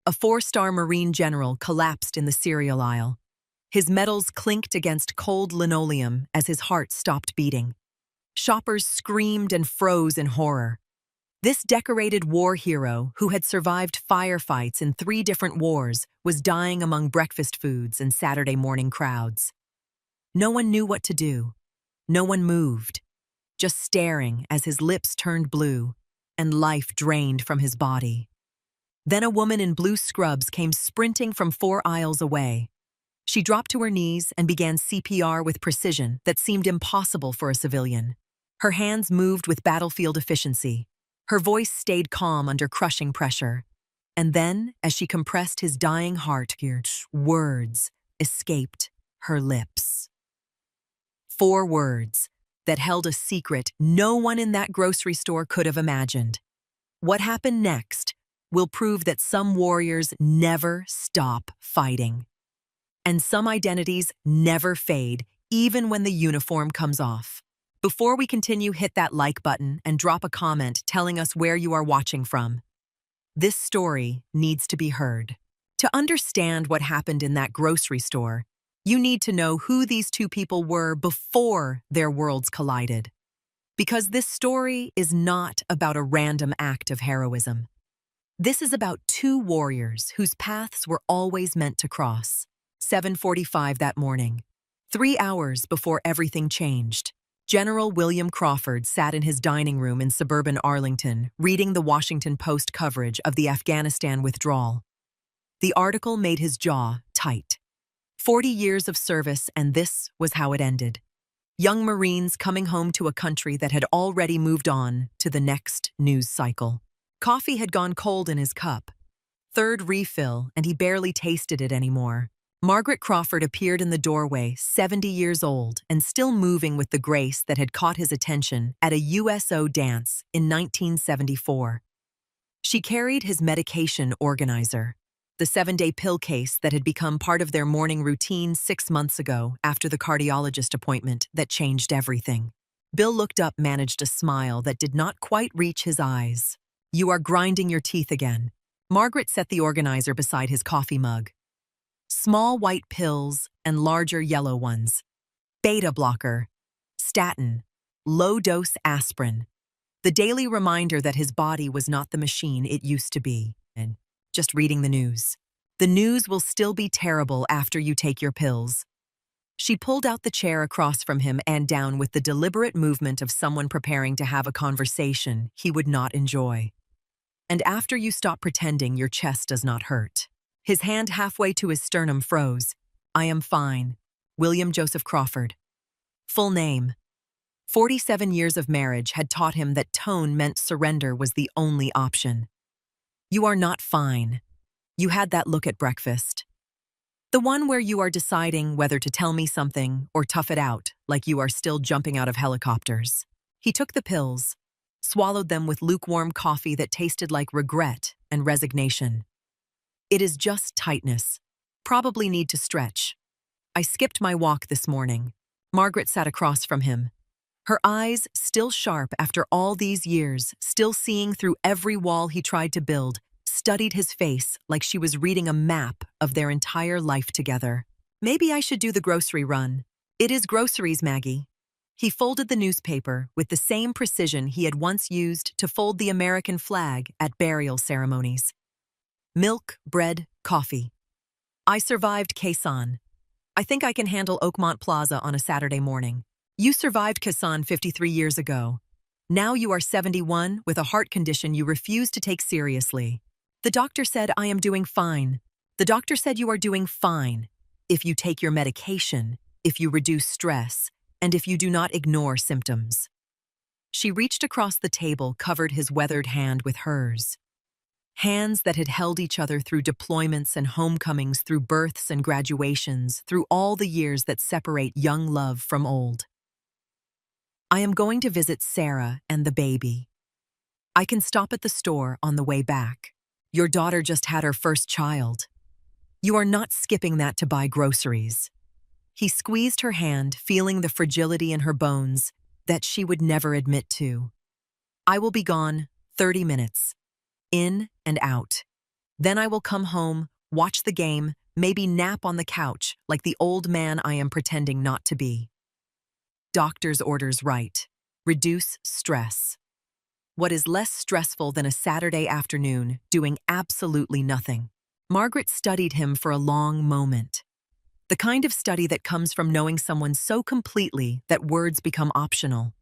A four-star Marine general collapsed in the cereal aisle. His medals clinked against cold linoleum as his heart stopped beating. Shoppers screamed and froze in horror. This decorated war hero, who had survived firefights in 3 different wars, was dying among breakfast foods and Saturday morning crowds. No one knew what to do. No one moved, just staring as his lips turned blue and life drained from his body. Then a woman in blue scrubs came sprinting from 4 aisles away. She dropped to her knees and began CPR with precision that seemed impossible for a civilian. Her hands moved with battlefield efficiency. Her voice stayed calm under crushing pressure. And then, as she compressed his dying heart, words escaped her lips. 4 words that held a secret no one in that grocery store could have imagined. What happened next will prove that some warriors never stop fighting. And some identities never fade, even when the uniform comes off. Before we continue, hit that like button and drop a comment telling us where you are watching from. This story needs to be heard. To understand what happened in that grocery store, you need to know who these 2 people were before their worlds collided. Because this story is not about a random act of heroism. This is about 2 warriors whose paths were always meant to cross. 7:45 that morning, 3 hours before everything changed. General William Crawford sat in his dining room in suburban Arlington, reading the Washington Post coverage of the Afghanistan withdrawal. The article made his jaw tight. 40 years of service, and this was how it ended. Young Marines coming home to a country that had already moved on to the next news cycle. Coffee had gone cold in his cup. 3rd refill, and he barely tasted it anymore. Margaret Crawford appeared in the doorway, 70 years old, and still moving with the grace that had caught his attention at a USO dance in 1974. She carried his medication organizer, the 7-day pill case that had become part of their morning routine 6 months ago after the cardiologist appointment that changed everything. Bill looked up, managed a smile that did not quite reach his eyes. "You are grinding your teeth again." Margaret set the organizer beside his coffee mug. Small white pills and larger yellow ones. Beta blocker, statin, low-dose aspirin. The daily reminder that his body was not the machine it used to be. And just reading the news. The news will still be terrible after you take your pills. She pulled out the chair across from him and down with the deliberate movement of someone preparing to have a conversation he would not enjoy. "And after you stop pretending, your chest does not hurt." His hand halfway to his sternum froze. "I am fine. William Joseph Crawford." Full name. 47 years of marriage had taught him that tone meant surrender was the only option. "You are not fine. You had that look at breakfast. The one where you are deciding whether to tell me something or tough it out, like you are still jumping out of helicopters." He took the pills, swallowed them with lukewarm coffee that tasted like regret and resignation. "It is just tightness. Probably need to stretch. I skipped my walk this morning." Margaret sat across from him. Her eyes still sharp after all these years, still seeing through every wall he tried to build, studied his face like she was reading a map of their entire life together. "Maybe I should do the grocery run." "It is groceries, Maggie." He folded the newspaper with the same precision he had once used to fold the American flag at burial ceremonies. "Milk, bread, coffee. I survived Quezon. I think I can handle Oakmont Plaza on a Saturday morning. You survived Quezon 53 years ago. Now you are 71 with a heart condition you refuse to take seriously. The doctor said I am doing fine. The doctor said you are doing fine. If you take your medication, if you reduce stress, and if you do not ignore symptoms." She reached across the table, covered his weathered hand with hers. Hands that had held each other through deployments and homecomings, through births and graduations, through all the years that separate young love from old. "I am going to visit Sarah and the baby. I can stop at the store on the way back. Your daughter just had her first child. You are not skipping that to buy groceries." He squeezed her hand, feeling the fragility in her bones that she would never admit to. "I will be gone 30 minutes. In and out." Then I will come home, watch the game, maybe nap on the couch like the old man I am pretending not to be. Doctor's orders right. Reduce stress. What is less stressful than a Saturday afternoon doing absolutely nothing? Margaret studied him for a long moment. The kind of study that comes from knowing someone so completely that words become optional.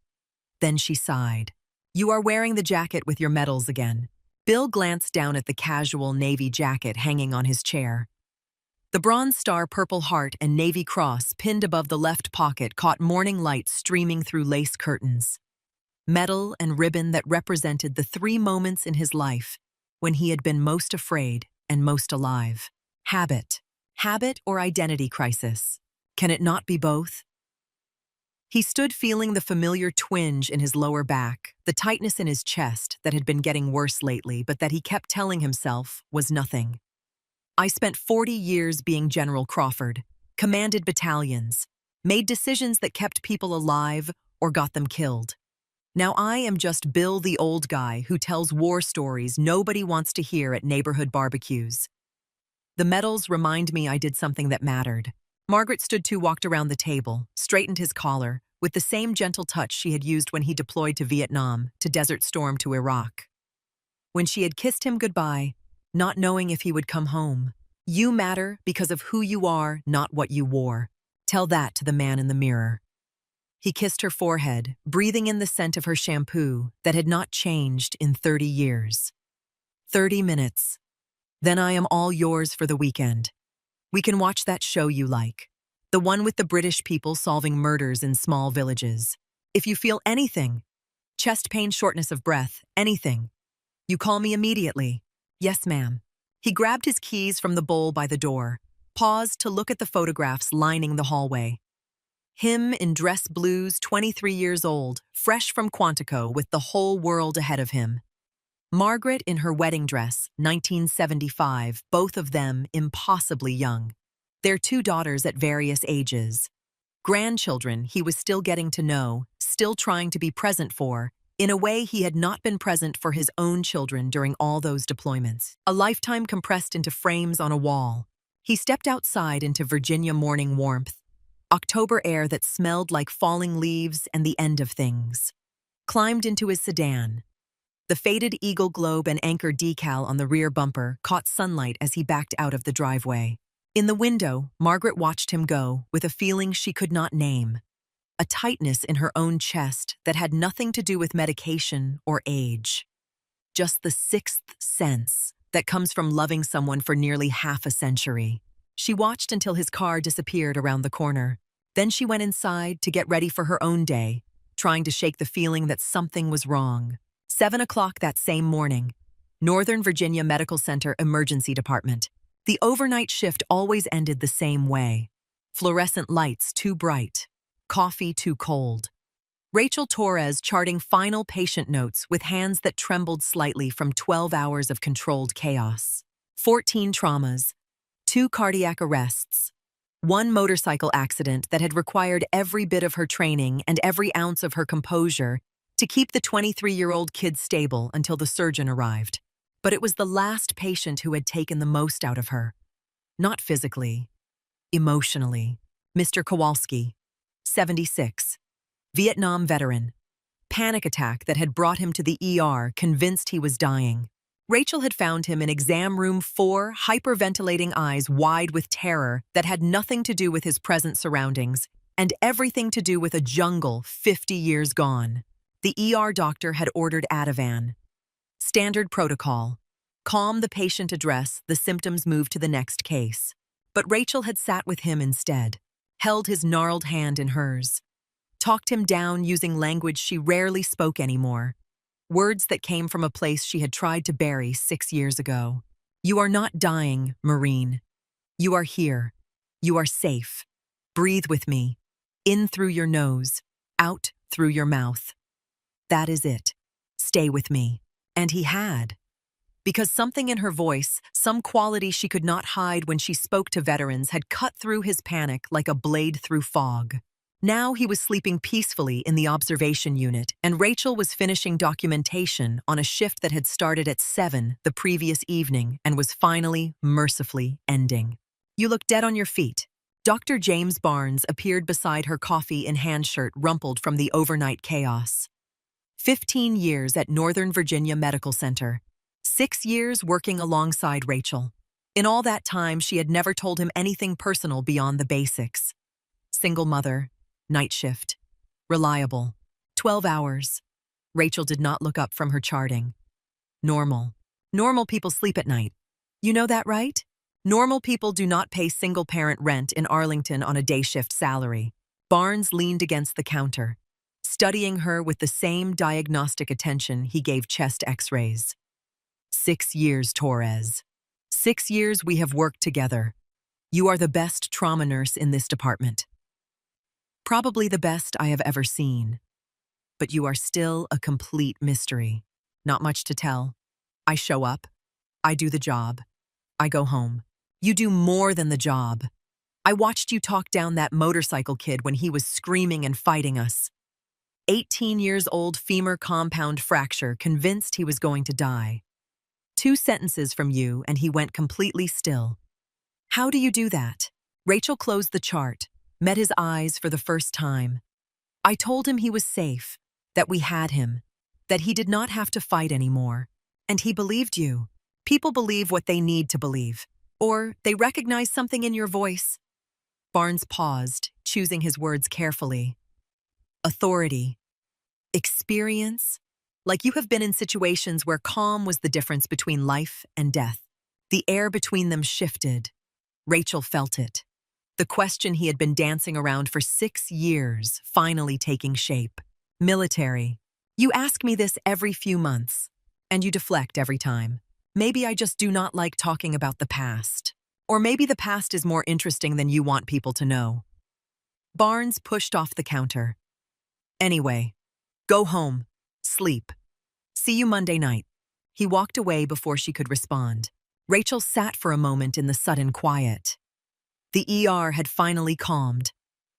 Then she sighed. You are wearing the jacket with your medals again. Bill glanced down at the casual navy jacket hanging on his chair. The Bronze Star Purple Heart and Navy Cross pinned above the left pocket caught morning light streaming through lace curtains. Medal and ribbon that represented the 3 moments in his life when he had been most afraid and most alive. Habit. Habit or identity crisis? Can it not be both? He stood feeling the familiar twinge in his lower back, the tightness in his chest that had been getting worse lately, but that he kept telling himself was nothing. I spent 40 years being General Crawford, commanded battalions, made decisions that kept people alive or got them killed. Now I am just Bill the old guy who tells war stories nobody wants to hear at neighborhood barbecues. The medals remind me I did something that mattered. Margaret stood to walked around the table, straightened his collar, with the same gentle touch she had used when he deployed to Vietnam, to Desert Storm to Iraq. When she had kissed him goodbye, not knowing if he would come home. You matter because of who you are, not what you wore. Tell that to the man in the mirror. He kissed her forehead, breathing in the scent of her shampoo that had not changed in 30 years. 30 minutes. Then I am all yours for the weekend. We can watch that show you like. The one with the British people solving murders in small villages. If you feel anything, chest pain, shortness of breath, anything, you call me immediately. Yes, ma'am. He grabbed his keys from the bowl by the door, paused to look at the photographs lining the hallway. Him in dress blues, 23 years old, fresh from Quantico with the whole world ahead of him. Margaret in her wedding dress, 1975, both of them impossibly young. Their 2 daughters at various ages. Grandchildren he was still getting to know, still trying to be present for, in a way he had not been present for his own children during all those deployments. A lifetime compressed into frames on a wall. He stepped outside into Virginia morning warmth, October air that smelled like falling leaves and the end of things. Climbed into his sedan. The faded Eagle globe and anchor decal on the rear bumper caught sunlight as he backed out of the driveway. In the window, Margaret watched him go with a feeling she could not name. A tightness in her own chest that had nothing to do with medication or age. Just the 6th sense that comes from loving someone for nearly half a century. She watched until his car disappeared around the corner. Then she went inside to get ready for her own day, trying to shake the feeling that something was wrong. 7 o'clock that same morning, Northern Virginia Medical Center Emergency Department. The overnight shift always ended the same way. Fluorescent lights too bright. Coffee too cold. Rachel Torres charting final patient notes with hands that trembled slightly from 12 hours of controlled chaos. 14 traumas. 2 cardiac arrests. 1 motorcycle accident that had required every bit of her training and every ounce of her composure to keep the 23-year-old kid stable until the surgeon arrived. But it was the last patient who had taken the most out of her. Not physically, emotionally. Mr. Kowalski, 76. Vietnam veteran. Panic attack that had brought him to the ER, convinced he was dying. Rachel had found him in exam room 4, hyperventilating, eyes wide with terror that had nothing to do with his present surroundings and everything to do with a jungle 50 years gone. The ER doctor had ordered Ativan. Standard protocol. Calm the patient, address the symptoms, move to the next case. But Rachel had sat with him instead, held his gnarled hand in hers, talked him down using language she rarely spoke anymore, words that came from a place she had tried to bury 6 years ago. You are not dying, Marine. You are here. You are safe. Breathe with me. In through your nose, out through your mouth. That is it. Stay with me. And he had. Because something in her voice, some quality she could not hide when she spoke to veterans, had cut through his panic like a blade through fog. Now he was sleeping peacefully in the observation unit, and Rachel was finishing documentation on a shift that had started at 7 the previous evening and was finally, mercifully, ending. "You look dead on your feet." Dr. James Barnes appeared beside her, coffee in hand, shirt rumpled from the overnight chaos. 15 years at Northern Virginia Medical Center. 6 years working alongside Rachel. In all that time, she had never told him anything personal beyond the basics. Single mother, night shift, reliable, 12 hours. Rachel did not look up from her charting. Normal. Normal people sleep at night. You know that, right? Normal people do not pay single-parent rent in Arlington on a day shift salary. Barnes leaned against the counter, studying her with the same diagnostic attention he gave chest x-rays. 6 years, Torres. 6 years we have worked together. You are the best trauma nurse in this department. Probably the best I have ever seen. But you are still a complete mystery. Not much to tell. I show up. I do the job. I go home. You do more than the job. I watched you talk down that motorcycle kid when he was screaming and fighting us. 18 years old, femur compound fracture, convinced he was going to die. 2 sentences from you and he went completely still. How do you do that? Rachel closed the chart, met his eyes for the first time. I told him he was safe, that we had him, that he did not have to fight anymore. And he believed you. People believe what they need to believe. Or they recognize something in your voice. Barnes paused, choosing his words carefully. Authority. Experience. Like you have been in situations where calm was the difference between life and death. The air between them shifted. Rachel felt it. The question he had been dancing around for 6 years, finally taking shape. Military. You ask me this every few months, and you deflect every time. Maybe I just do not like talking about the past. Or maybe the past is more interesting than you want people to know. Barnes pushed off the counter. Anyway, go home. Sleep. See you Monday night. He walked away before she could respond. Rachel sat for a moment in the sudden quiet. The ER had finally calmed.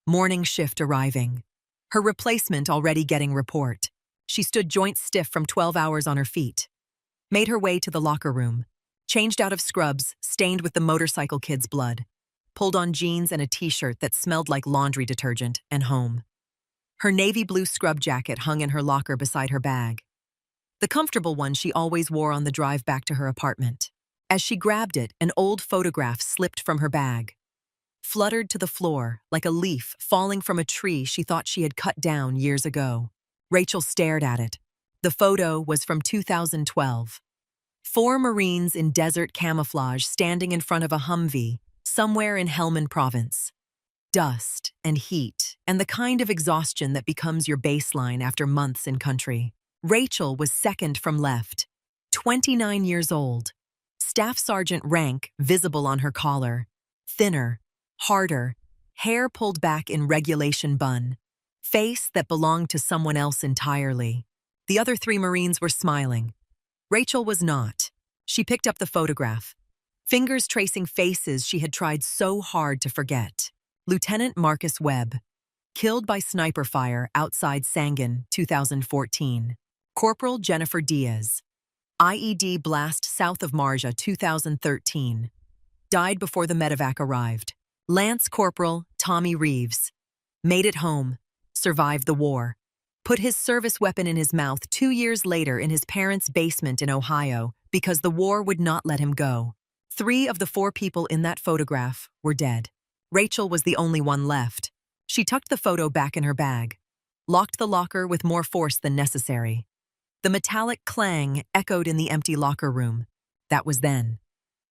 Morning shift arriving. Her replacement already getting report. She stood joint stiff from 12 hours on her feet. Made her way to the locker room. Changed out of scrubs, stained with the motorcycle kid's blood. Pulled on jeans and a t-shirt that smelled like laundry detergent, and home. Her navy blue scrub jacket hung in her locker beside her bag. The comfortable one she always wore on the drive back to her apartment. As she grabbed it, an old photograph slipped from her bag. Fluttered to the floor, like a leaf falling from a tree she thought she had cut down years ago. Rachel stared at it. The photo was from 2012. 4 Marines in desert camouflage standing in front of a Humvee, somewhere in Helmand Province. Dust and heat, and the kind of exhaustion that becomes your baseline after months in country. Rachel was second from left, 29 years old. Staff sergeant rank visible on her collar. Thinner, harder, hair pulled back in regulation bun. Face that belonged to someone else entirely. The other 3 Marines were smiling. Rachel was not. She picked up the photograph, fingers tracing faces she had tried so hard to forget. Lieutenant Marcus Webb, killed by sniper fire outside Sangin, 2014. Corporal Jennifer Diaz, IED blast south of Marja, 2013. Died before the medevac arrived. Lance Corporal Tommy Reeves, made it home, survived the war. Put his service weapon in his mouth 2 years later in his parents' basement in Ohio because the war would not let him go. 3 of the 4 people in that photograph were dead. Rachel was the only one left. She tucked the photo back in her bag, locked the locker with more force than necessary. The metallic clang echoed in the empty locker room. That was then.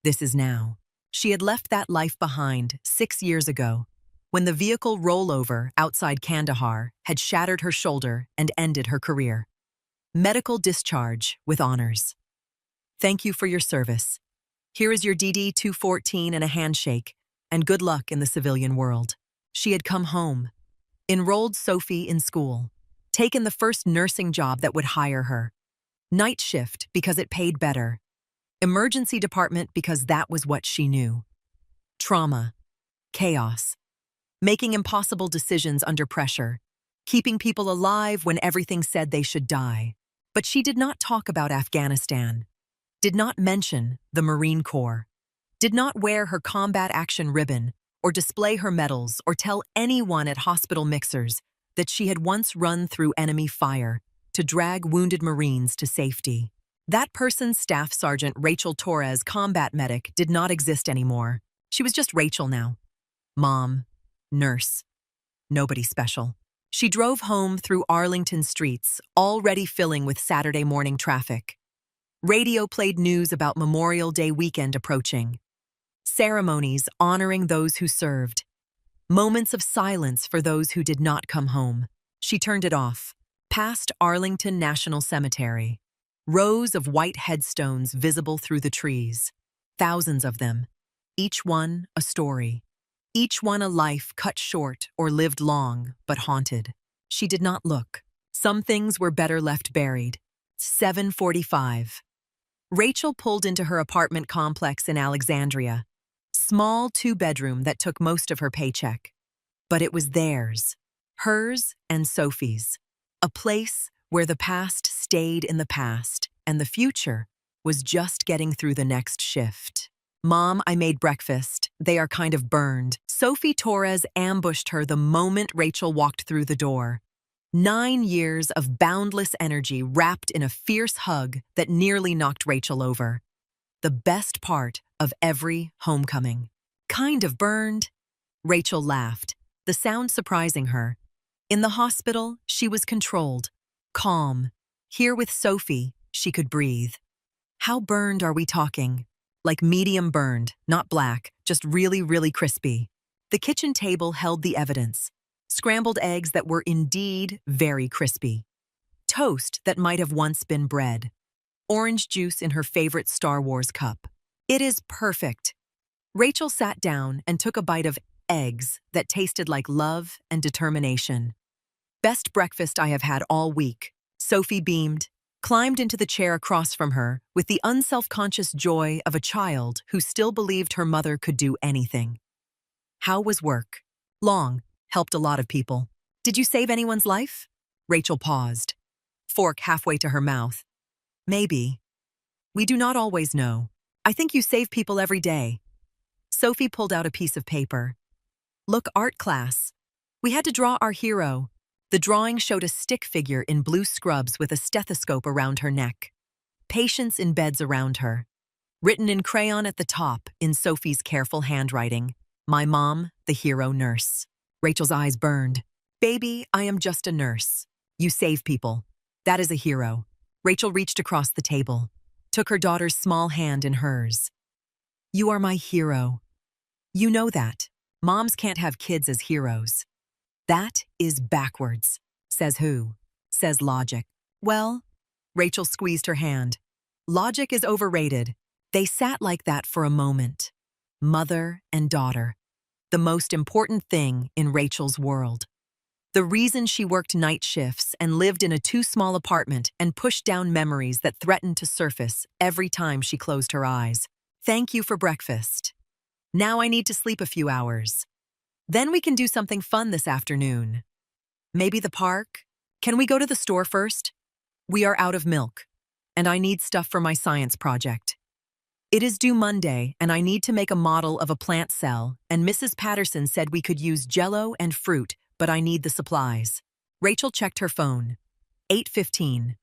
This is now. She had left that life behind 6 years ago, when the vehicle rollover outside Kandahar had shattered her shoulder and ended her career. Medical discharge with honors. Thank you for your service. Here is your DD-214 and a handshake, and good luck in the civilian world. She had come home, enrolled Sophie in school, taken the first nursing job that would hire her. Night shift because it paid better. Emergency department because that was what she knew. Trauma. Chaos. making impossible decisions under pressure, keeping people alive when everything said they should die. But she did not talk about Afghanistan, did not mention the Marine Corps, did not wear her combat action ribbon or display her medals or tell anyone at hospital mixers that she had once run through enemy fire to drag wounded Marines to safety. That person's Staff Sergeant Rachel Torres, combat medic, did not exist anymore. She was just Rachel now. Mom, nurse, nobody special. She drove home through Arlington streets, already filling with Saturday morning traffic. Radio played news about Memorial Day weekend approaching. Ceremonies honoring those who served. Moments of silence for those who did not come home. She turned it off. Past Arlington National Cemetery. Rows of white headstones visible through the trees. Thousands of them. Each one a story. Each one a life cut short or lived long, but haunted. She did not look. Some things were better left buried. 7:45. Rachel pulled into her apartment complex in Alexandria. Small two-bedroom that took most of her paycheck. But it was theirs. Hers and Sophie's. A place where the past stayed in the past and the future was just getting through the next shift. Mom, I made breakfast. They are kind of burned. Sophie Torres ambushed her the moment Rachel walked through the door. 9 years of boundless energy wrapped in a fierce hug that nearly knocked Rachel over. The best part of every homecoming. Kind of burned. Rachel laughed, the sound surprising her. In the hospital, she was controlled, calm. Here with Sophie, she could breathe. How burned are we talking? Like medium burned, not black, just really, really crispy. The kitchen table held the evidence. Scrambled eggs that were indeed very crispy. Toast that might have once been bread. Orange juice in her favorite Star Wars cup. It is perfect. Rachel sat down and took a bite of eggs that tasted like love and determination. Best breakfast I have had all week. Sophie beamed, climbed into the chair across from her with the unselfconscious joy of a child who still believed her mother could do anything. How was work? Long. Helped a lot of people. Did you save anyone's life? Rachel paused, fork halfway to her mouth. Maybe. We do not always know. I think you save people every day. Sophie pulled out a piece of paper. Look, art class. We had to draw our hero. The drawing showed a stick figure in blue scrubs with a stethoscope around her neck. Patients in beds around her. Written in crayon at the top, in Sophie's careful handwriting. My mom, the hero nurse. Rachel's eyes burned. Baby, I am just a nurse. You save people. That is a hero. Rachel reached across the table, took her daughter's small hand in hers. You are my hero. You know that. Moms can't have kids as heroes. That is backwards. Says who? Says logic. Well, Rachel squeezed her hand. Logic is overrated. They sat like that for a moment. Mother and daughter. The most important thing in Rachel's world. The reason she worked night shifts and lived in a too-small apartment and pushed down memories that threatened to surface every time she closed her eyes. Thank you for breakfast. Now I need to sleep a few hours. Then we can do something fun this afternoon. Maybe the park? Can we go to the store first? We are out of milk, and I need stuff for my science project. It is due Monday, and I need to make a model of a plant cell, and Mrs. Patterson said we could use Jell-O and fruit, but I need the supplies. Rachel checked her phone. 8:15.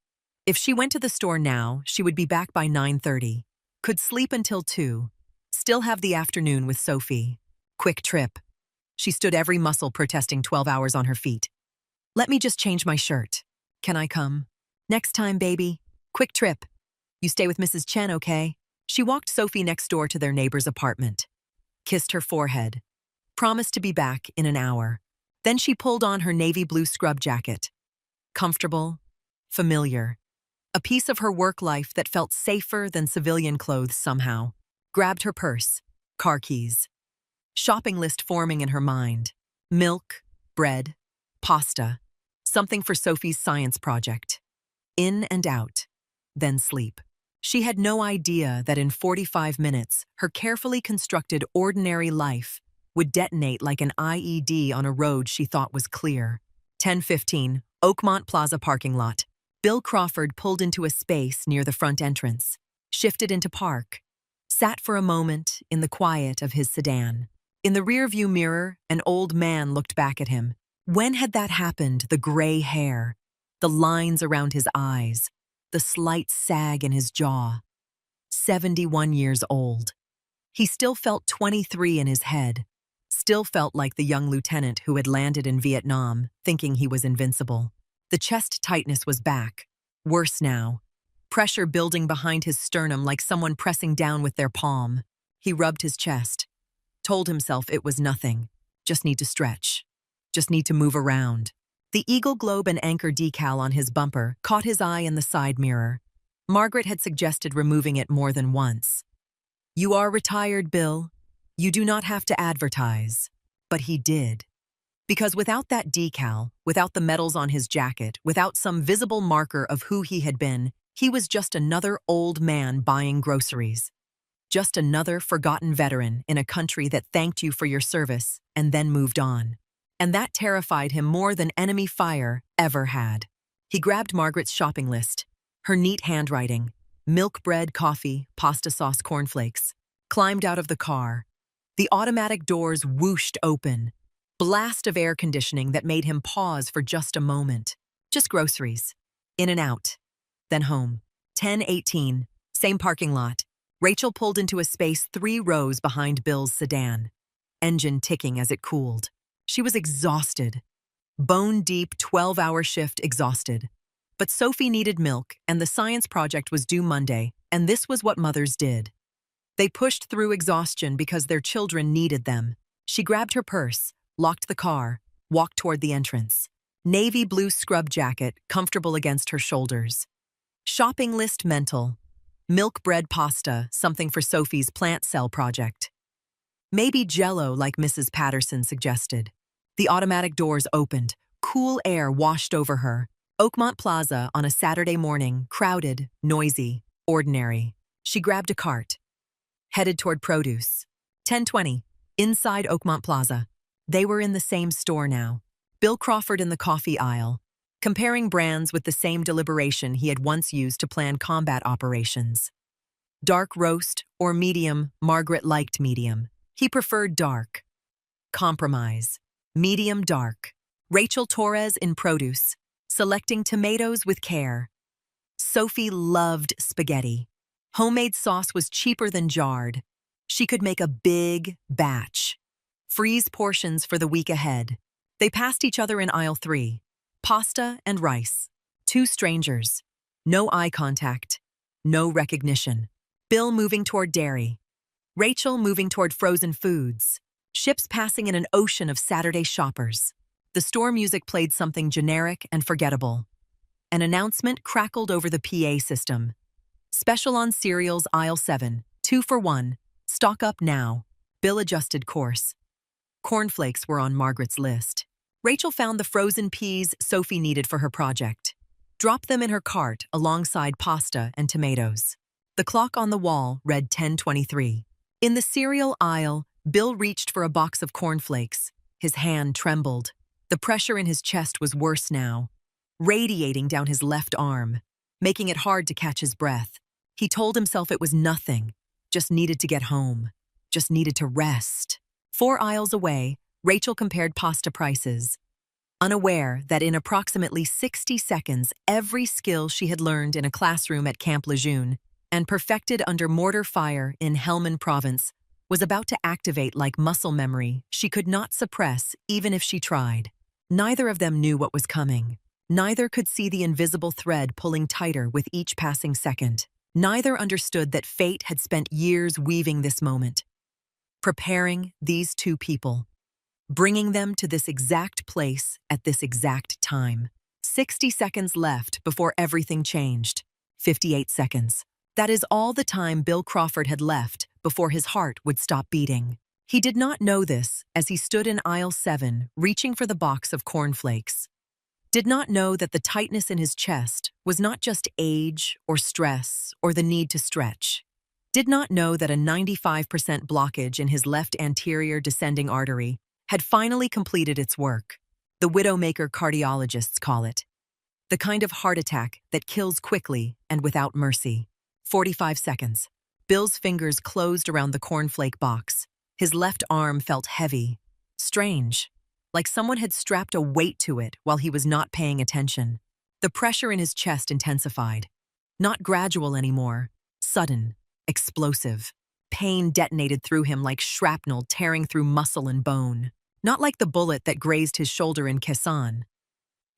If she went to the store now, she would be back by 9:30. Could sleep until 2. Still have the afternoon with Sophie. Quick trip. She stood every muscle protesting 12 hours on her feet. Let me just change my shirt. Can I come? Next time, baby. Quick trip. You stay with Mrs. Chen, okay? She walked Sophie next door to their neighbor's apartment. Kissed her forehead. Promised to be back in an hour. Then she pulled on her navy blue scrub jacket. Comfortable. Familiar. A piece of her work life that felt safer than civilian clothes somehow. Grabbed her purse. Car keys. Shopping list forming in her mind. Milk, bread, pasta. Something for Sophie's science project. In and out. Then sleep. She had no idea that in 45 minutes, her carefully constructed ordinary life would detonate like an IED on a road she thought was clear. 10:15, Oakmont Plaza parking lot. Bill Crawford pulled into a space near the front entrance, shifted into park, sat for a moment in the quiet of his sedan. In the rearview mirror, an old man looked back at him. When had that happened? The gray hair, the lines around his eyes, the slight sag in his jaw. 71 years old. He still felt 23 in his head, still felt like the young lieutenant who had landed in Vietnam, thinking he was invincible. The chest tightness was back. Worse now. Pressure building behind his sternum like someone pressing down with their palm. He rubbed his chest, told himself it was nothing. Just need to stretch. Just need to move around. The Eagle Globe and Anchor decal on his bumper caught his eye in the side mirror. Margaret had suggested removing it more than once. "You are retired, Bill. You do not have to advertise." But he did. Because without that decal, without the medals on his jacket, without some visible marker of who he had been, he was just another old man buying groceries. Just another forgotten veteran in a country that thanked you for your service and then moved on. And that terrified him more than enemy fire ever had. He grabbed Margaret's shopping list, her neat handwriting, milk, bread, coffee, pasta sauce, cornflakes, climbed out of the car. The automatic doors whooshed open. Blast of air conditioning that made him pause for just a moment. Just groceries. In and out. Then home. 10:18, same parking lot. Rachel pulled into a space 3 rows behind Bill's sedan. Engine ticking as it cooled. She was exhausted. Bone-deep 12-hour shift exhausted. But Sophie needed milk, and the science project was due Monday, and this was what mothers did. They pushed through exhaustion because their children needed them. She grabbed her purse, locked the car, walked toward the entrance. Navy blue scrub jacket, comfortable against her shoulders. Shopping list mental. Milk, bread, pasta, something for Sophie's plant cell project. Maybe Jell-O, like Mrs. Patterson suggested. The automatic doors opened. Cool air washed over her. Oakmont Plaza on a Saturday morning, crowded, noisy, ordinary. She grabbed a cart, headed toward produce. 10:20, inside Oakmont Plaza. They were in the same store now. Bill Crawford in the coffee aisle, comparing brands with the same deliberation he had once used to plan combat operations. Dark roast or medium, Margaret liked medium. He preferred dark. Compromise. Medium dark. Rachel Torres in produce, selecting tomatoes with care. Sophie loved spaghetti. Homemade sauce was cheaper than jarred. She could make a big batch. Freeze portions for the week ahead. They passed each other in aisle 3. Pasta and rice. 2 strangers. No eye contact. No recognition. Bill moving toward dairy. Rachel moving toward frozen foods. Ships passing in an ocean of Saturday shoppers. The store music played something generic and forgettable. An announcement crackled over the PA system. Special on cereals, aisle 7. 2 for 1. Stock up now. Bill adjusted course. Cornflakes were on Margaret's list. Rachel found the frozen peas Sophie needed for her project. Dropped them in her cart alongside pasta and tomatoes. The clock on the wall read 10:23. In the cereal aisle, Bill reached for a box of cornflakes. His hand trembled. The pressure in his chest was worse now, radiating down his left arm, making it hard to catch his breath. He told himself it was nothing, just needed to get home, just needed to rest. 4 aisles away, Rachel compared pasta prices, unaware that in approximately 60 seconds, every skill she had learned in a classroom at Camp Lejeune and perfected under mortar fire in Helmand Province was about to activate like muscle memory she could not suppress even if she tried. Neither of them knew what was coming. Neither could see the invisible thread pulling tighter with each passing second. Neither understood that fate had spent years weaving this moment, preparing these 2 people, bringing them to this exact place at this exact time. 60 seconds left before everything changed. 58 seconds. That is all the time Bill Crawford had left before his heart would stop beating. He did not know this as he stood in aisle 7, reaching for the box of cornflakes. Did not know that the tightness in his chest was not just age or stress or the need to stretch. did not know that a 95% blockage in his left anterior descending artery had finally completed its work. The widowmaker cardiologists call it. The kind of heart attack that kills quickly and without mercy. 45 seconds. Bill's fingers closed around the cornflake box. His left arm felt heavy. Strange. Like someone had strapped a weight to it while he was not paying attention. The pressure in his chest intensified. Not gradual anymore. Sudden. Explosive. Pain detonated through him like shrapnel tearing through muscle and bone. Not like the bullet that grazed his shoulder in Kherson.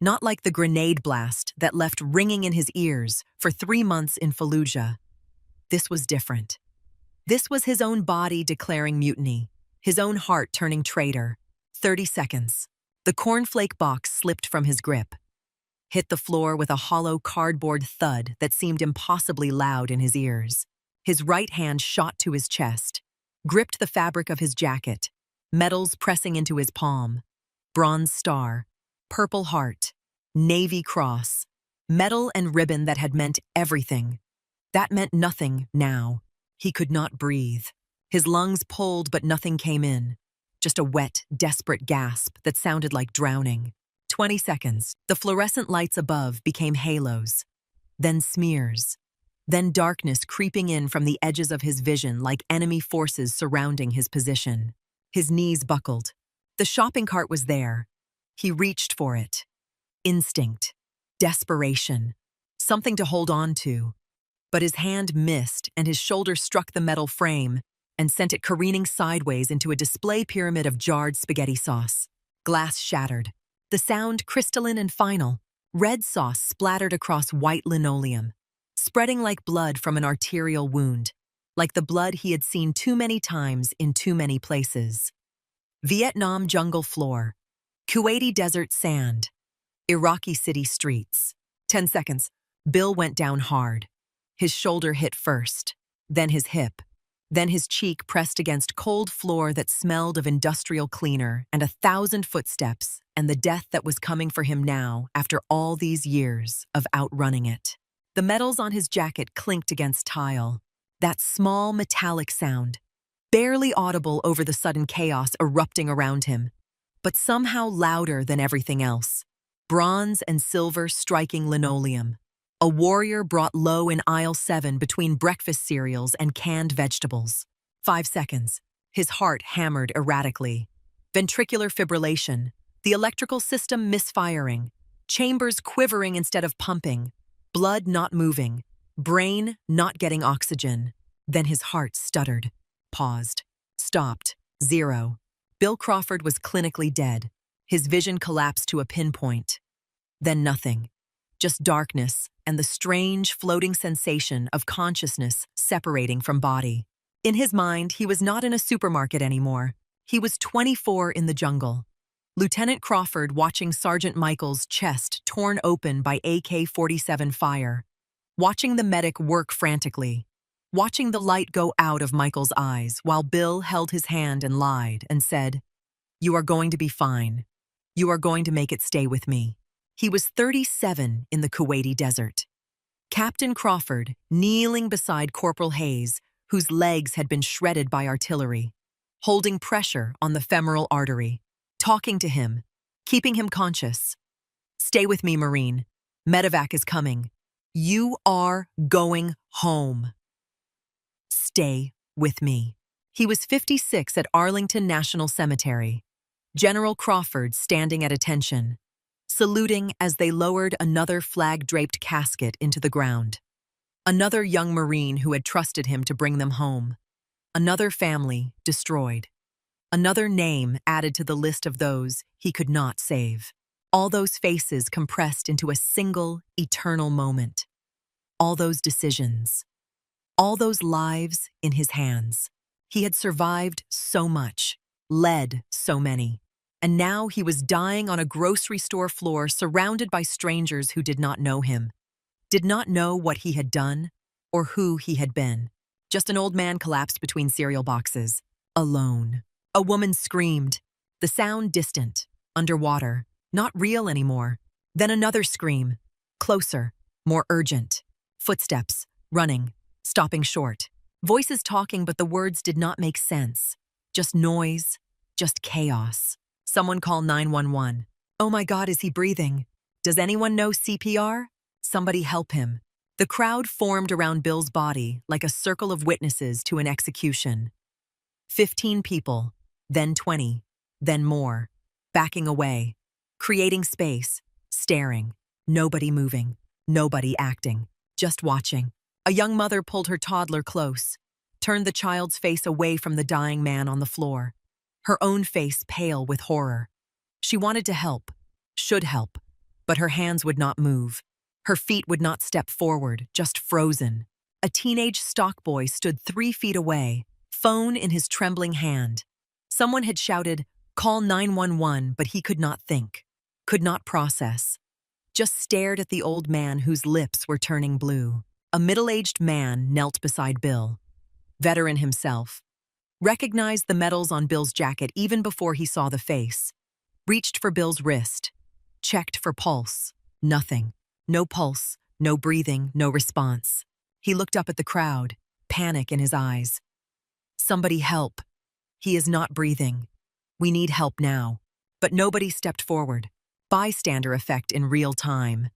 Not like the grenade blast that left ringing in his ears for 3 months in Fallujah. This was different. This was his own body declaring mutiny, his own heart turning traitor. 30 seconds. The cornflake box slipped from his grip, hit the floor with a hollow cardboard thud that seemed impossibly loud in his ears. His right hand shot to his chest, gripped the fabric of his jacket, metals pressing into his palm. Bronze star, purple heart, navy cross, metal and ribbon that had meant everything. That meant nothing now. He could not breathe. His lungs pulled, but nothing came in. Just a wet, desperate gasp that sounded like drowning. 20 seconds. The fluorescent lights above became halos, then smears, then darkness creeping in from the edges of his vision like enemy forces surrounding his position. His knees buckled. The shopping cart was there. He reached for it. Instinct. Desperation. Something to hold on to. But his hand missed and his shoulder struck the metal frame and sent it careening sideways into a display pyramid of jarred spaghetti sauce. Glass shattered. The sound crystalline and final. Red sauce splattered across white linoleum, spreading like blood from an arterial wound, like the blood he had seen too many times in too many places. Vietnam jungle floor, Kuwaiti desert sand, Iraqi city streets. 10 seconds. Bill went down hard. His shoulder hit first, then his hip, then his cheek pressed against cold floor that smelled of industrial cleaner and 1,000 footsteps and the death that was coming for him now after all these years of outrunning it. The metals on his jacket clinked against tile. That small metallic sound, barely audible over the sudden chaos erupting around him, but somehow louder than everything else. Bronze and silver striking linoleum. A warrior brought low in aisle 7 between breakfast cereals and canned vegetables. 5 seconds. His heart hammered erratically. Ventricular fibrillation. The electrical system misfiring. Chambers quivering instead of pumping. Blood not moving. Brain not getting oxygen. Then his heart stuttered. Paused. Stopped. 0. Bill Crawford was clinically dead. His vision collapsed to a pinpoint. Then nothing. Just darkness and the strange floating sensation of consciousness separating from body. In his mind, he was not in a supermarket anymore. He was 24 in the jungle. Lieutenant Crawford watching Sergeant Michael's chest torn open by AK-47 fire. Watching the medic work frantically. Watching the light go out of Michael's eyes while Bill held his hand and lied and said, "You are going to be fine. You are going to make it stay with me." He was 37 in the Kuwaiti desert. Captain Crawford, kneeling beside Corporal Hayes, whose legs had been shredded by artillery, holding pressure on the femoral artery, talking to him, keeping him conscious. "Stay with me, Marine. Medevac is coming. You are going home. Stay with me." He was 56 at Arlington National Cemetery. General Crawford standing at attention, saluting as they lowered another flag-draped casket into the ground. Another young Marine who had trusted him to bring them home. Another family destroyed. Another name added to the list of those he could not save. All those faces compressed into a single, eternal moment. All those decisions. All those lives in his hands. He had survived so much, led so many. And now he was dying on a grocery store floor surrounded by strangers who did not know him, did not know what he had done or who he had been. Just an old man collapsed between cereal boxes, alone. A woman screamed, the sound distant, underwater, not real anymore. Then another scream, closer, more urgent. Footsteps, running, stopping short. Voices talking, but the words did not make sense. Just noise, just chaos. Someone call 911. Oh my God, is he breathing? Does anyone know CPR? Somebody help him. The crowd formed around Bill's body like a circle of witnesses to an execution. 15 people, then 20, then more, backing away, creating space, staring, nobody moving, nobody acting, just watching. A young mother pulled her toddler close, turned the child's face away from the dying man on the floor, her own face pale with horror. She wanted to help, should help, but her hands would not move. Her feet would not step forward, just frozen. A teenage stock boy stood 3 feet away, phone in his trembling hand. Someone had shouted, "Call 911," but he could not think, could not process. Just stared at the old man whose lips were turning blue. A middle-aged man knelt beside Bill. Veteran himself. Recognized the medals on Bill's jacket even before he saw the face. Reached for Bill's wrist. Checked for pulse. Nothing. No pulse, no breathing, no response. He looked up at the crowd, panic in his eyes. Somebody help. He is not breathing. We need help now. But nobody stepped forward. Bystander effect in real time.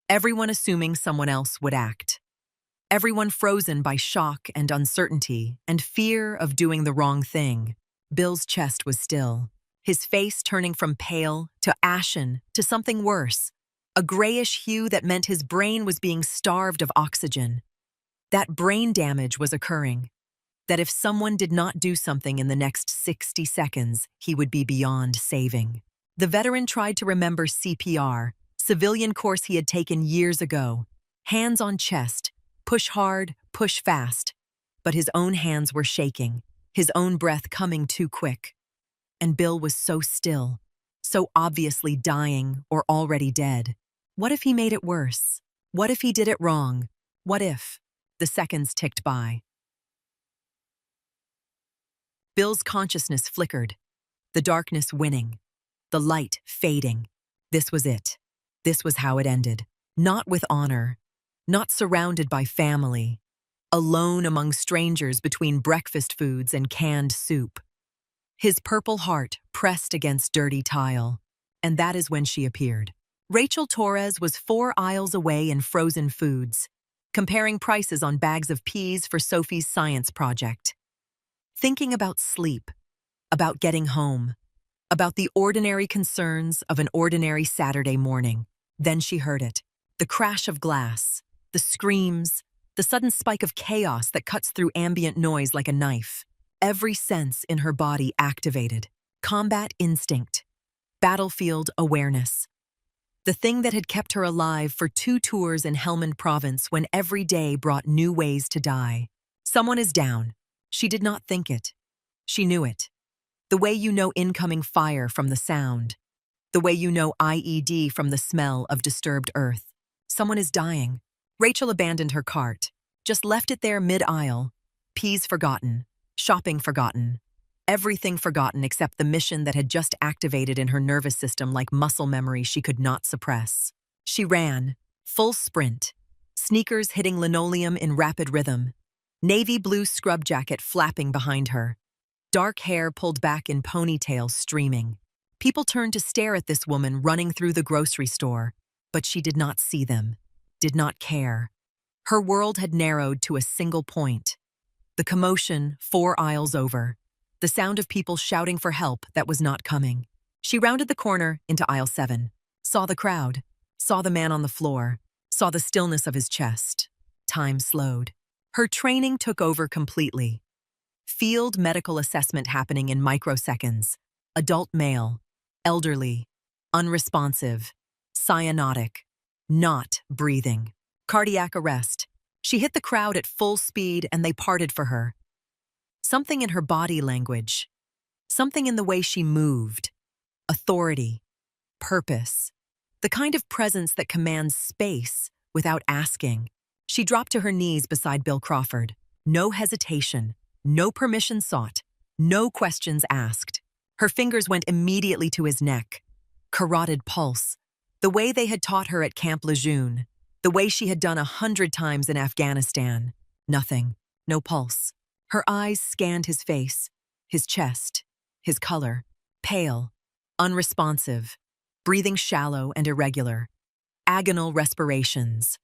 Everyone assuming someone else would act. Everyone frozen by shock and uncertainty and fear of doing the wrong thing. Bill's chest was still, his face turning from pale to ashen to something worse, a grayish hue that meant his brain was being starved of oxygen. That brain damage was occurring, that if someone did not do something in the next 60 seconds, he would be beyond saving. The veteran tried to remember CPR, civilian course he had taken years ago. Hands on chest, push hard, push fast. But his own hands were shaking, his own breath coming too quick. And Bill was so still, so obviously dying or already dead. What if he made it worse? What if he did it wrong? What if? The seconds ticked by. Bill's consciousness flickered, the darkness winning, the light fading. This was it. This was how it ended. Not with honor, not surrounded by family, alone among strangers between breakfast foods and canned soup. His purple heart pressed against dirty tile, and that is when she appeared. Rachel Torres was 4 aisles away in frozen foods, comparing prices on bags of peas for Sophie's science project. Thinking about sleep, about getting home, about the ordinary concerns of an ordinary Saturday morning. Then she heard it. The crash of glass, the screams, the sudden spike of chaos that cuts through ambient noise like a knife. Every sense in her body activated. Combat instinct. Battlefield awareness. The thing that had kept her alive for 2 tours in Helmand Province when every day brought new ways to die. Someone is down. She did not think it. She knew it. The way you know incoming fire from the sound. The way you know IED from the smell of disturbed earth. Someone is dying. Rachel abandoned her cart, just left it there mid-aisle. Peas forgotten, shopping forgotten, everything forgotten except the mission that had just activated in her nervous system like muscle memory she could not suppress. She ran, full sprint, sneakers hitting linoleum in rapid rhythm, navy blue scrub jacket flapping behind her, dark hair pulled back in ponytails streaming. People turned to stare at this woman running through the grocery store, but she did not see them, did not care. Her world had narrowed to a single point. The commotion 4 aisles over, the sound of people shouting for help that was not coming. She rounded the corner into aisle 7, saw the crowd, saw the man on the floor, saw the stillness of his chest. Time slowed. Her training took over completely. Field medical assessment happening in microseconds. Adult male, elderly, unresponsive, cyanotic, not breathing. Cardiac arrest. She hit the crowd at full speed and they parted for her. Something in her body language. Something in the way she moved. Authority. Purpose. The kind of presence that commands space without asking. She dropped to her knees beside Bill Crawford. No hesitation. No permission sought. No questions asked. Her fingers went immediately to his neck. Carotid pulse. The way they had taught her at Camp Lejeune. The way she had done 100 times in Afghanistan. Nothing. no pulse. Her eyes scanned his face, his chest, his color, pale, unresponsive, breathing shallow and irregular. Agonal respirations.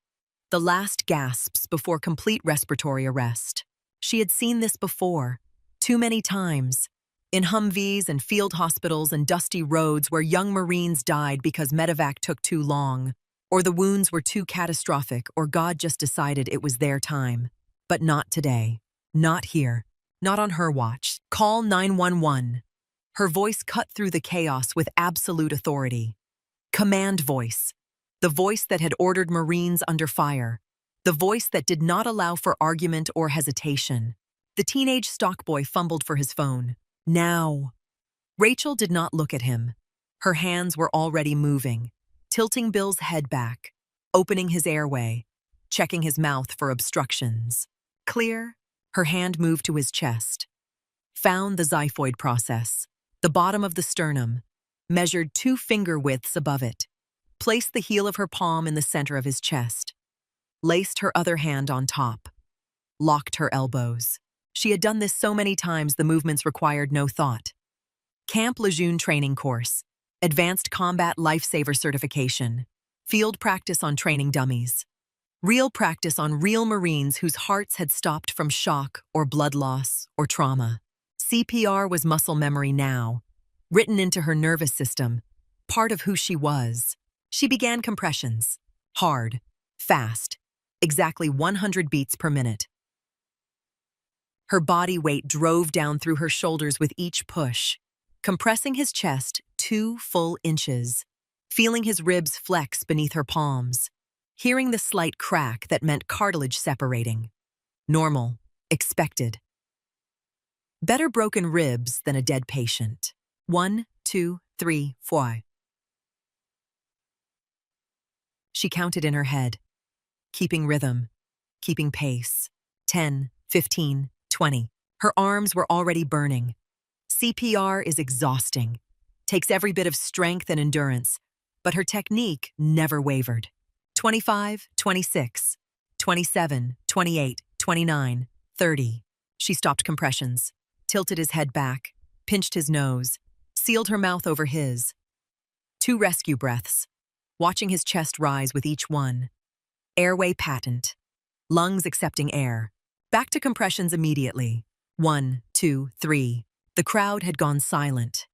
The last gasps before complete respiratory arrest. She had seen this before, too many times, in Humvees and field hospitals and dusty roads where young Marines died because medevac took too long, or the wounds were too catastrophic, or God just decided it was their time. But not today. Not here. Not on her watch. Call 911. Her voice cut through the chaos with absolute authority. Command voice. The voice that had ordered Marines under fire. The voice that did not allow for argument or hesitation. The teenage stockboy fumbled for his phone. Now. Rachel did not look at him. Her hands were already moving, tilting Bill's head back, opening his airway, checking his mouth for obstructions. Clear. Her hand moved to his chest. Found the xiphoid process, the bottom of the sternum, measured 2 finger widths above it. Placed the heel of her palm in the center of his chest. Laced her other hand on top. Locked her elbows. She had done this so many times the movements required no thought. Camp Lejeune training course. Advanced Combat Lifesaver certification. Field practice on training dummies. Real practice on real Marines whose hearts had stopped from shock or blood loss or trauma. CPR was muscle memory now, written into her nervous system, part of who she was. She began compressions. Hard. Fast. Exactly 100 beats per minute. Her body weight drove down through her shoulders with each push, compressing his chest 2 full inches, feeling his ribs flex beneath her palms, hearing the slight crack that meant cartilage separating. Normal. Expected. Better broken ribs than a dead patient. 1, 2, 3, 4. She counted in her head, keeping rhythm, keeping pace. 10, 15, 20. Her arms were already burning. CPR is exhausting, takes every bit of strength and endurance, but her technique never wavered. 25, 26, 27, 28, 29, 30. She stopped compressions, tilted his head back, pinched his nose, sealed her mouth over his. 2 rescue breaths, watching his chest rise with each one. Airway patent. Lungs accepting air. Back to compressions immediately. 1, 2, 3. The crowd had gone silent.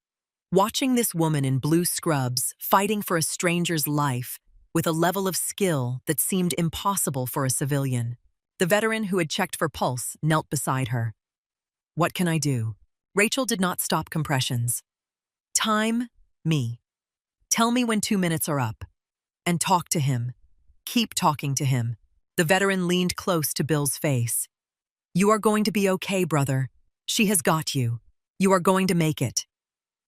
Watching this woman in blue scrubs fighting for a stranger's life with a level of skill that seemed impossible for a civilian. The veteran who had checked for pulse knelt beside her. What can I do? Rachel did not stop compressions. Time me. Tell me when 2 minutes are up. And talk to him. Keep talking to him. The veteran leaned close to Bill's face. You are going to be okay, brother. She has got you. You are going to make it.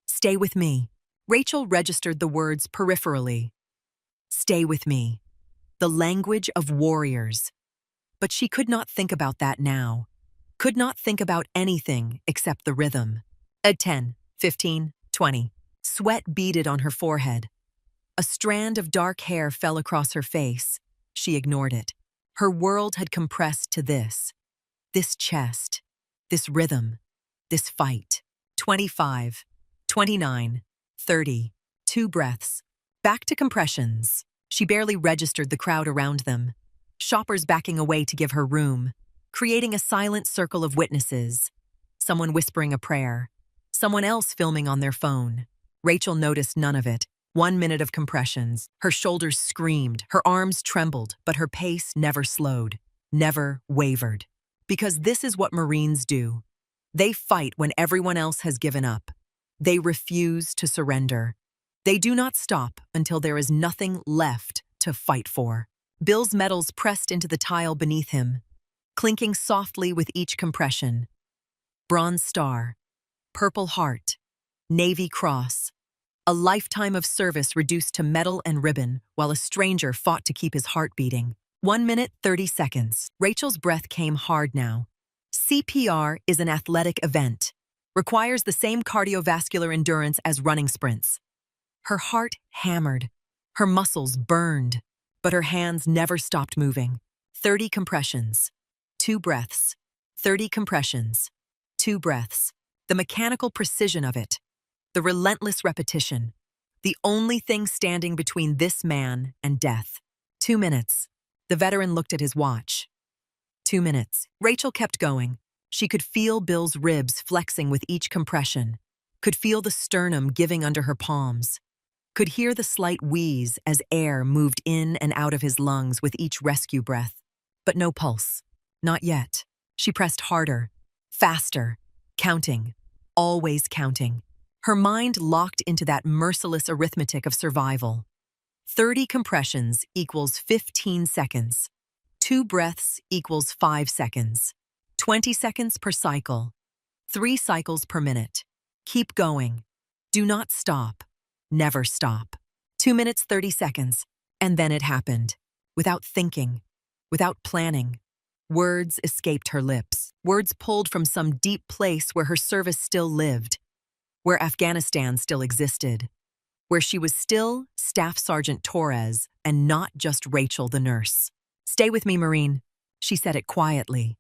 Stay with me. Rachel registered the words peripherally. Stay with me. The language of warriors. But she could not think about that now. Could not think about anything except the rhythm. At 10, 15, 20. Sweat beaded on her forehead. A strand of dark hair fell across her face. She ignored it. Her world had compressed to this. This chest. This rhythm. This fight. 25, 29, 30. 2 breaths. Back to compressions. She barely registered the crowd around them. Shoppers backing away to give her room. Creating a silent circle of witnesses. Someone whispering a prayer. Someone else filming on their phone. Rachel noticed none of it. 1 minute of compressions. Her shoulders screamed, her arms trembled, but her pace never slowed, never wavered. Because this is what Marines do. They fight when everyone else has given up. They refuse to surrender. They do not stop until there is nothing left to fight for. Bill's medals pressed into the tile beneath him, clinking softly with each compression. Bronze Star, Purple Heart, Navy Cross. A lifetime of service reduced to medal and ribbon while a stranger fought to keep his heart beating. 1 minute, 30 seconds. Rachel's breath came hard now. CPR is an athletic event, requires the same cardiovascular endurance as running sprints. Her heart hammered, her muscles burned, but her hands never stopped moving. 30 compressions, 2 breaths, 30 compressions. 2 breaths. The mechanical precision of it. The relentless repetition. The only thing standing between this man and death. 2 minutes. The veteran looked at his watch. 2 minutes. Rachel kept going. She could feel Bill's ribs flexing with each compression. Could feel the sternum giving under her palms. Could hear the slight wheeze as air moved in and out of his lungs with each rescue breath. But no pulse. Not yet. She pressed harder. Faster. Counting. Always counting. Her mind locked into that merciless arithmetic of survival. 30 compressions equals 15 seconds. 2 breaths equals 5 seconds. 20 seconds per cycle. 3 cycles per minute. Keep going. Do not stop. Never stop. 2 minutes 30 seconds. And then it happened. Without thinking. Without planning. Words escaped her lips. Words pulled from some deep place where her service still lived. Where Afghanistan still existed. Where she was still Staff Sergeant Torres and not just Rachel the nurse. "Stay with me, Marine," she said it quietly.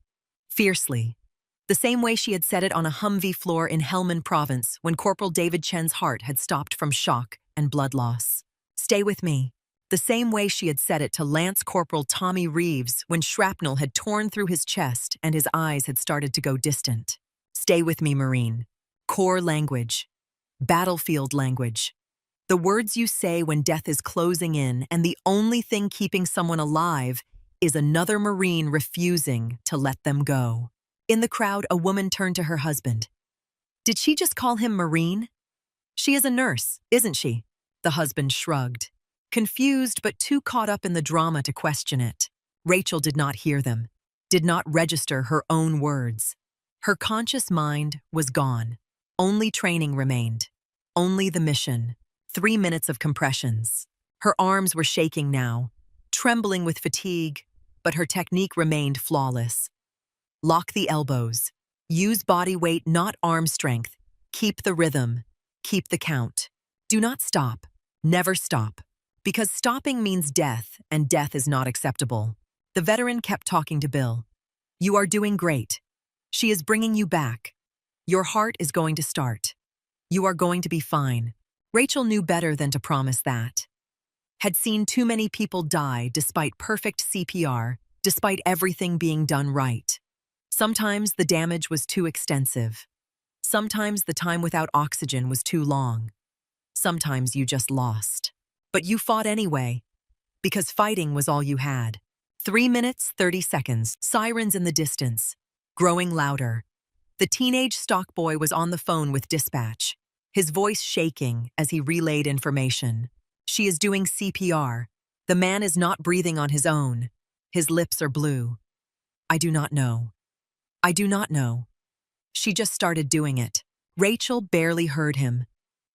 Fiercely. The same way she had said it on a Humvee floor in Helmand Province when Corporal David Chen's heart had stopped from shock and blood loss. "Stay with me." The same way she had said it to Lance Corporal Tommy Reeves when shrapnel had torn through his chest and his eyes had started to go distant. "Stay with me, Marine." Core language. Battlefield language. The words you say when death is closing in and the only thing keeping someone alive is another Marine refusing to let them go. In the crowd, a woman turned to her husband. "Did she just call him Marine?" "She is a nurse, isn't she?" The husband shrugged, confused but too caught up in the drama to question it. Rachel did not hear them, did not register her own words. Her conscious mind was gone. Only training remained. Only the mission. 3 minutes of compressions. Her arms were shaking now, trembling with fatigue, but her technique remained flawless. Lock the elbows. Use body weight, not arm strength. Keep the rhythm. Keep the count. Do not stop. Never stop. Because stopping means death, and death is not acceptable. The veteran kept talking to Bill. "You are doing great. She is bringing you back. Your heart is going to start. You are going to be fine." Rachel knew better than to promise that. Had seen too many people die despite perfect CPR, despite everything being done right. Sometimes the damage was too extensive. Sometimes the time without oxygen was too long. Sometimes you just lost. But you fought anyway, because fighting was all you had. 3 minutes, 30 seconds, sirens in the distance, growing louder. The teenage stock boy was on the phone with dispatch, his voice shaking as he relayed information. "She is doing CPR. The man is not breathing on his own. His lips are blue. I do not know. I do not know. She just started doing it." Rachel barely heard him.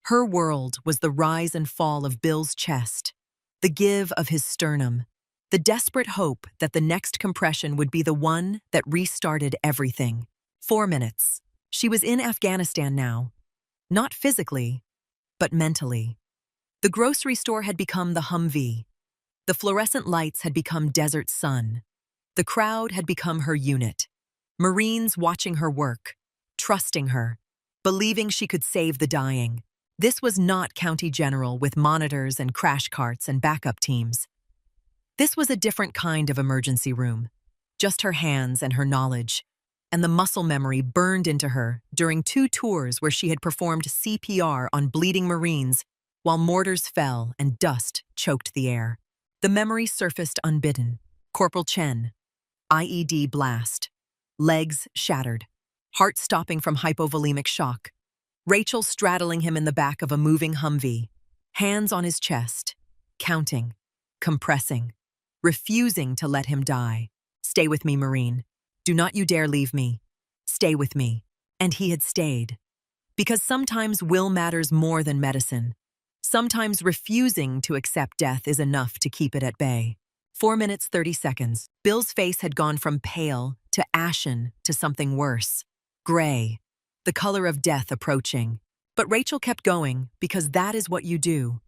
Her world was the rise and fall of Bill's chest, the give of his sternum, the desperate hope that the next compression would be the one that restarted everything. 4 minutes. She was in Afghanistan now. Not physically, but mentally. The grocery store had become the Humvee. The fluorescent lights had become desert sun. The crowd had become her unit. Marines watching her work, trusting her, believing she could save the dying. This was not County General with monitors and crash carts and backup teams. This was a different kind of emergency room. Just her hands and her knowledge, and the muscle memory burned into her during 2 tours where she had performed CPR on bleeding Marines while mortars fell and dust choked the air. The memory surfaced unbidden. Corporal Chen. IED blast. Legs shattered. Heart stopping from hypovolemic shock. Rachel straddling him in the back of a moving Humvee. Hands on his chest. Counting. Compressing. Refusing to let him die. "Stay with me, Marine. Do not you dare leave me. Stay with me." And he had stayed. Because sometimes will matters more than medicine. Sometimes refusing to accept death is enough to keep it at bay. 4 minutes, 30 seconds. Bill's face had gone from pale to ashen to something worse. Gray. The color of death approaching. But Rachel kept going because that is what you do.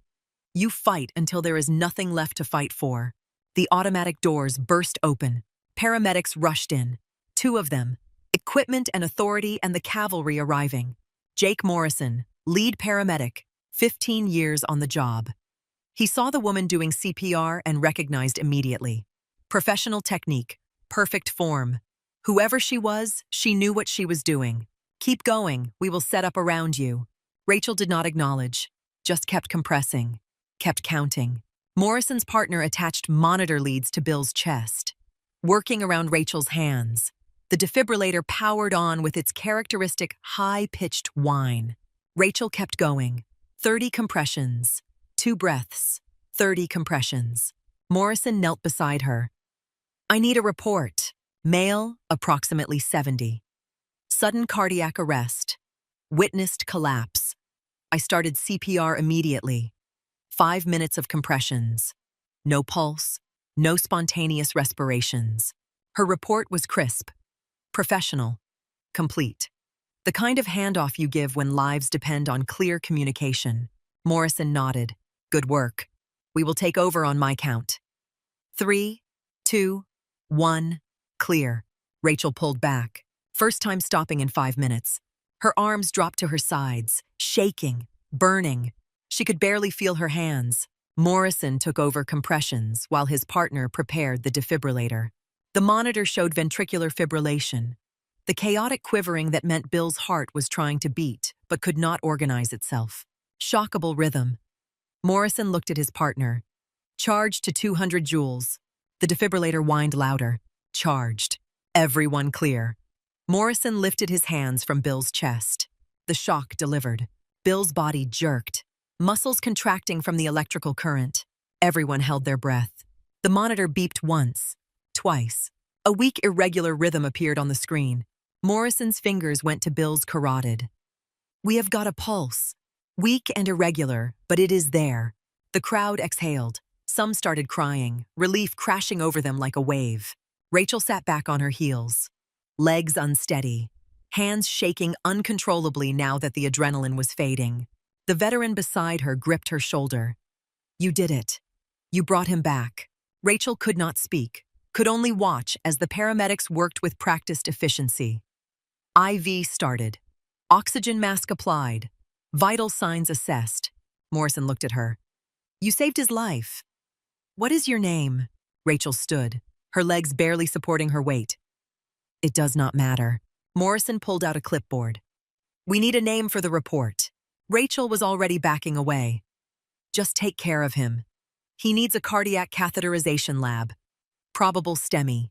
You fight until there is nothing left to fight for. The automatic doors burst open. Paramedics rushed in. 2 of them. Equipment and authority and the cavalry arriving. Jake Morrison, lead paramedic, 15 years on the job. He saw the woman doing CPR and recognized immediately. Professional technique, perfect form. Whoever she was, she knew what she was doing. Keep going, we will set up around you. Rachel did not acknowledge, just kept compressing, kept counting. Morrison's partner attached monitor leads to Bill's chest, working around Rachel's hands. The defibrillator powered on with its characteristic high-pitched whine. Rachel kept going. 30 compressions. 2 breaths. 30 compressions. Morrison knelt beside her. I need a report. Male, approximately 70. Sudden cardiac arrest. Witnessed collapse. I started CPR immediately. 5 minutes of compressions. No pulse. No spontaneous respirations. Her report was crisp. Professional. Complete. The kind of handoff you give when lives depend on clear communication. Morrison nodded. Good work. We will take over on my count. 3, 2, 1, clear. Rachel pulled back. First time stopping in 5 minutes. Her arms dropped to her sides, shaking, burning. She could barely feel her hands. Morrison took over compressions while his partner prepared the defibrillator. The monitor showed ventricular fibrillation, the chaotic quivering that meant Bill's heart was trying to beat but could not organize itself. Shockable rhythm. Morrison looked at his partner. Charged to 200 joules. The defibrillator whined louder. Charged. Everyone clear. Morrison lifted his hands from Bill's chest. The shock delivered. Bill's body jerked, muscles contracting from the electrical current. Everyone held their breath. The monitor beeped once, twice. A weak, irregular rhythm appeared on the screen. Morrison's fingers went to Bill's carotid. We have got a pulse. Weak and irregular, but it is there. The crowd exhaled. Some started crying, relief crashing over them like a wave. Rachel sat back on her heels, legs unsteady, hands shaking uncontrollably now that the adrenaline was fading. The veteran beside her gripped her shoulder. You did it. You brought him back. Rachel could not speak, could only watch as the paramedics worked with practiced efficiency. IV started. Oxygen mask applied. Vital signs assessed. Morrison looked at her. You saved his life. What is your name? Rachel stood, her legs barely supporting her weight. It does not matter. Morrison pulled out a clipboard. We need a name for the report. Rachel was already backing away. Just take care of him. He needs a cardiac catheterization lab. Probable STEMI.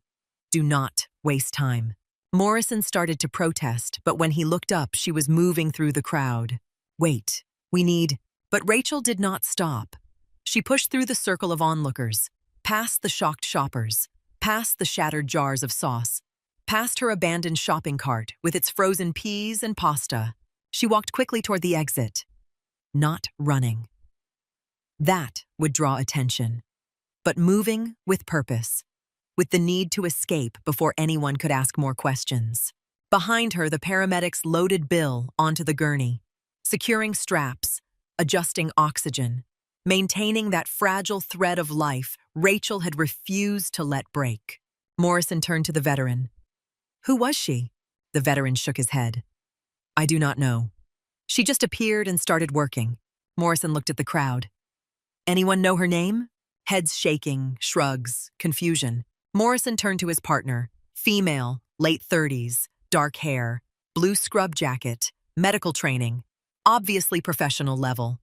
Do not waste time. Morrison started to protest, but when he looked up, she was moving through the crowd. Wait, we need... But Rachel did not stop. She pushed through the circle of onlookers, past the shocked shoppers, past the shattered jars of sauce, past her abandoned shopping cart with its frozen peas and pasta. She walked quickly toward the exit, not running. That would draw attention, but moving with purpose, with the need to escape before anyone could ask more questions. Behind her, the paramedics loaded Bill onto the gurney, securing straps, adjusting oxygen, maintaining that fragile thread of life Rachel had refused to let break. Morrison turned to the veteran. Who was she? The veteran shook his head. I do not know. She just appeared and started working. Morrison looked at the crowd. Anyone know her name? Heads shaking, shrugs, confusion. Morrison turned to his partner. Female, late 30s, dark hair, blue scrub jacket, medical training, obviously professional level.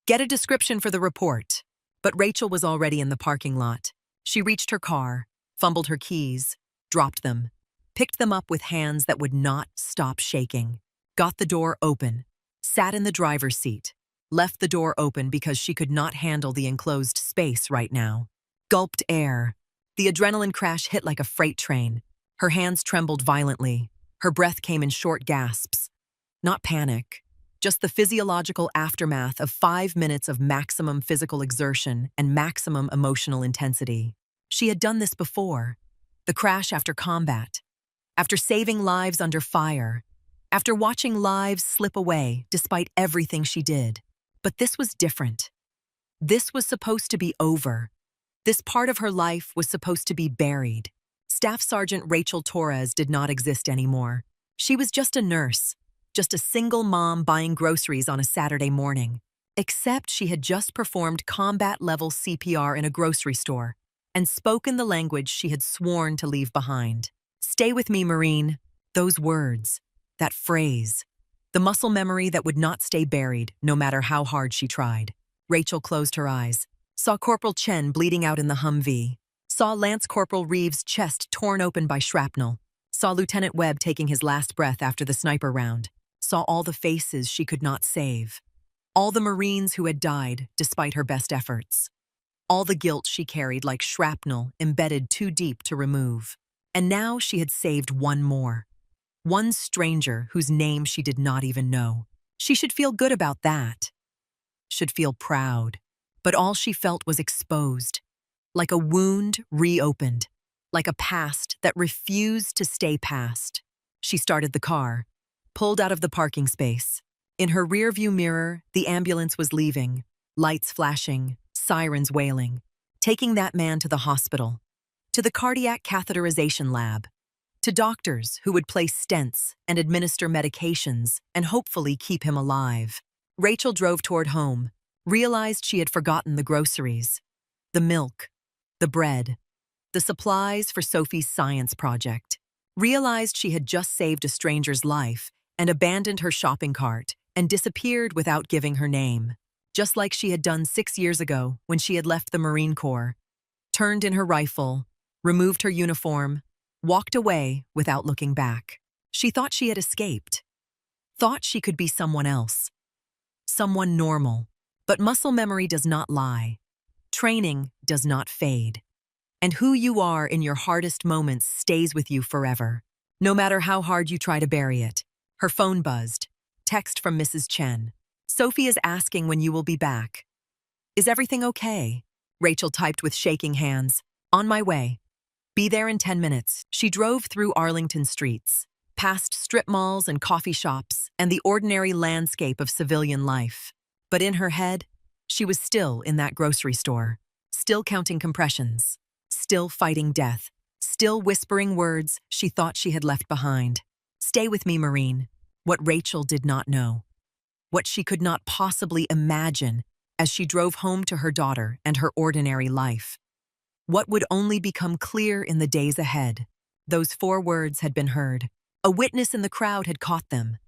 Get a description for the report. But Rachel was already in the parking lot. She reached her car, fumbled her keys, dropped them, picked them up with hands that would not stop shaking, got the door open, sat in the driver's seat, left the door open because she could not handle the enclosed space right now, gulped air. The adrenaline crash hit like a freight train. Her hands trembled violently. Her breath came in short gasps. Not panic, just the physiological aftermath of 5 minutes of maximum physical exertion and maximum emotional intensity. She had done this before. The crash after combat, after saving lives under fire, after watching lives slip away despite everything she did. But this was different. This was supposed to be over. This part of her life was supposed to be buried. Staff Sergeant Rachel Torres did not exist anymore. She was just a nurse, just a single mom buying groceries on a Saturday morning. Except she had just performed combat-level CPR in a grocery store and spoken the language she had sworn to leave behind. "Stay with me, Marine." Those words, that phrase, the muscle memory that would not stay buried no matter how hard she tried. Rachel closed her eyes, saw Corporal Chen bleeding out in the Humvee, saw Lance Corporal Reeves' chest torn open by shrapnel, saw Lieutenant Webb taking his last breath after the sniper round, saw all the faces she could not save, all the Marines who had died despite her best efforts, all the guilt she carried like shrapnel embedded too deep to remove. And now she had saved one more. One stranger whose name she did not even know. She should feel good about that. Should feel proud. But all she felt was exposed. Like a wound reopened. Like a past that refused to stay past. She started the car. Pulled out of the parking space. In her rearview mirror, the ambulance was leaving. Lights flashing. Sirens wailing. Taking that man to the hospital. To the cardiac catheterization lab. To doctors who would place stents and administer medications and hopefully keep him alive. Rachel drove toward home, realized she had forgotten the groceries, the milk, the bread, the supplies for Sophie's science project. Realized she had just saved a stranger's life and abandoned her shopping cart and disappeared without giving her name, just like she had done 6 years ago when she had left the Marine Corps. Turned in her rifle, removed her uniform, walked away without looking back. She thought she had escaped. Thought she could be someone else. Someone normal. But muscle memory does not lie. Training does not fade. And who you are in your hardest moments stays with you forever. No matter how hard you try to bury it. Her phone buzzed. Text from Mrs. Chen. "Sophie is asking when you will be back." "Is everything okay?" Rachel typed with shaking hands. "On my way. Be there in 10 minutes. She drove through Arlington streets, past strip malls and coffee shops, and the ordinary landscape of civilian life. But in her head, she was still in that grocery store, still counting compressions, still fighting death, still whispering words she thought she had left behind. "Stay with me, Marine." What Rachel did not know. What she could not possibly imagine as she drove home to her daughter and her ordinary life. What would only become clear in the days ahead. Those 4 words had been heard. A witness in the crowd had caught them,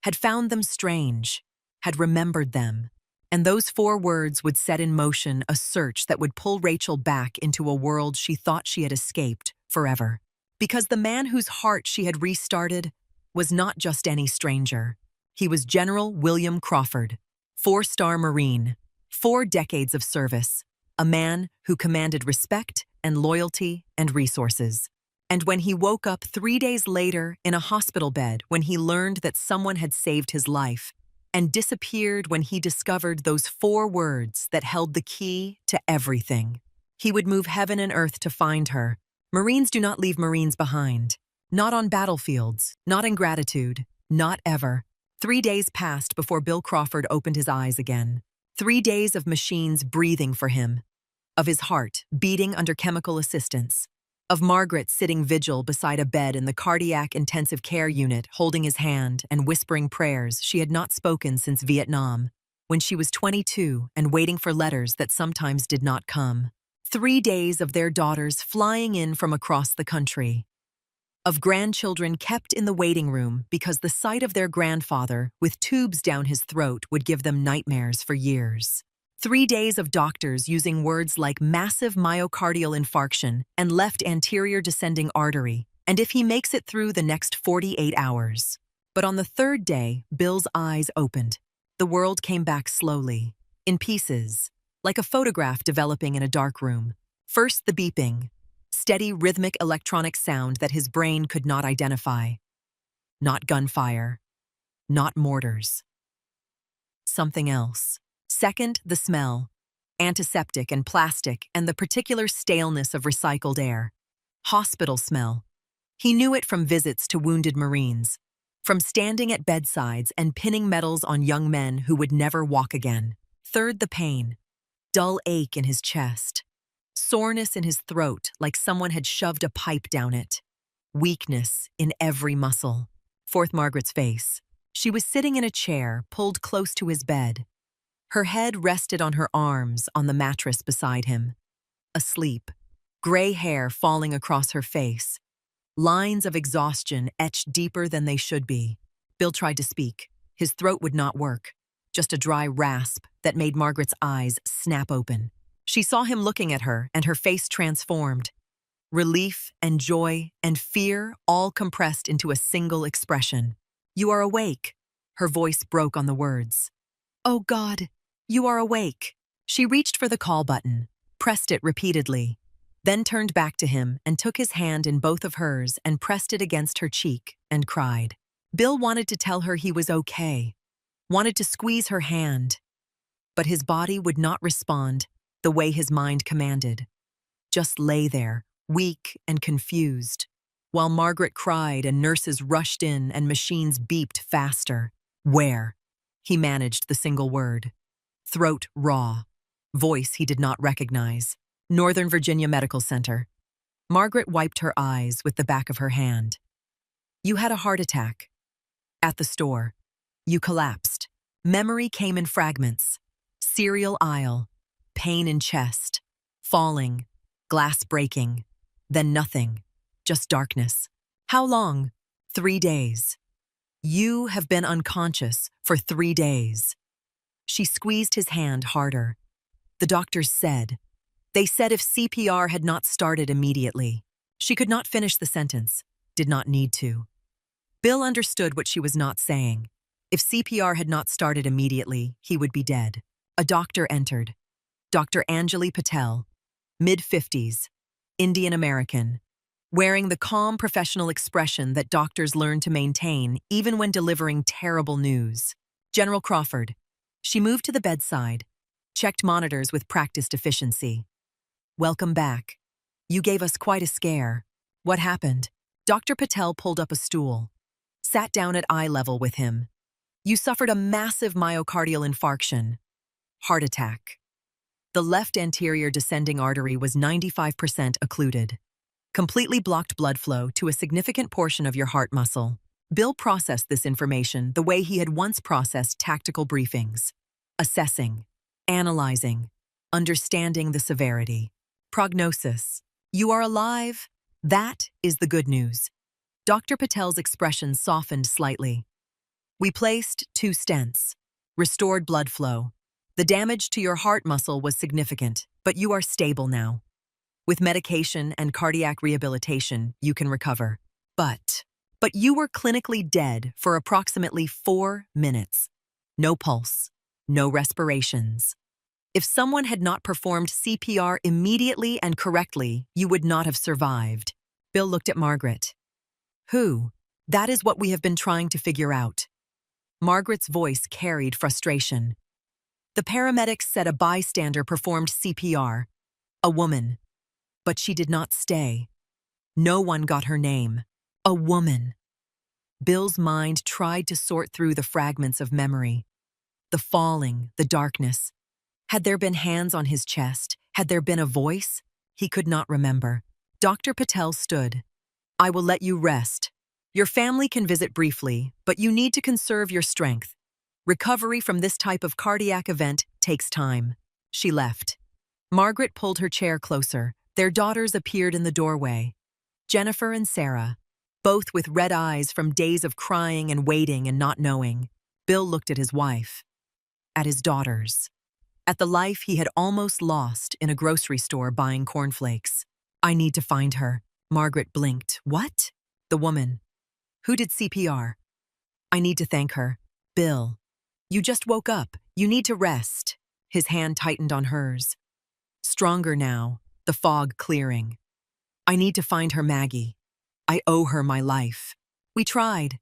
had found them strange, had remembered them. And those 4 words would set in motion a search that would pull Rachel back into a world she thought she had escaped forever. Because the man whose heart she had restarted was not just any stranger. He was General William Crawford, 4-star Marine, 4 decades of service. A man who commanded respect and loyalty and resources. And when he woke up 3 days later in a hospital bed when he learned that someone had saved his life, and disappeared when he discovered those 4 words that held the key to everything. He would move heaven and earth to find her. Marines do not leave Marines behind. Not on battlefields, not in gratitude, not ever. 3 days passed before Bill Crawford opened his eyes again. 3 days of machines breathing for him. Of his heart beating under chemical assistance, of Margaret sitting vigil beside a bed in the cardiac intensive care unit holding his hand and whispering prayers she had not spoken since Vietnam, when she was 22 and waiting for letters that sometimes did not come. 3 days of their daughters flying in from across the country. Of grandchildren kept in the waiting room because the sight of their grandfather with tubes down his throat would give them nightmares for years. 3 days of doctors using words like massive myocardial infarction and left anterior descending artery, and if he makes it through the next 48 hours. But on the 3rd day, Bill's eyes opened. The world came back slowly, in pieces, like a photograph developing in a dark room. First the beeping, steady rhythmic electronic sound that his brain could not identify. Not gunfire, not mortars. Something else. Second, the smell, antiseptic and plastic, and the particular staleness of recycled air. Hospital smell. He knew it from visits to wounded Marines, from standing at bedsides and pinning medals on young men who would never walk again. Third, the pain, dull ache in his chest, soreness in his throat like someone had shoved a pipe down it. Weakness in every muscle. Fourth Margaret's face. She was sitting in a chair, pulled close to his bed. Her head rested on her arms on the mattress beside him. Asleep, gray hair falling across her face. Lines of exhaustion etched deeper than they should be. Bill tried to speak. His throat would not work. Just a dry rasp that made Margaret's eyes snap open. She saw him looking at her, and her face transformed. Relief and joy and fear all compressed into a single expression. "You are awake." Her voice broke on the words. "Oh God, you are awake." She reached for the call button, pressed it repeatedly, then turned back to him and took his hand in both of hers and pressed it against her cheek and cried. Bill wanted to tell her he was okay, wanted to squeeze her hand, but his body would not respond the way his mind commanded. Just lay there, weak and confused, while Margaret cried and nurses rushed in and machines beeped faster. "Where?" He managed the single word. Throat raw. Voice he did not recognize. Northern Virginia Medical Center. Margaret wiped her eyes with the back of her hand. "You had a heart attack. At the store. You collapsed. Memory came in fragments. Cereal aisle. Pain in chest. Falling. Glass breaking. Then nothing. Just darkness. How long? 3 days. You have been unconscious for 3 days." She squeezed his hand harder. The doctors said. They said if CPR had not started immediately. She could not finish the sentence. Did not need to. Bill understood what she was not saying. If CPR had not started immediately, he would be dead. A doctor entered. Dr. Anjali Patel, mid-50s, Indian American, wearing the calm professional expression that doctors learn to maintain even when delivering terrible news. General Crawford. She moved to the bedside, checked monitors with practiced efficiency. "Welcome back. You gave us quite a scare. What happened?" Dr. Patel pulled up a stool, sat down at eye level with him. "You suffered a massive myocardial infarction. Heart attack. The left anterior descending artery was 95% occluded. Completely blocked blood flow to a significant portion of your heart muscle." Bill processed this information the way he had once processed tactical briefings. Assessing, analyzing, understanding the severity. Prognosis. You are alive. That is the good news. Dr. Patel's expression softened slightly. "We placed 2 stents. Restored blood flow. The damage to your heart muscle was significant, but you are stable now. With medication and cardiac rehabilitation, you can recover. But you were clinically dead for approximately 4 minutes. No pulse, no respirations. If someone had not performed CPR immediately and correctly, you would not have survived." Bill looked at Margaret. "Who? That is what we have been trying to figure out." Margaret's voice carried frustration. "The paramedics said a bystander performed CPR. A woman. But she did not stay. No one got her name. A woman." Bill's mind tried to sort through the fragments of memory. The falling, the darkness. Had there been hands on his chest? Had there been a voice? He could not remember. Dr. Patel stood. "I will let you rest. Your family can visit briefly, but you need to conserve your strength. Recovery from this type of cardiac event takes time." She left. Margaret pulled her chair closer. Their daughters appeared in the doorway. Jennifer and Sarah, both with red eyes from days of crying and waiting and not knowing. Bill looked at his wife, at his daughters, at the life he had almost lost in a grocery store buying cornflakes. "I need to find her." Margaret blinked. "What?" "The woman. Who did CPR. I need to thank her." "Bill, you just woke up. You need to rest." His hand tightened on hers. Stronger now, the fog clearing. "I need to find her, Maggie. I owe her my life." "We tried."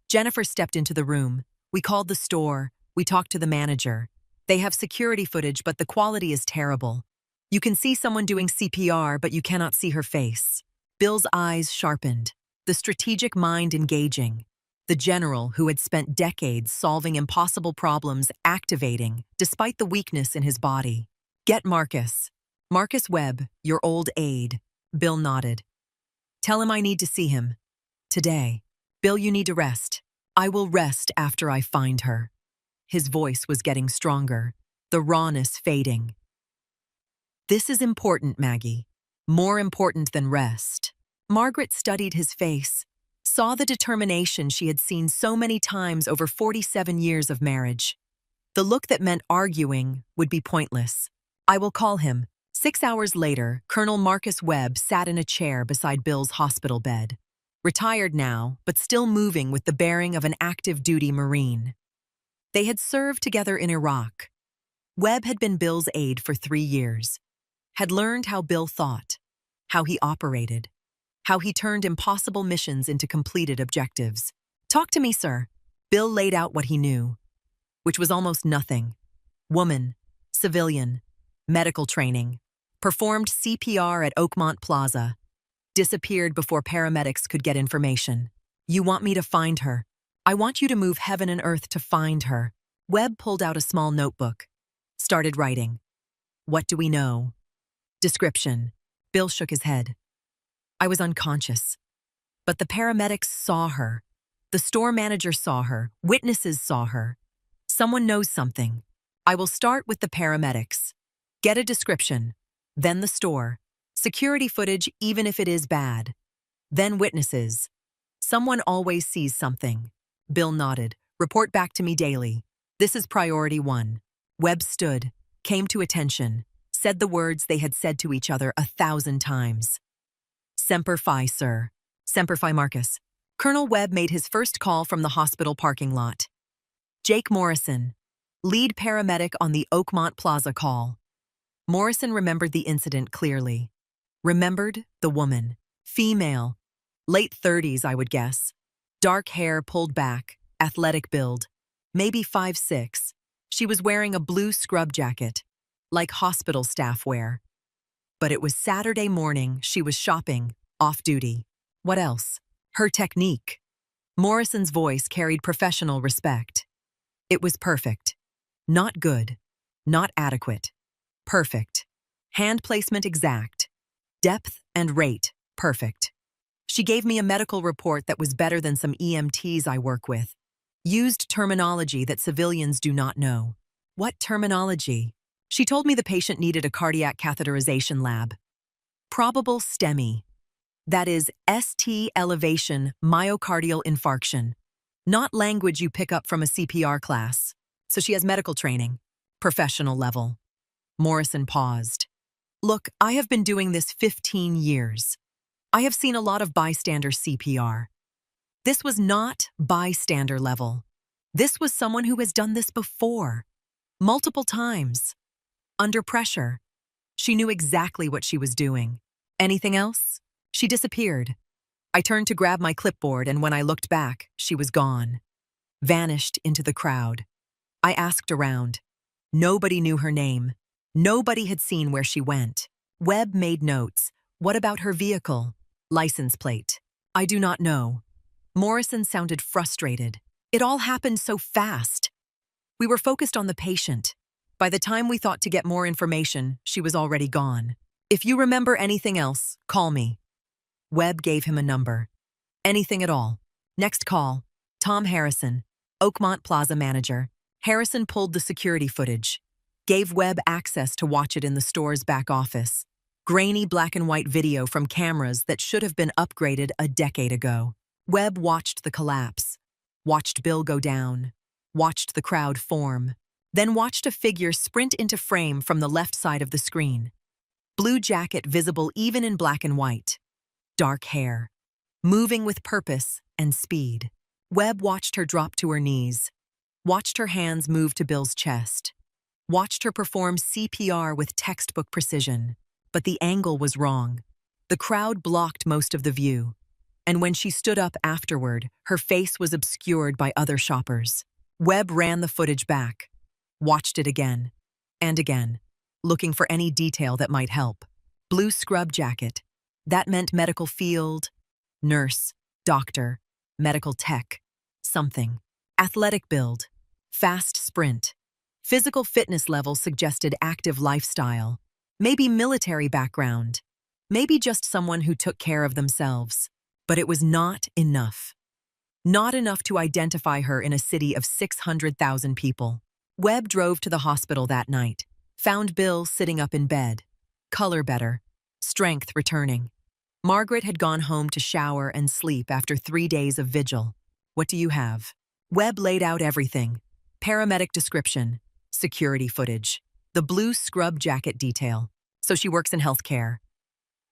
Jennifer stepped into the room. "We called the store. We talked to the manager. They have security footage, but the quality is terrible. You can see someone doing CPR, but you cannot see her face." Bill's eyes sharpened, the strategic mind engaging. The general who had spent decades solving impossible problems activating, despite the weakness in his body. "Get Marcus. Marcus Webb, your old aide. Bill nodded. Tell him I need to see him. Today. Bill, you need to rest. I will rest after I find her. His voice was getting stronger, the rawness fading. This is important, Maggie. More important than rest. Margaret studied his face, saw the determination she had seen so many times over 47 years of marriage. The look that meant arguing would be pointless. I will call him. 6 hours later, Colonel Marcus Webb sat in a chair beside Bill's hospital bed. Retired now, but still moving with the bearing of an active-duty Marine. They had served together in Iraq. Webb had been Bill's aide for 3 years, had learned how Bill thought, how he operated, how he turned impossible missions into completed objectives. Talk to me, sir. Bill laid out what he knew, which was almost nothing. Woman, civilian, medical training, performed CPR at Oakmont Plaza, disappeared before paramedics could get information. You want me to find her. I want you to move heaven and earth to find her. Webb pulled out a small notebook, started writing. What do we know? Description. Bill shook his head. I was unconscious. But the paramedics saw her. The store manager saw her. Witnesses saw her. Someone knows something. I will start with the paramedics. Get a description. Then the store. Security footage, even if it is bad. Then witnesses. Someone always sees something. Bill nodded. Report back to me daily. This is priority 1. Webb stood, came to attention, said the words they had said to each other 1,000 times. Semper Fi, sir. Semper Fi, Marcus. Colonel Webb made his first call from the hospital parking lot. Jake Morrison, lead paramedic on the Oakmont Plaza call. Morrison remembered the incident clearly. Remembered the woman. Female. Late 30s, I would guess. Dark hair pulled back, athletic build. Maybe 5'6". She was wearing a blue scrub jacket, like hospital staff wear. But it was Saturday morning, she was shopping, off-duty. What else? Her technique. Morrison's voice carried professional respect. It was perfect. Not good. Not adequate. Perfect. Hand placement exact. Depth and rate perfect. She gave me a medical report that was better than some EMTs I work with. Used terminology that civilians do not know. What terminology? She told me the patient needed a cardiac catheterization lab. Probable STEMI. That is ST elevation myocardial infarction. Not language you pick up from a CPR class. So she has medical training. Professional level. Morrison paused. Look, I have been doing this 15 years. I have seen a lot of bystander CPR. This was not bystander level. This was someone who has done this before. Multiple times. Under pressure. She knew exactly what she was doing. Anything else? She disappeared. I turned to grab my clipboard, and when I looked back, she was gone. Vanished into the crowd. I asked around. Nobody knew her name. Nobody had seen where she went. Webb made notes. What about her vehicle? License plate. I do not know. Morrison sounded frustrated. It all happened so fast. We were focused on the patient. By the time we thought to get more information, she was already gone. If you remember anything else, call me. Webb gave him a number. Anything at all. Next call. Tom Harrison, Oakmont Plaza manager. Harrison pulled the security footage. Gave Webb access to watch it in the store's back office. Grainy black and white video from cameras that should have been upgraded a decade ago. Webb watched the collapse. Watched Bill go down. Watched the crowd form. Then watched a figure sprint into frame from the left side of the screen. Blue jacket visible even in black and white. Dark hair. Moving with purpose and speed. Webb watched her drop to her knees. Watched her hands move to Bill's chest. Watched her perform CPR with textbook precision. But the angle was wrong. The crowd blocked most of the view. And when she stood up afterward, her face was obscured by other shoppers. Webb ran the footage back. Watched it again. And again. Looking for any detail that might help. Blue scrub jacket. That meant medical field, nurse, doctor, medical tech, something. Athletic build, fast sprint. Physical fitness level suggested active lifestyle. maybe military background, maybe just someone who took care of themselves. But it was not enough. Not enough to identify her in a city of 600,000 people. Webb drove to the hospital that night, found Bill sitting up in bed, color better, strength returning. Margaret had gone home to shower and sleep after 3 days of vigil. What do you have? Webb laid out everything. Paramedic description, security footage, the blue scrub jacket detail. So she works in healthcare.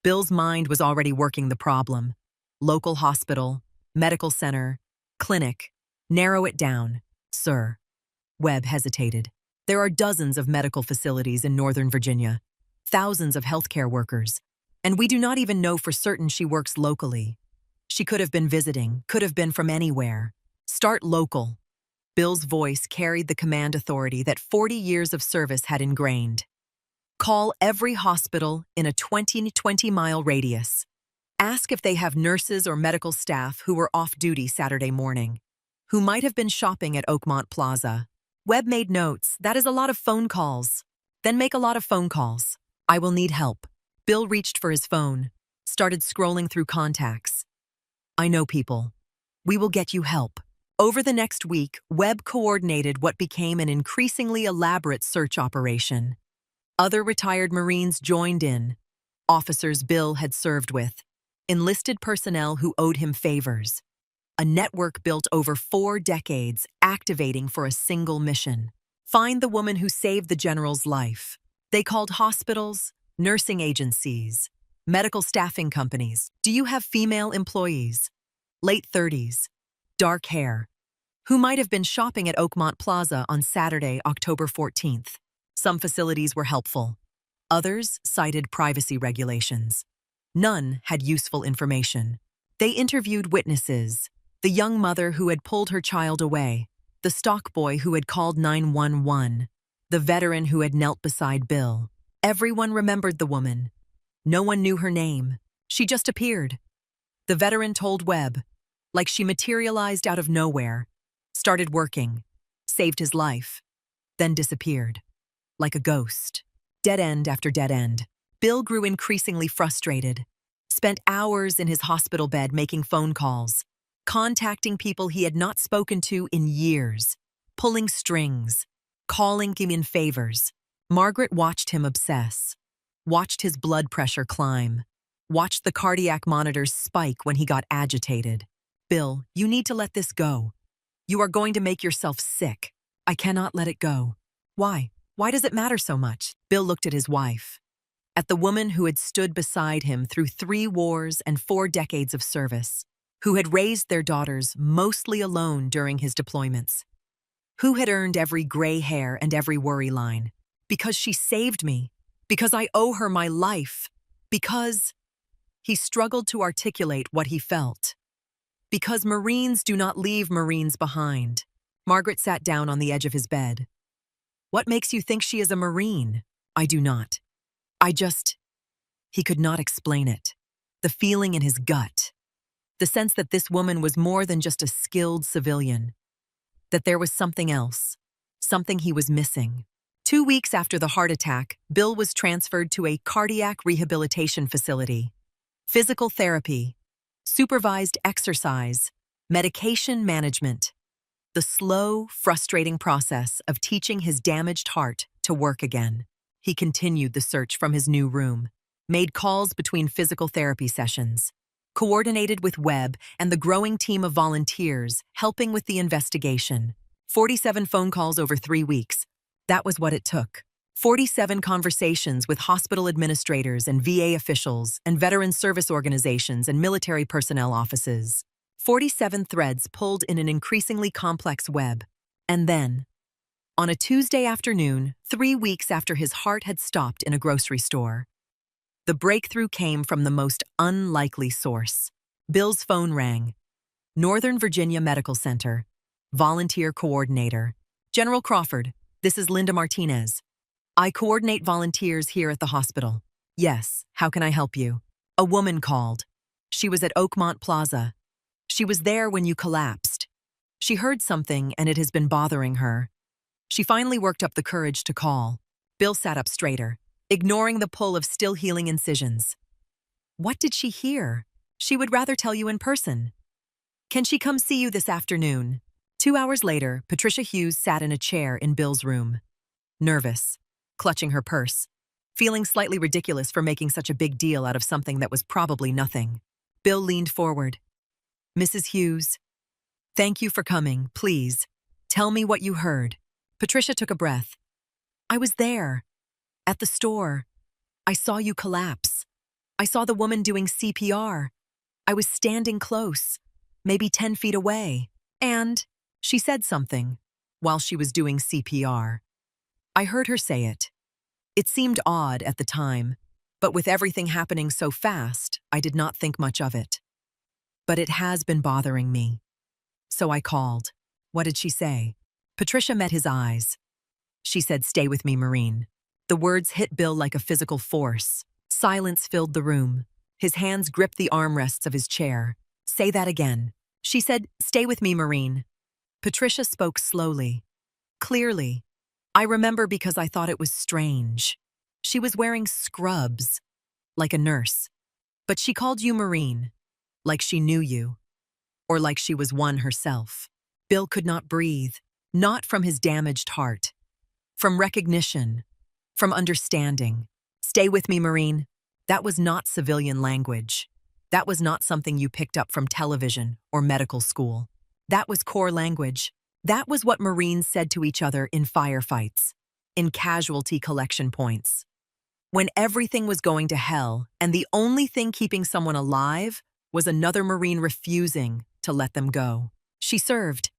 Bill's mind was already working the problem. Local hospital, medical center, clinic. Narrow it down, sir. Webb hesitated. There are dozens of medical facilities in Northern Virginia, thousands of healthcare workers, and we do not even know for certain she works locally. She could have been visiting, could have been from anywhere. Start local. Bill's voice carried the command authority that 40 years of service had ingrained. Call every hospital in a 20-mile radius. Ask if they have nurses or medical staff who were off duty Saturday morning, who might have been shopping at Oakmont Plaza. Webb made notes. That is a lot of phone calls. Then make a lot of phone calls. I will need help. Bill reached for his phone, started scrolling through contacts. I know people. We will get you help. Over the next week, Webb coordinated what became an increasingly elaborate search operation. Other retired Marines joined in, officers Bill had served with, enlisted personnel who owed him favors. A network built over 4 decades, activating for a single mission. Find the woman who saved the general's life. They called hospitals, nursing agencies, medical staffing companies. Do you have female employees? Late 30s, dark hair, who might have been shopping at Oakmont Plaza on Saturday, October 14th. Some facilities were helpful. Others cited privacy regulations. None had useful information. They interviewed witnesses, the young mother who had pulled her child away, the stock boy who had called 911, the veteran who had knelt beside Bill. Everyone remembered the woman. No one knew her name. She just appeared. The veteran told Webb, like she materialized out of nowhere, started working, saved his life, then disappeared, like a ghost. Dead end after dead end. Bill grew increasingly frustrated, spent hours in his hospital bed making phone calls, contacting people he had not spoken to in years, pulling strings, calling him in favors. Margaret watched him obsess, watched his blood pressure climb, watched the cardiac monitors spike when he got agitated. Bill, you need to let this go. You are going to make yourself sick. I cannot let it go. Why? Why does it matter so much? Bill looked at his wife, at the woman who had stood beside him through 3 wars and 4 decades of service, who had raised their daughters mostly alone during his deployments, who had earned every gray hair and every worry line. Because she saved me, because I owe her my life, because... He struggled to articulate what he felt. Because Marines do not leave Marines behind. Margaret sat down on the edge of his bed. What makes you think she is a Marine? I do not. He could not explain it. The feeling in his gut. The sense that this woman was more than just a skilled civilian. That there was something else. Something he was missing. 2 weeks after the heart attack, Bill was transferred to a cardiac rehabilitation facility. Physical therapy, supervised exercise, medication management. The slow, frustrating process of teaching his damaged heart to work again. He continued the search from his new room, made calls between physical therapy sessions, coordinated with Webb and the growing team of volunteers helping with the investigation. 47 phone calls over 3 weeks. That was what it took. 47 conversations with hospital administrators and VA officials and veteran service organizations and military personnel offices. 47 threads pulled in an increasingly complex web. And then, on a Tuesday afternoon, 3 weeks after his heart had stopped in a grocery store, the breakthrough came from the most unlikely source. Bill's phone rang. Northern Virginia Medical Center. Volunteer coordinator. General Crawford, this is Linda Martinez. I coordinate volunteers here at the hospital. Yes, how can I help you? A woman called. She was at Oakmont Plaza. She was there when you collapsed. She heard something and it has been bothering her. She finally worked up the courage to call. Bill sat up straighter. ignoring the pull of still healing incisions. What did she hear? She would rather tell you in person. Can she come see you this afternoon? 2 hours later, Patricia Hughes sat in a chair in Bill's room. Nervous, clutching her purse, feeling slightly ridiculous for making such a big deal out of something that was probably nothing. Bill leaned forward. Mrs. Hughes, thank you for coming, please. Tell me what you heard. Patricia took a breath. I was there. At the store. I saw you collapse. I saw the woman doing CPR. I was standing close, maybe 10 feet away. And she said something while she was doing CPR. I heard her say it. It seemed odd at the time, but with everything happening so fast, I did not think much of it. But it has been bothering me. So I called. What did she say? Patricia met his eyes. She said, "Stay with me, Maureen." The words hit Bill like a physical force. Silence filled the room. His hands gripped the armrests of his chair. Say that again. She said, "Stay with me, Maureen." Patricia spoke slowly, clearly. I remember because I thought it was strange. She was wearing scrubs, like a nurse. But she called you Maureen, like she knew you, or like she was one herself. Bill could not breathe, not from his damaged heart, from recognition, from understanding. Stay with me, Maureen. That was not civilian language. That was not something you picked up from television or medical school. That was core language. That was what Marines said to each other in firefights, in casualty collection points. When everything was going to hell and the only thing keeping someone alive was another Marine refusing to let them go. She served.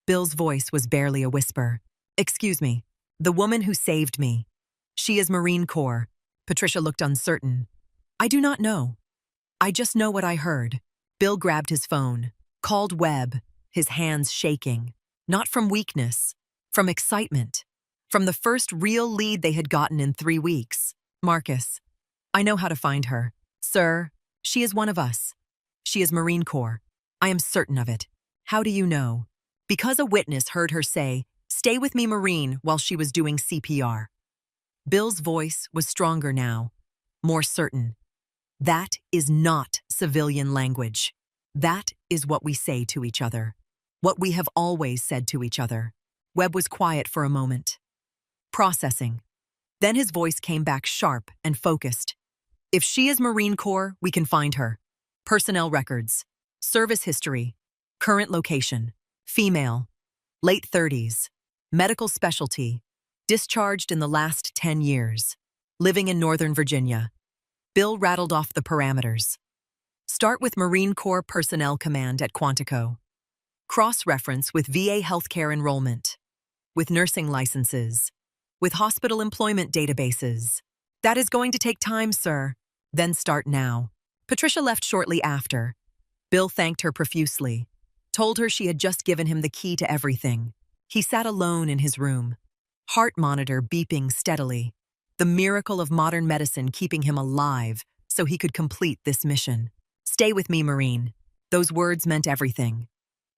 Bill's voice was barely a whisper. Excuse me, the woman who saved me. She is Marine Corps. Patricia looked uncertain. I do not know. I just know what I heard. Bill grabbed his phone, called Webb, his hands shaking. Not from weakness, from excitement, from the first real lead they had gotten in 3 weeks. Marcus, I know how to find her. Sir, she is one of us. She is Marine Corps. I am certain of it. How do you know? Because a witness heard her say, "Stay with me, Marine," while she was doing CPR. Bill's voice was stronger now, more certain. That is not civilian language. That is what we say to each other. What we have always said to each other. Webb was quiet for a moment. Processing. Then his voice came back sharp and focused. If she is Marine Corps, we can find her. Personnel records. Service history. Current location. Female. Late 30s. Medical specialty. Discharged in the last 10 years. Living in Northern Virginia. Bill rattled off the parameters. Start with Marine Corps Personnel Command at Quantico. Cross-reference with VA healthcare enrollment, with nursing licenses, with hospital employment databases. That is going to take time, sir. Then start now. Patricia left shortly after. Bill thanked her profusely, told her she had just given him the key to everything. He sat alone in his room, heart monitor beeping steadily, the miracle of modern medicine keeping him alive so he could complete this mission. Stay with me, Marine. Those words meant everything.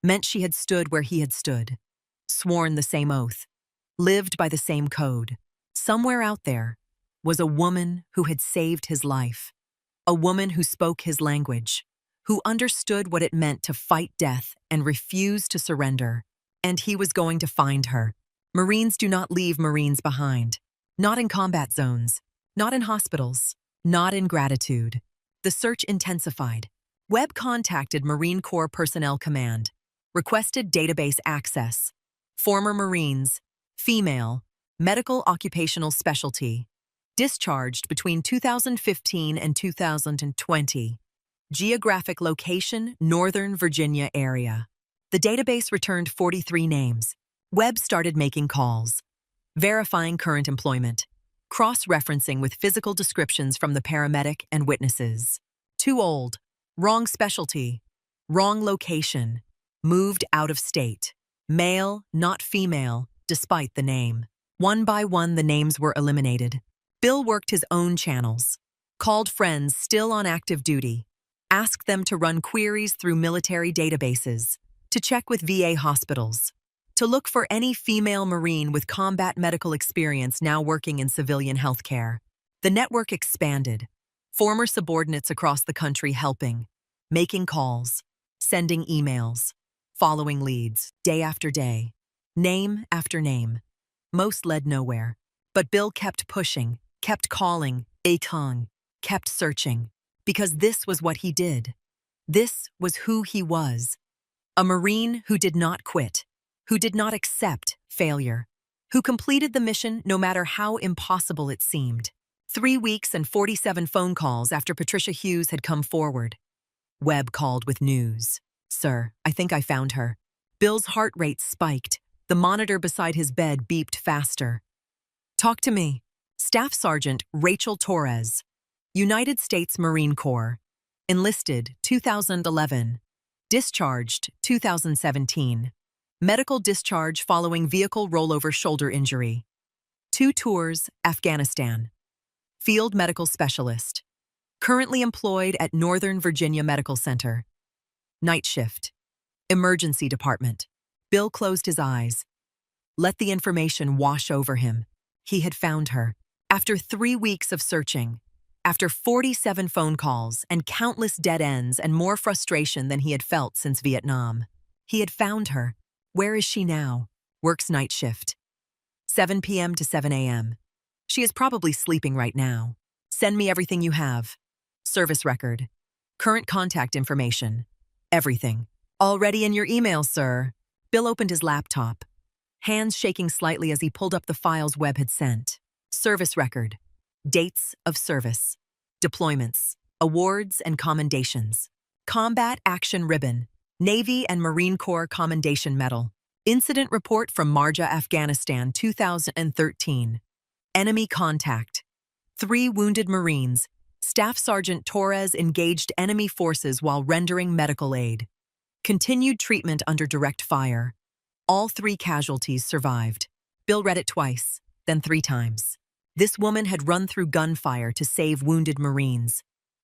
Meant she had stood where he had stood, sworn the same oath, lived by the same code. Somewhere out there was a woman who had saved his life, a woman who spoke his language, who understood what it meant to fight death and refuse to surrender, and he was going to find her. Marines do not leave Marines behind, not in combat zones, not in hospitals, not in gratitude. The search intensified. Webb contacted Marine Corps Personnel Command, requested database access. Former Marines, female, medical occupational specialty, discharged between 2015 and 2020. Geographic location, Northern Virginia area. The database returned 43 names. Webb started making calls, verifying current employment, cross-referencing with physical descriptions from the paramedic and witnesses. Too old, wrong specialty, wrong location, moved out of state. Male, not female, despite the name. One by one, the names were eliminated. Bill worked his own channels, called friends still on active duty, asked them to run queries through military databases, to check with VA hospitals, to look for any female Marine with combat medical experience now working in civilian healthcare. The network expanded, former subordinates across the country helping, making calls, sending emails, following leads, day after day, name after name. Most led nowhere. But Bill kept pushing, kept calling, kept searching, because this was what he did. This was who he was. A Marine who did not quit, who did not accept failure, who completed the mission no matter how impossible it seemed. 3 weeks and 47 phone calls after Patricia Hughes had come forward. Webb called with news. "Sir, I think I found her." Bill's heart rate spiked. The monitor beside his bed beeped faster. "Talk to me." Staff Sergeant Rachel Torres, United States Marine Corps. Enlisted 2011. Discharged 2017. Medical discharge following vehicle rollover shoulder injury. 2 tours, Afghanistan. Field medical specialist. Currently employed at Northern Virginia Medical Center. Night shift. Emergency department. Bill closed his eyes. Let the information wash over him. He had found her. After 3 weeks of searching, after 47 phone calls and countless dead ends and more frustration than he had felt since Vietnam, he had found her. Where is she now? Works night shift. 7 p.m. to 7 a.m. She is probably sleeping right now. Send me everything you have. Service record. Current contact information. Everything. Already in your email, sir. Bill opened his laptop, hands shaking slightly as he pulled up the files Webb had sent. Service record. Dates of service. Deployments. Awards and commendations. Combat Action Ribbon. Navy and Marine Corps Commendation Medal. Incident report from Marja, Afghanistan, 2013. Enemy contact. 3 wounded Marines. Staff Sergeant Torres engaged enemy forces while rendering medical aid. Continued treatment under direct fire. All 3 casualties survived. Bill read it twice, then 3 times. This woman had run through gunfire to save wounded Marines,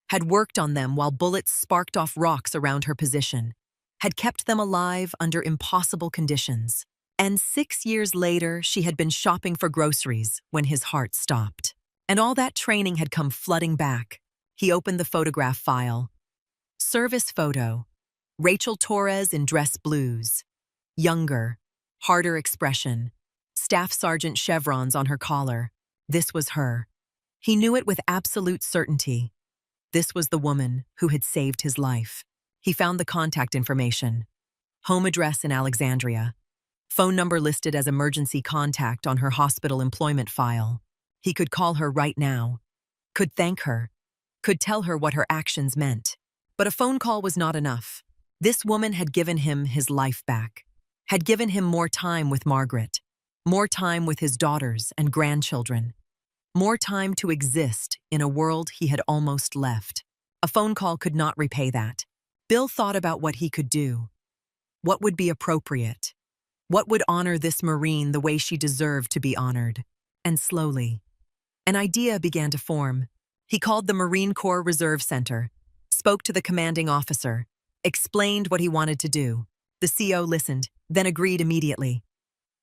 had worked on them while bullets sparked off rocks around her position, had kept them alive under impossible conditions. And 6 years later, she had been shopping for groceries when his heart stopped. And all that training had come flooding back. He opened the photograph file. Service photo. Rachel Torres in dress blues. Younger, harder expression. Staff Sergeant chevrons on her collar. This was her. He knew it with absolute certainty. This was the woman who had saved his life. He found the contact information. Home address in Alexandria. Phone number listed as emergency contact on her hospital employment file. He could call her right now. Could thank her. Could tell her what her actions meant. But a phone call was not enough. This woman had given him his life back. Had given him more time with Margaret. More time with his daughters and grandchildren. More time to exist in a world he had almost left. A phone call could not repay that. Bill thought about what he could do. What would be appropriate? What would honor this Marine the way she deserved to be honored? And slowly, an idea began to form. He called the Marine Corps Reserve Center, spoke to the commanding officer, explained what he wanted to do. The CO listened, then agreed immediately.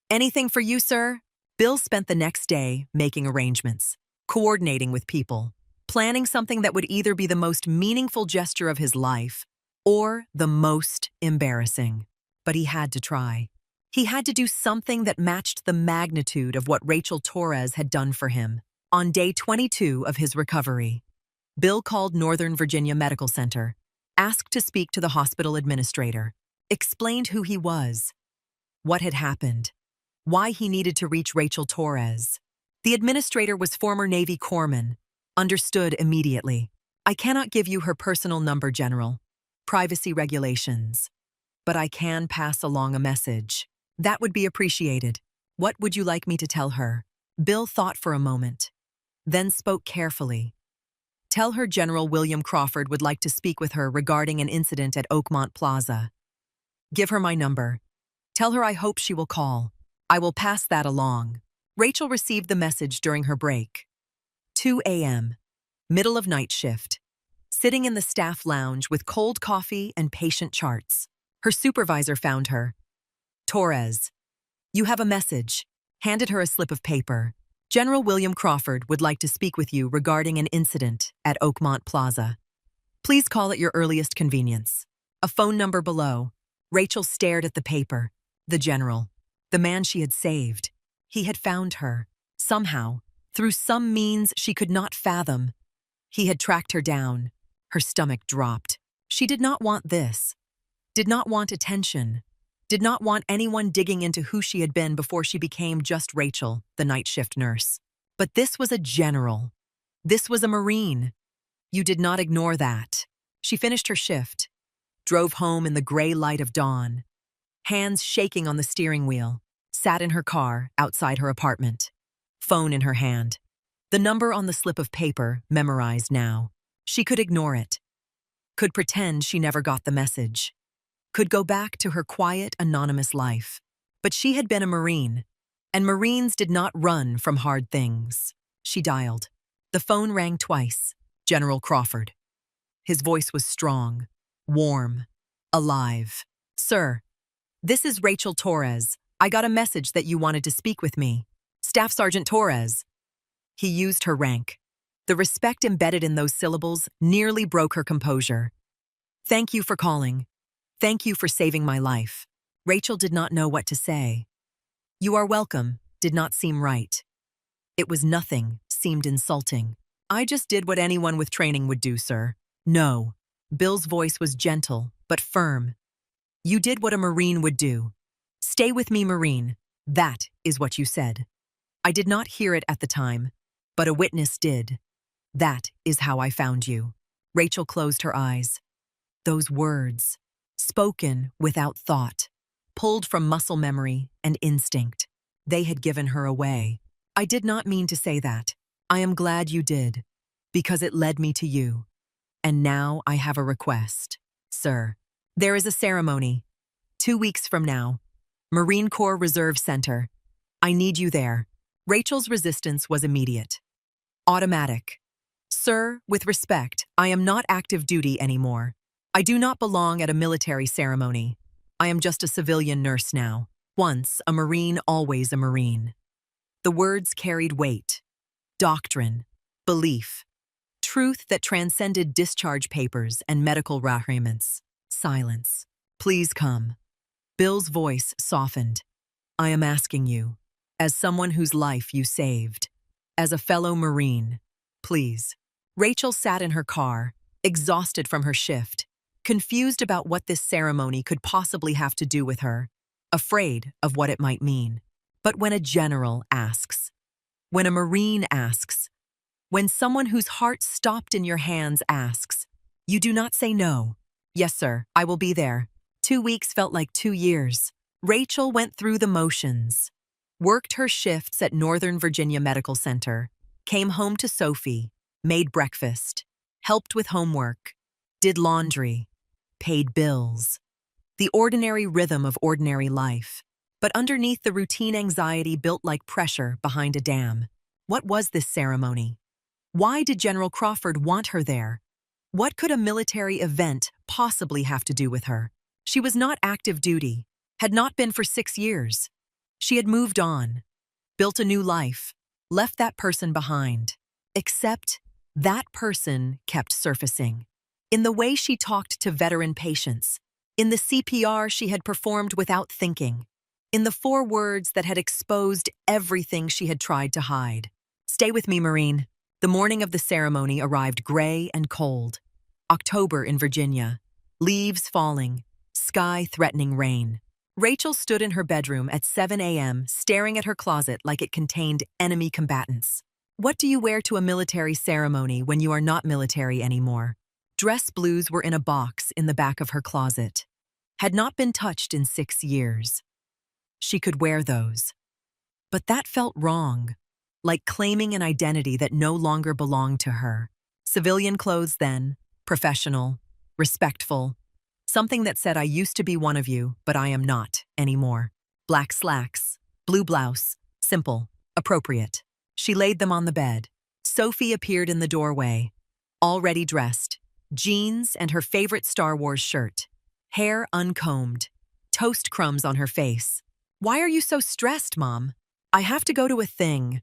"Anything for you, sir?" Bill spent the next day making arrangements, coordinating with people, planning something that would either be the most meaningful gesture of his life or the most embarrassing. But he had to try. He had to do something that matched the magnitude of what Rachel Torres had done for him. On day 22 of his recovery, Bill called Northern Virginia Medical Center, asked to speak to the hospital administrator, explained who he was, what had happened, why he needed to reach Rachel Torres. The administrator was former Navy corpsman, understood immediately. "I cannot give you her personal number, General. Privacy regulations. But I can pass along a message. That would be appreciated. What would you like me to tell her?" Bill thought for a moment, then spoke carefully. "Tell her General William Crawford would like to speak with her regarding an incident at Oakmont Plaza. Give her my number. Tell her I hope she will call. I will pass that along." Rachel received the message during her break. 2 a.m. Middle of night shift. Sitting in the staff lounge with cold coffee and patient charts. Her supervisor found her. "Torres, you have a message." Handed her a slip of paper. General William Crawford would like to speak with you regarding an incident at Oakmont Plaza. Please call at your earliest convenience. A phone number below. Rachel stared at the paper. The general. The man she had saved. He had found her. Somehow. Through some means she could not fathom. He had tracked her down. Her stomach dropped. She did not want this. Did not want attention. Did not want anyone digging into who she had been before she became just Rachel, the night shift nurse. But this was a general. This was a Marine. You did not ignore that. She finished her shift, drove home in the gray light of dawn, hands shaking on the steering wheel, sat in her car outside her apartment, phone in her hand. The number on the slip of paper memorized now. She could ignore it. Could pretend she never got the message. Could go back to her quiet, anonymous life. But she had been a Marine, and Marines did not run from hard things. She dialed. The phone rang twice. General Crawford. His voice was strong, warm, alive. Sir, this is Rachel Torres. I got a message that you wanted to speak with me. Staff Sergeant Torres. He used her rank. The respect embedded in those syllables nearly broke her composure. Thank you for calling. Thank you for saving my life. Rachel did not know what to say. You are welcome did not seem right. It was nothing, seemed insulting. I just did what anyone with training would do, sir. No. Bill's voice was gentle, but firm. You did what a Marine would do. Stay with me, Marine. That is what you said. I did not hear it at the time, but a witness did. That is how I found you. Rachel closed her eyes. Those words, spoken without thought, pulled from muscle memory and instinct. They had given her away. I did not mean to say that. I am glad you did, because it led me to you. And now I have a request, sir. There is a ceremony, 2 weeks from now. Marine Corps Reserve Center. I need you there. Rachel's resistance was immediate. Automatic. Sir, with respect, I am not active duty anymore. I do not belong at a military ceremony. I am just a civilian nurse now. Once a Marine, always a Marine. The words carried weight. Doctrine. Belief. Truth that transcended discharge papers and medical requirements. Silence. Please come. Bill's voice softened. I am asking you, as someone whose life you saved, as a fellow Marine, please. Rachel sat in her car, exhausted from her shift, confused about what this ceremony could possibly have to do with her, afraid of what it might mean. But when a general asks, when a Marine asks, when someone whose heart stopped in your hands asks, you do not say no. Yes, sir, I will be there. 2 weeks felt like 2 years. Rachel went through the motions, worked her shifts at Northern Virginia Medical Center, came home to Sophie, made breakfast, helped with homework, did laundry, paid bills. The ordinary rhythm of ordinary life. But underneath the routine anxiety built like pressure behind a dam. What was this ceremony? Why did General Crawford want her there? What could a military event possibly have to do with her? She was not active duty, had not been for 6 years. She had moved on, built a new life, left that person behind. Except that person kept surfacing. In the way she talked to veteran patients, in the CPR she had performed without thinking, in the 4 words that had exposed everything she had tried to hide. Stay with me, Marine. The morning of the ceremony arrived gray and cold. October in Virginia. Leaves falling. Sky threatening rain. Rachel stood in her bedroom at 7 a.m. staring at her closet like it contained enemy combatants. What do you wear to a military ceremony when you are not military anymore? Dress blues were in a box in the back of her closet. Had not been touched in 6 years. She could wear those. But that felt wrong, like claiming an identity that no longer belonged to her. Civilian clothes then, professional, respectful, something that said I used to be one of you, but I am not anymore. Black slacks, blue blouse, simple, appropriate. She laid them on the bed. Sophie appeared in the doorway, already dressed, jeans and her favorite Star Wars shirt, hair uncombed, toast crumbs on her face. Why are you so stressed, Mom? I have to go to a thing.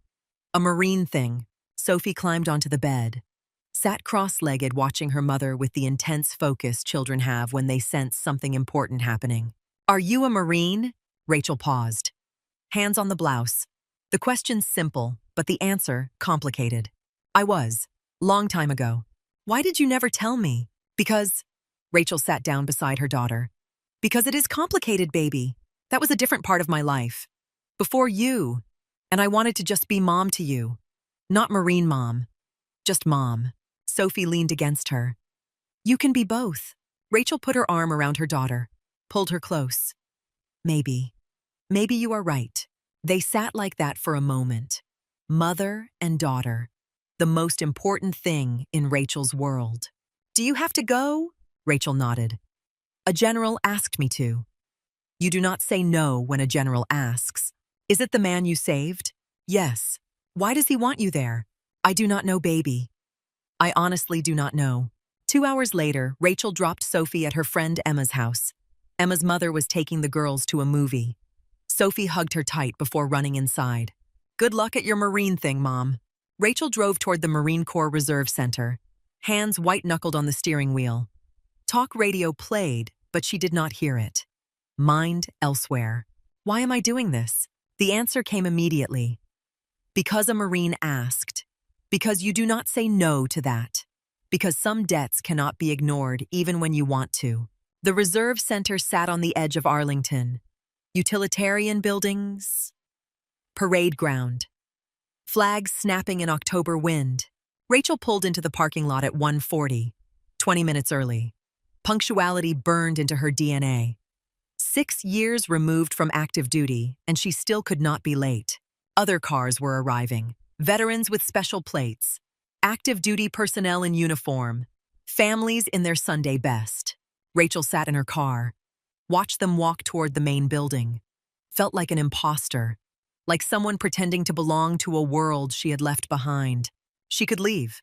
A Marine thing. Sophie climbed onto the bed, sat cross-legged watching her mother with the intense focus children have when they sense something important happening. Are you a Marine? Rachel paused. Hands on the blouse. The question's simple, but the answer complicated. I was. Long time ago. Why did you never tell me? Because... Rachel sat down beside her daughter. Because it is complicated, baby. That was a different part of my life. Before you. And I wanted to just be mom to you. Not Marine mom. Just mom. Sophie leaned against her. You can be both. Rachel put her arm around her daughter, pulled her close. Maybe. Maybe you are right. They sat like that for a moment. Mother and daughter. The most important thing in Rachel's world. Do you have to go? Rachel nodded. A general asked me to. You do not say no when a general asks. Is it the man you saved? Yes. Why does he want you there? I do not know, baby. I honestly do not know. 2 hours later, Rachel dropped Sophie at her friend Emma's house. Emma's mother was taking the girls to a movie. Sophie hugged her tight before running inside. Good luck at your Marine thing, Mom. Rachel drove toward the Marine Corps Reserve Center, hands white-knuckled on the steering wheel. Talk radio played, but she did not hear it. Mind elsewhere. Why am I doing this? The answer came immediately. Because a Marine asked. Because you do not say no to that. Because some debts cannot be ignored even when you want to. The Reserve Center sat on the edge of Arlington. Utilitarian buildings. Parade ground. Flags snapping in October wind. Rachel pulled into the parking lot at 1:40, 20 minutes early. Punctuality burned into her DNA. 6 years removed from active duty, and she still could not be late. Other cars were arriving. Veterans with special plates. Active duty personnel in uniform. Families in their Sunday best. Rachel sat in her car. Watched them walk toward the main building. Felt like an imposter. Like someone pretending to belong to a world she had left behind. She could leave.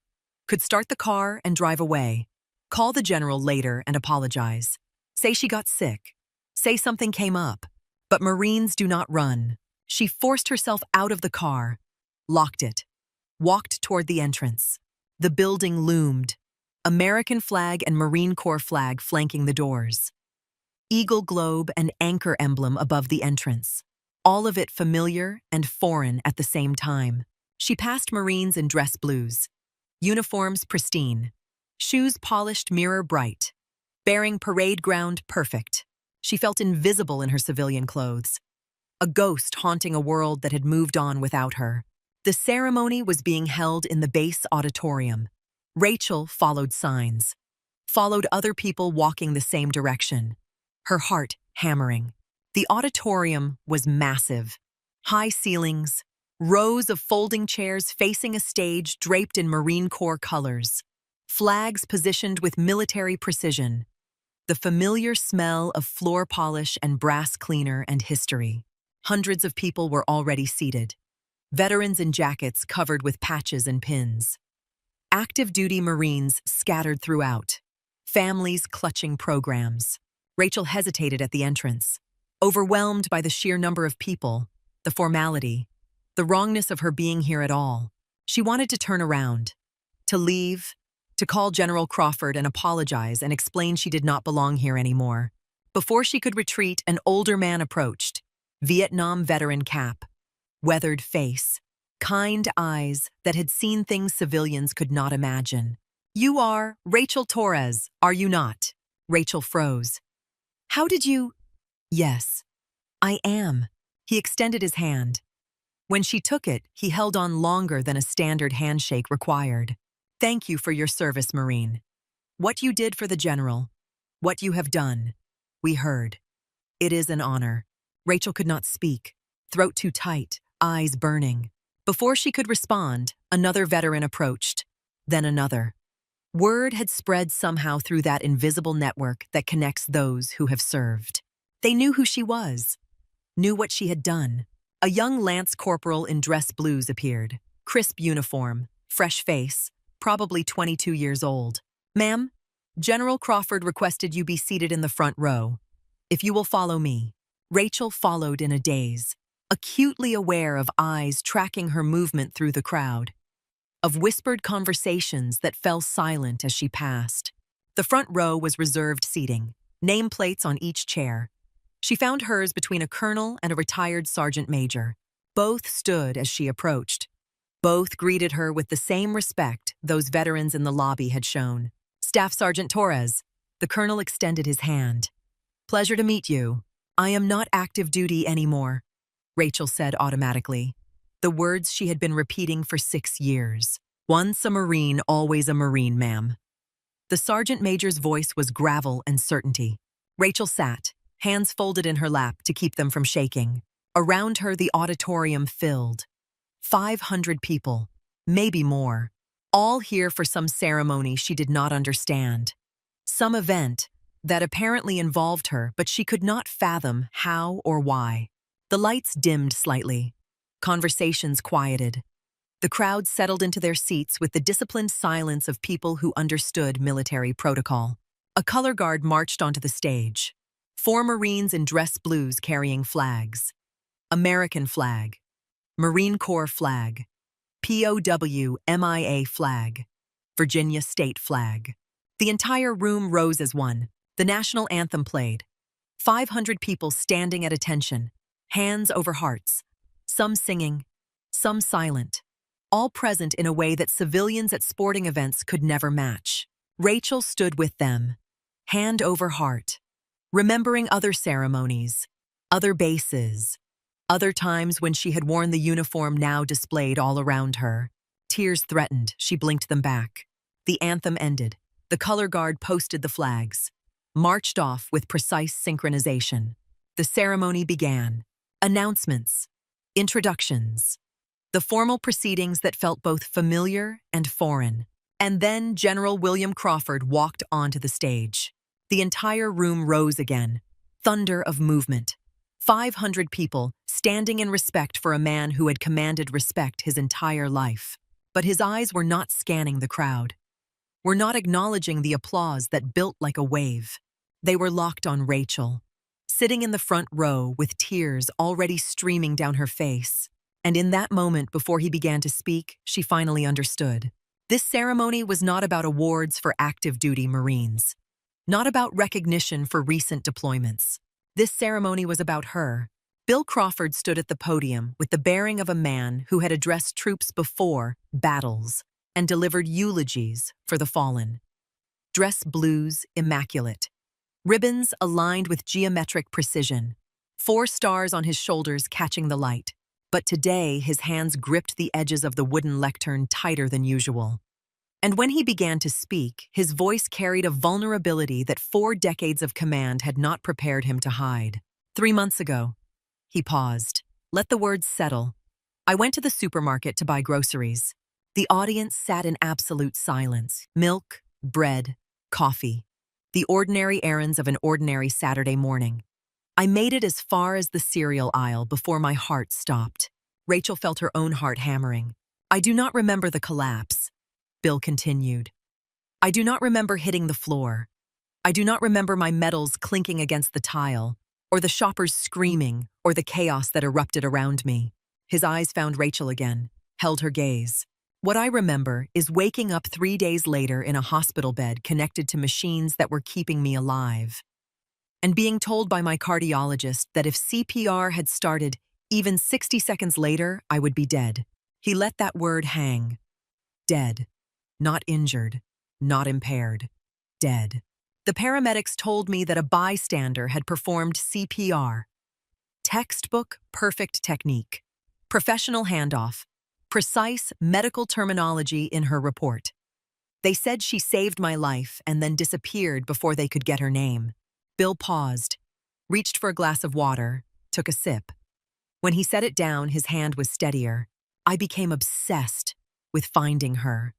Could start the car and drive away. Call the general later and apologize. Say she got sick. Say something came up. But Marines do not run. She forced herself out of the car. Locked it. Walked toward the entrance. The building loomed. American flag and Marine Corps flag flanking the doors. Eagle globe and anchor emblem above the entrance. All of it familiar and foreign at the same time. She passed Marines in dress blues. Uniforms pristine. Shoes polished mirror bright. Bearing parade ground perfect. She felt invisible in her civilian clothes. A ghost haunting a world that had moved on without her. The ceremony was being held in the base auditorium. Rachel followed signs. Followed other people walking the same direction. Her heart hammering. The auditorium was massive. High ceilings. Rows of folding chairs facing a stage draped in Marine Corps colors. Flags positioned with military precision. The familiar smell of floor polish and brass cleaner and history. Hundreds of people were already seated. Veterans in jackets covered with patches and pins. Active duty Marines scattered throughout. Families clutching programs. Rachel hesitated at the entrance, overwhelmed by the sheer number of people, the formality, the wrongness of her being here at all. She wanted to turn around, to leave, to call General Crawford and apologize and explain she did not belong here anymore. Before she could retreat, an older man approached. Vietnam veteran cap, weathered face, kind eyes that had seen things civilians could not imagine. You are Rachel Torres, are you not? Rachel froze. How did you? Yes, I am. He extended his hand. When she took it, he held on longer than a standard handshake required. Thank you for your service, Marine. What you did for the general, what you have done, we heard. It is an honor. Rachel could not speak, throat too tight, eyes burning. Before she could respond, another veteran approached, then another. Word had spread somehow through that invisible network that connects those who have served. They knew who she was, knew what she had done. A young lance corporal in dress blues appeared, crisp uniform, fresh face, probably 22 years old. Ma'am, General Crawford requested you be seated in the front row. If you will follow me. Rachel followed in a daze. acutely aware of eyes tracking her movement through the crowd, of whispered conversations that fell silent as she passed. The front row was reserved seating, nameplates on each chair. She found hers between a colonel and a retired sergeant major. Both stood as she approached. Both greeted her with the same respect those veterans in the lobby had shown. Staff Sergeant Torres, the colonel extended his hand. "Pleasure to meet you. I am not active duty anymore," Rachel said automatically. The words she had been repeating for 6 years. "Once a Marine, always a Marine, ma'am." The sergeant major's voice was gravel and certainty. Rachel sat, hands folded in her lap to keep them from shaking. Around her, the auditorium filled. 500 people, maybe more, all here for some ceremony she did not understand. Some event that apparently involved her, but she could not fathom how or why. The lights dimmed slightly. Conversations quieted. The crowd settled into their seats with the disciplined silence of people who understood military protocol. A color guard marched onto the stage. 4 Marines in dress blues carrying flags. American flag, Marine Corps flag, POW MIA flag, Virginia State flag. The entire room rose as one. The national anthem played. 500 people standing at attention, hands over hearts, some singing, some silent, all present in a way that civilians at sporting events could never match. Rachel stood with them, hand over heart, remembering other ceremonies, other bases, other times when she had worn the uniform now displayed all around her. Tears threatened, she blinked them back. The anthem ended. The color guard posted the flags, marched off with precise synchronization. The ceremony began. Announcements, introductions, the formal proceedings that felt both familiar and foreign. And then General William Crawford walked onto the stage. The entire room rose again. Thunder of movement. 500 people standing in respect for a man who had commanded respect his entire life. But his eyes were not scanning the crowd, were not acknowledging the applause that built like a wave. They were locked on Rachel, sitting in the front row with tears already streaming down her face. And in that moment before he began to speak, she finally understood. This ceremony was not about awards for active duty Marines, not about recognition for recent deployments. This ceremony was about her. Bill Crawford stood at the podium with the bearing of a man who had addressed troops before battles and delivered eulogies for the fallen. Dress blues immaculate, ribbons aligned with geometric precision, 4 stars on his shoulders catching the light. But today his hands gripped the edges of the wooden lectern tighter than usual. And when he began to speak, his voice carried a vulnerability that 4 decades of command had not prepared him to hide. 3 months ago, he paused. Let the words settle. I went to the supermarket to buy groceries. The audience sat in absolute silence. Milk, bread, coffee. The ordinary errands of an ordinary Saturday morning. I made it as far as the cereal aisle before my heart stopped. Rachel felt her own heart hammering. I do not remember the collapse, Bill continued. I do not remember hitting the floor. I do not remember my medals clinking against the tile, or the shoppers screaming, or the chaos that erupted around me. His eyes found Rachel again, held her gaze. What I remember is waking up 3 days later in a hospital bed connected to machines that were keeping me alive, and being told by my cardiologist that if CPR had started even 60 seconds later, I would be dead. He let that word hang. Dead. Not injured. Not impaired. Dead. The paramedics told me that a bystander had performed CPR. Textbook, perfect technique. Professional handoff. Precise medical terminology in her report. They said she saved my life and then disappeared before they could get her name. Bill paused, reached for a glass of water, took a sip. When he set it down, his hand was steadier. I became obsessed with finding her.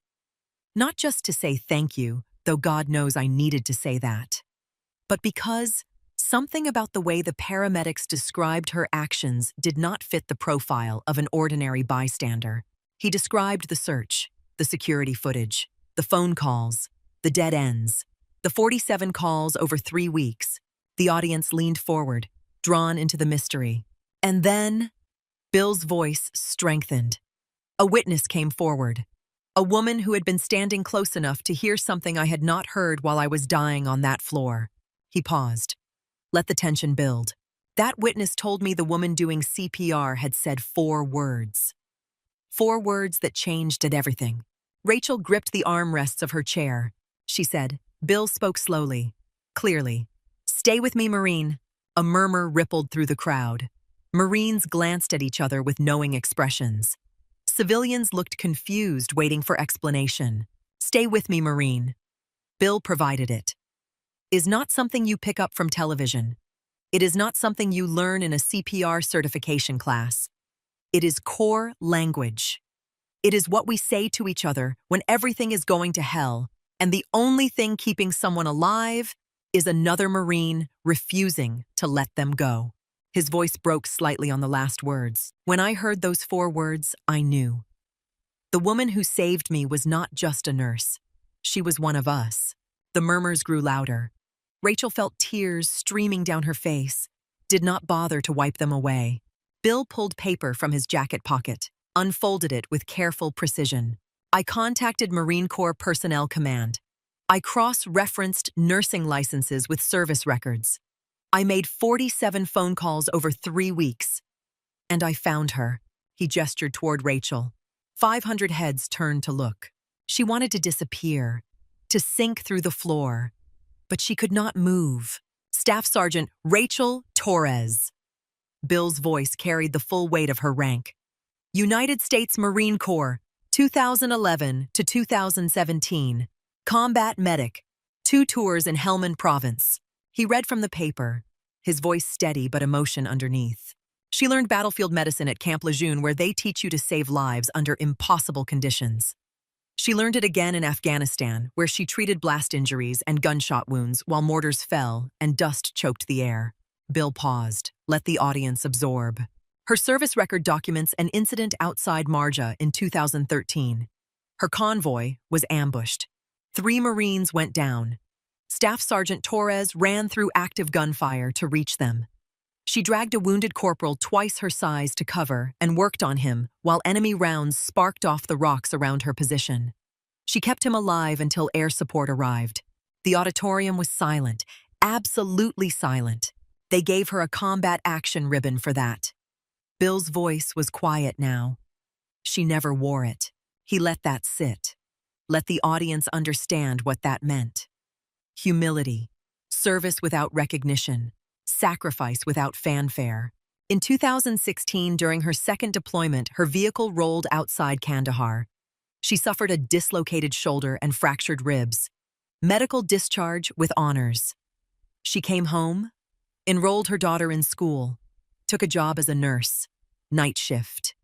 Not just to say thank you, though God knows I needed to say that, but because something about the way the paramedics described her actions did not fit the profile of an ordinary bystander. He described the search, the security footage, the phone calls, the dead ends, the 47 calls over 3 weeks. The audience leaned forward, drawn into the mystery. And then Bill's voice strengthened. A witness came forward. A woman who had been standing close enough to hear something I had not heard while I was dying on that floor. He paused. Let the tension build. That witness told me the woman doing CPR had said 4 words. 4 words that changed everything. Rachel gripped the armrests of her chair. She said, Bill spoke slowly, clearly. Stay with me, Marine. A murmur rippled through the crowd. Marines glanced at each other with knowing expressions. Civilians looked confused, waiting for explanation. Stay with me, Marine. Bill provided it. Is not something you pick up from television. It is not something you learn in a CPR certification class. It is core language. It is what we say to each other when everything is going to hell, and the only thing keeping someone alive is another Marine refusing to let them go. His voice broke slightly on the last words. When I heard those 4 words, I knew. The woman who saved me was not just a nurse. She was one of us. The murmurs grew louder. Rachel felt tears streaming down her face, did not bother to wipe them away. Bill pulled paper from his jacket pocket, unfolded it with careful precision. I contacted Marine Corps Personnel Command. I cross-referenced nursing licenses with service records. I made 47 phone calls over 3 weeks. And I found her. He gestured toward Rachel. 500 heads turned to look. She wanted to disappear, to sink through the floor. But she could not move. Staff Sergeant Rachel Torres. Bill's voice carried the full weight of her rank. United States Marine Corps, 2011 to 2017. Combat medic. 2 tours in Helmand Province. He read from the paper, his voice steady but emotion underneath. She learned battlefield medicine at Camp Lejeune, where they teach you to save lives under impossible conditions. She learned it again in Afghanistan, where she treated blast injuries and gunshot wounds while mortars fell and dust choked the air. Bill paused, let the audience absorb. Her service record documents an incident outside Marja in 2013. Her convoy was ambushed. 3 Marines went down. Staff Sergeant Torres ran through active gunfire to reach them. She dragged a wounded corporal twice her size to cover and worked on him while enemy rounds sparked off the rocks around her position. She kept him alive until air support arrived. The auditorium was silent, absolutely silent. They gave her a combat action ribbon for that. Bill's voice was quiet now. She never wore it. He let that sit. Let the audience understand what that meant. Humility, service without recognition, sacrifice without fanfare. In 2016, during her second deployment, her vehicle rolled outside Kandahar. She suffered a dislocated shoulder and fractured ribs. Medical discharge with honors. She came home, enrolled her daughter in school, took a job as a nurse, night shift,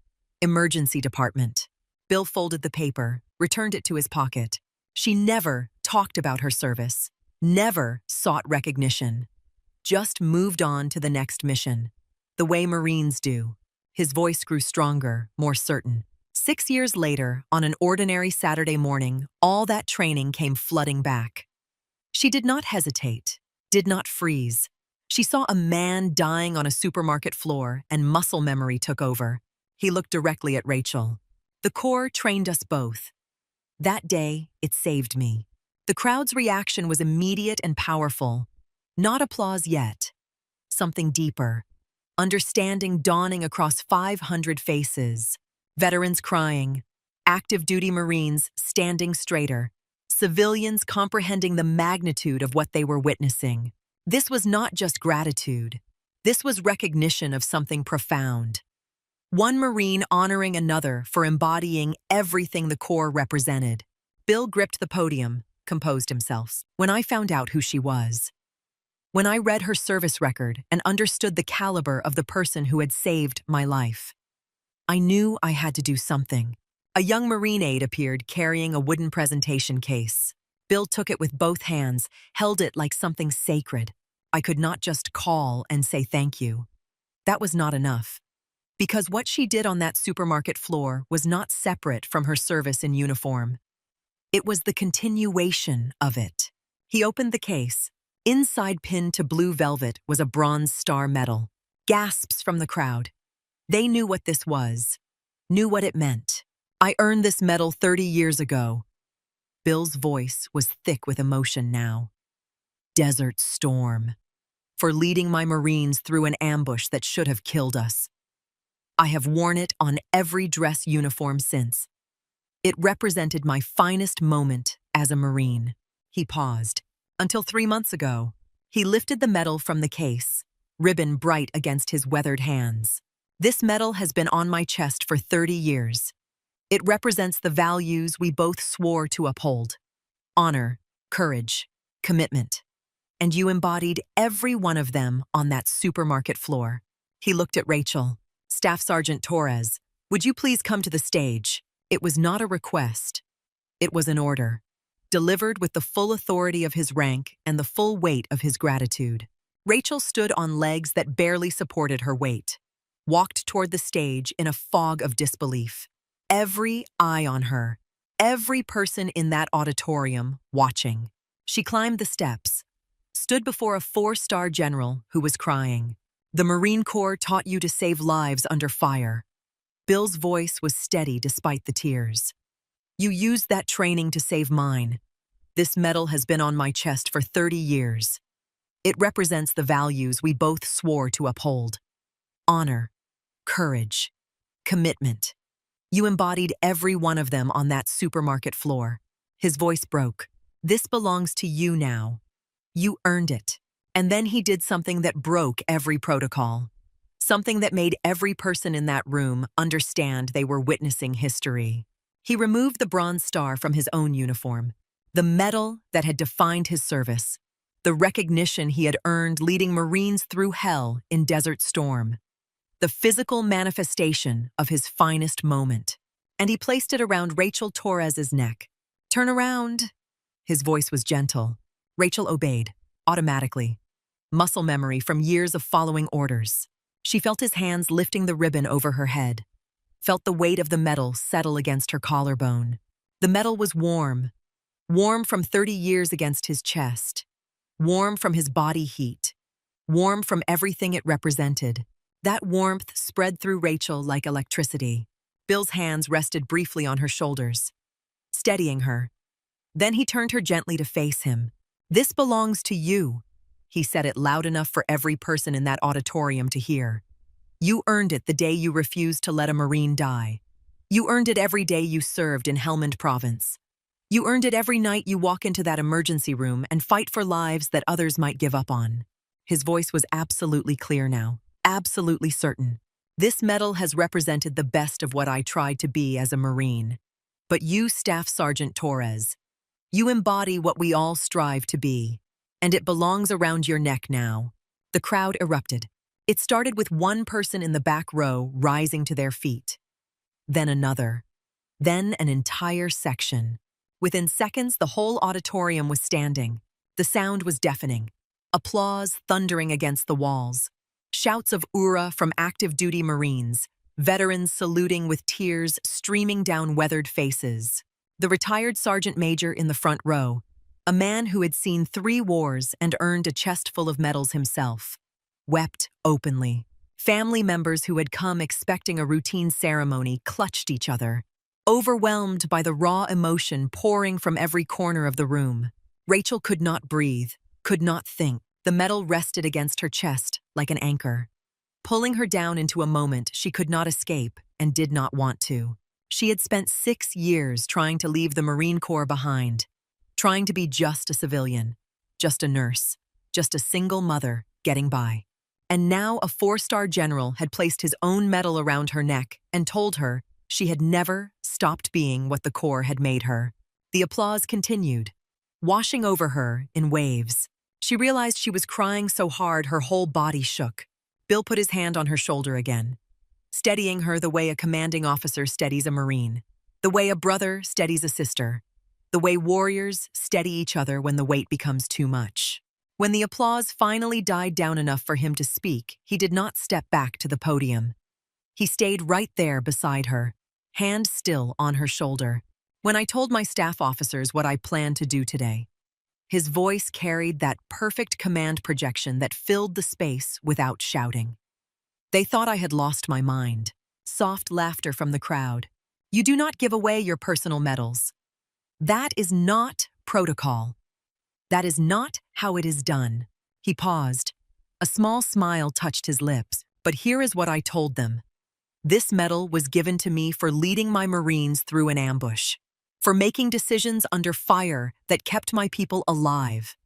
emergency department. Bill folded the paper, returned it to his pocket. She never talked about her service, never sought recognition, just moved on to the next mission, the way Marines do. His voice grew stronger, more certain. 6 years later, on an ordinary Saturday morning, all that training came flooding back. She did not hesitate, did not freeze. She saw a man dying on a supermarket floor, and muscle memory took over. He looked directly at Rachel. The Corps trained us both. That day, it saved me. The crowd's reaction was immediate and powerful. Not applause yet. Something deeper. Understanding dawning across 500 faces. Veterans crying. Active duty Marines standing straighter. Civilians comprehending the magnitude of what they were witnessing. This was not just gratitude. This was recognition of something profound. One Marine honoring another for embodying everything the Corps represented. Bill gripped the podium, composed himself. When I found out who she was, when I read her service record and understood the caliber of the person who had saved my life, I knew I had to do something. A young Marine aide appeared carrying a wooden presentation case. Bill took it with both hands, held it like something sacred. I could not just call and say thank you. That was not enough. Because what she did on that supermarket floor was not separate from her service in uniform. It was the continuation of it. He opened the case. Inside, pinned to blue velvet, was a bronze star medal. Gasps from the crowd. They knew what this was, knew what it meant. I earned this medal 30 years ago. Bill's voice was thick with emotion now. Desert Storm. For leading my Marines through an ambush that should have killed us. I have worn it on every dress uniform since. It represented my finest moment as a Marine. He paused. Until 3 months ago, he lifted the medal from the case, ribbon bright against his weathered hands. This medal has been on my chest for 30 years. It represents the values we both swore to uphold. Honor, courage, commitment. And you embodied every one of them on that supermarket floor. He looked at Rachel. Staff Sergeant Torres, would you please come to the stage? It was not a request. It was an order, delivered with the full authority of his rank and the full weight of his gratitude. Rachel stood on legs that barely supported her weight, walked toward the stage in a fog of disbelief. Every eye on her, every person in that auditorium watching. She climbed the steps, stood before a 4-star general who was crying. The Marine Corps taught you to save lives under fire. Bill's voice was steady despite the tears. You used that training to save mine. This medal has been on my chest for 30 years. It represents the values we both swore to uphold. Honor, courage, commitment. You embodied every one of them on that supermarket floor. His voice broke. This belongs to you now. You earned it. And then he did something that broke every protocol. Something that made every person in that room understand they were witnessing history. He removed the Bronze Star from his own uniform, the medal that had defined his service, the recognition he had earned leading Marines through hell in Desert Storm, the physical manifestation of his finest moment. And he placed it around Rachel Torres's neck. Turn around. His voice was gentle. Rachel obeyed, automatically. Muscle memory from years of following orders. She felt his hands lifting the ribbon over her head, felt the weight of the medal settle against her collarbone. The medal was warm, warm from 30 years against his chest, warm from his body heat, warm from everything it represented. That warmth spread through Rachel like electricity. Bill's hands rested briefly on her shoulders, steadying her. Then he turned her gently to face him. This belongs to you. He said it loud enough for every person in that auditorium to hear. You earned it the day you refused to let a Marine die. You earned it every day you served in Helmand Province. You earned it every night you walk into that emergency room and fight for lives that others might give up on. His voice was absolutely clear now, absolutely certain. This medal has represented the best of what I tried to be as a Marine. But you, Staff Sergeant Torres, you embody what we all strive to be. And it belongs around your neck now. The crowd erupted. It started with one person in the back row rising to their feet. Then another. Then an entire section. Within seconds, the whole auditorium was standing. The sound was deafening. Applause thundering against the walls. Shouts of "Ura" from active duty Marines. Veterans saluting with tears streaming down weathered faces. The retired sergeant major in the front row, a man who had seen 3 wars and earned a chest full of medals himself, wept openly. Family members who had come expecting a routine ceremony clutched each other, overwhelmed by the raw emotion pouring from every corner of the room. Rachel could not breathe, could not think. The medal rested against her chest like an anchor, pulling her down into a moment she could not escape and did not want to. She had spent 6 years trying to leave the Marine Corps behind, trying to be just a civilian, just a nurse, just a single mother getting by. And now a 4-star general had placed his own medal around her neck and told her she had never stopped being what the Corps had made her. The applause continued, washing over her in waves. She realized she was crying so hard her whole body shook. Bill put his hand on her shoulder again, steadying her the way a commanding officer steadies a Marine, the way a brother steadies a sister, the way warriors steady each other when the weight becomes too much. When the applause finally died down enough for him to speak, he did not step back to the podium. He stayed right there beside her, hand still on her shoulder. When I told my staff officers what I planned to do today, his voice carried that perfect command projection that filled the space without shouting. They thought I had lost my mind. Soft laughter from the crowd. You do not give away your personal medals. That is not protocol. That is not how it is done. He paused. A small smile touched his lips. But here is what I told them. This medal was given to me for leading my Marines through an ambush, for making decisions under fire that kept my people alive,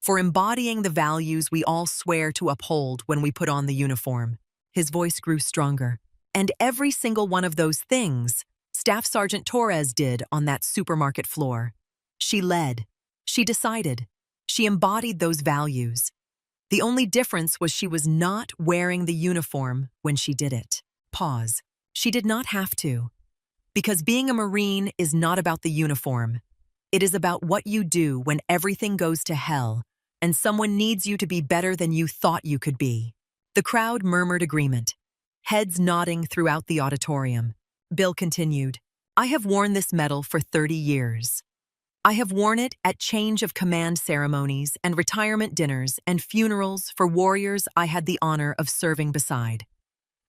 for embodying the values we all swear to uphold when we put on the uniform. His voice grew stronger. And every single one of those things, Staff Sergeant Torres did on that supermarket floor. She led. She decided. She embodied those values. The only difference was she was not wearing the uniform when she did it. Pause. She did not have to. Because being a Marine is not about the uniform. It is about what you do when everything goes to hell and someone needs you to be better than you thought you could be. The crowd murmured agreement, heads nodding throughout the auditorium. Bill continued, I have worn this medal for 30 years. I have worn it at change of command ceremonies and retirement dinners and funerals for warriors I had the honor of serving beside.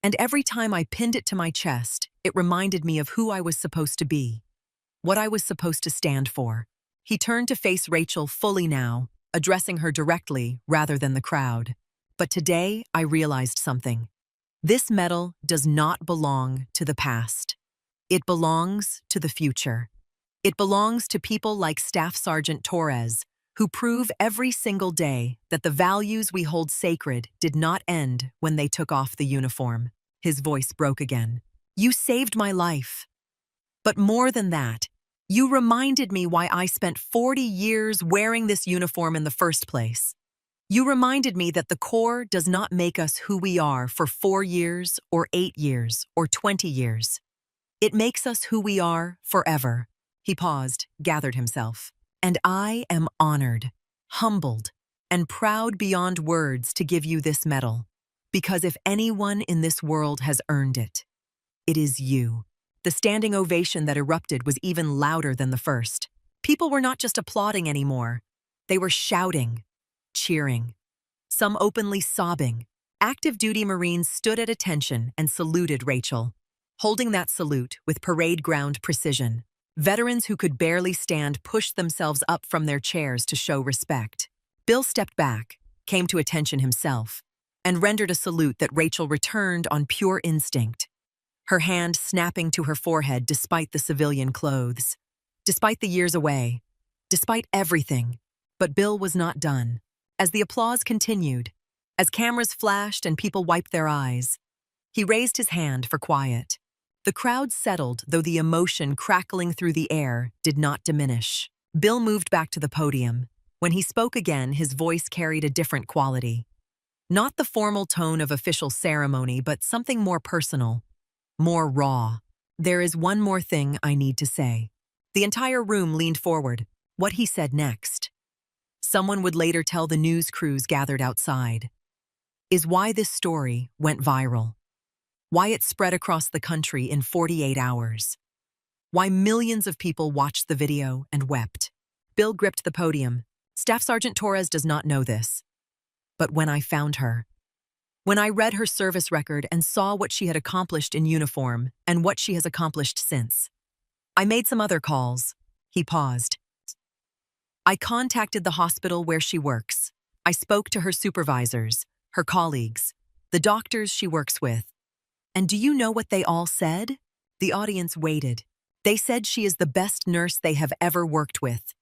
And every time I pinned it to my chest, it reminded me of who I was supposed to be, what I was supposed to stand for. He turned to face Rachel fully now, addressing her directly rather than the crowd. But today, I realized something. This medal does not belong to the past. It belongs to the future. It belongs to people like Staff Sergeant Torres, who prove every single day that the values we hold sacred did not end when they took off the uniform. His voice broke again. You saved my life. But more than that, you reminded me why I spent 40 years wearing this uniform in the first place. You reminded me that the Corps does not make us who we are for 4 years or 8 years or 20 years. It makes us who we are forever. He paused, gathered himself. And I am honored, humbled, and proud beyond words to give you this medal. Because if anyone in this world has earned it, it is you. The standing ovation that erupted was even louder than the first. People were not just applauding anymore. They were shouting, cheering, some openly sobbing. Active duty Marines stood at attention and saluted Rachel, holding that salute with parade ground precision. Veterans who could barely stand pushed themselves up from their chairs to show respect. Bill stepped back, came to attention himself, and rendered a salute that Rachel returned on pure instinct, her hand snapping to her forehead despite the civilian clothes, despite the years away, despite everything. But Bill was not done. As the applause continued, as cameras flashed and people wiped their eyes, he raised his hand for quiet. The crowd settled, though the emotion crackling through the air did not diminish. Bill moved back to the podium. When he spoke again, his voice carried a different quality. Not the formal tone of official ceremony, but something more personal, more raw. There is one more thing I need to say. The entire room leaned forward. What he said next, someone would later tell the news crews gathered outside, is why this story went viral. Why it spread across the country in 48 hours. Why millions of people watched the video and wept. Bill gripped the podium. Staff Sergeant Torres does not know this. But when I found her, when I read her service record and saw what she had accomplished in uniform and what she has accomplished since, I made some other calls. He paused. I contacted the hospital where she works. I spoke to her supervisors, her colleagues, the doctors she works with. And do you know what they all said? The audience waited. They said she is the best nurse they have ever worked with.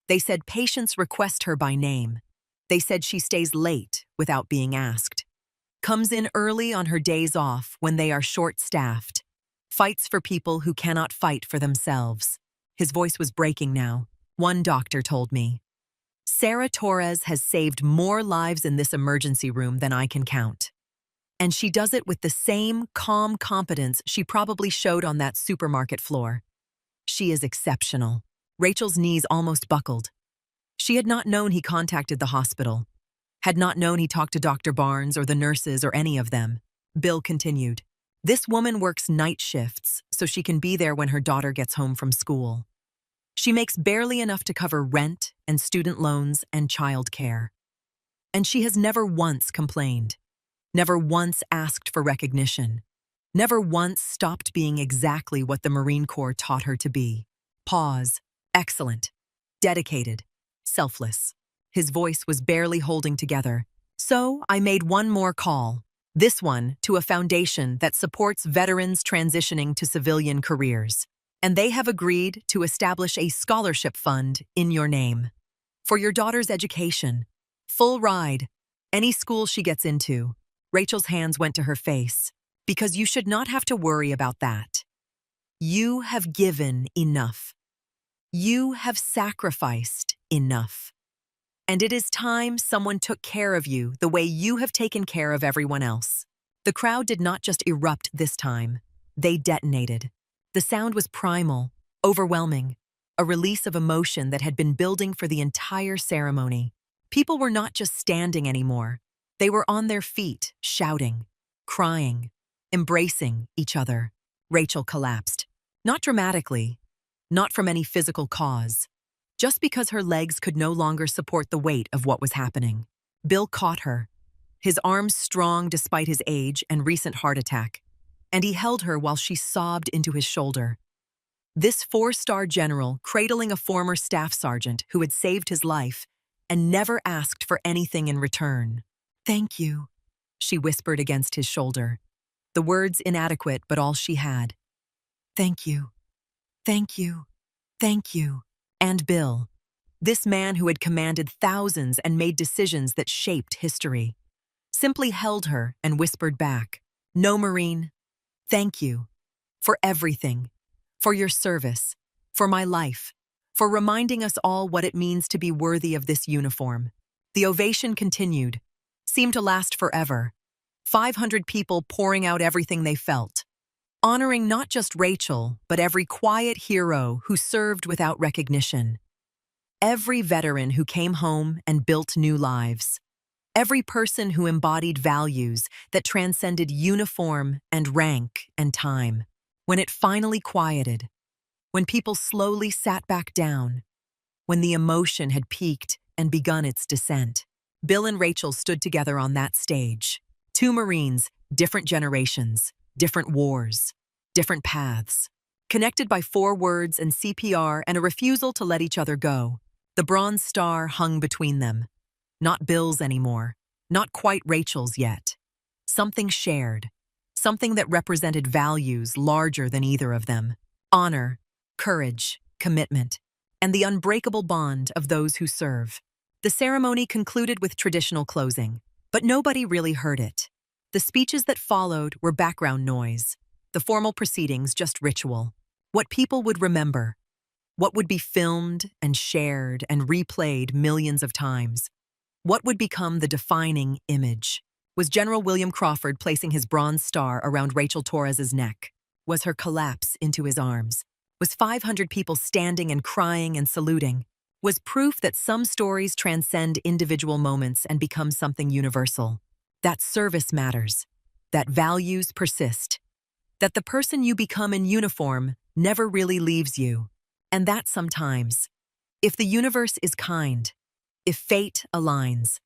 They said patients request her by name. They said she stays late without being asked, comes in early on her days off when they are short-staffed, fights for people who cannot fight for themselves. His voice was breaking now. One doctor told me, Sarah Torres has saved more lives in this emergency room than I can count. And she does it with the same calm competence she probably showed on that supermarket floor. She is exceptional. Rachel's knees almost buckled. She had not known he contacted the hospital, had not known he talked to Dr. Barnes or the nurses or any of them. Bill continued, this woman works night shifts so she can be there when her daughter gets home from school. She makes barely enough to cover rent and student loans and child care. And she has never once complained. never once asked for recognition, never once stopped being exactly what the Marine Corps taught her to be. Pause. Excellent. Dedicated. Selfless. His voice was barely holding together. So I made one more call. This one to a foundation that supports veterans transitioning to civilian careers. And they have agreed to establish a scholarship fund in your name. For your daughter's education. Full ride. Any school she gets into. Rachel's hands went to her face. Because you should not have to worry about that. You have given enough. You have sacrificed enough. And it is time someone took care of you the way you have taken care of everyone else. The crowd did not just erupt this time. They detonated. The sound was primal, overwhelming, a release of emotion that had been building for the entire ceremony. People were not just standing anymore. They were on their feet, shouting, crying, embracing each other. Rachel collapsed. Not dramatically, not from any physical cause, just because her legs could no longer support the weight of what was happening. Bill caught her, his arms strong despite his age and recent heart attack, and he held her while she sobbed into his shoulder. This four-star general cradling a former staff sergeant who had saved his life and never asked for anything in return. "Thank you," she whispered against his shoulder, the words inadequate but all she had. "Thank you. Thank you. Thank you." And Bill, this man who had commanded thousands and made decisions that shaped history, simply held her and whispered back, "No, Marine, thank you. For everything. For your service. For my life. For reminding us all what it means to be worthy of this uniform." The ovation continued, seemed to last forever. 500 people pouring out everything they felt, honoring not just Rachel, but every quiet hero who served without recognition. Every veteran who came home and built new lives. Every person who embodied values that transcended uniform and rank and time. When it finally quieted, when people slowly sat back down, when the emotion had peaked and begun its descent, Bill and Rachel stood together on that stage. Two Marines, different generations, different wars, different paths, connected by 4 words and CPR and a refusal to let each other go. The Bronze Star hung between them. Not Bill's anymore, not quite Rachel's yet. Something shared, something that represented values larger than either of them. Honor, courage, commitment, and the unbreakable bond of those who serve. The ceremony concluded with traditional closing, but nobody really heard it. The speeches that followed were background noise, the formal proceedings just ritual. What people would remember, what would be filmed and shared and replayed millions of times. What would become the defining image? Was General William Crawford placing his Bronze Star around Rachel Torres's neck? Was her collapse into his arms? Was 500 people standing and crying and saluting? Was proof that some stories transcend individual moments and become something universal? That service matters, that values persist, that the person you become in uniform never really leaves you, and that sometimes, if the universe is kind, if fate aligns,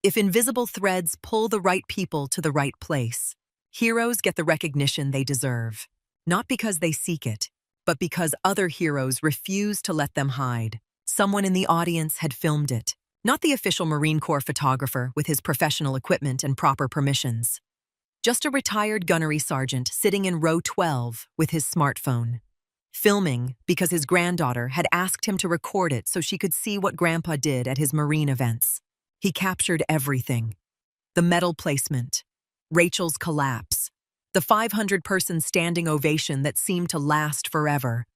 if invisible threads pull the right people to the right place, heroes get the recognition they deserve, not because they seek it, but because other heroes refuse to let them hide. Someone in the audience had filmed it, not the official Marine Corps photographer with his professional equipment and proper permissions. Just a retired gunnery sergeant sitting in row 12 with his smartphone. Filming because his granddaughter had asked him to record it so she could see what Grandpa did at his Marine events. He captured everything. The medal placement, Rachel's collapse, the 500-person standing ovation that seemed to last forever,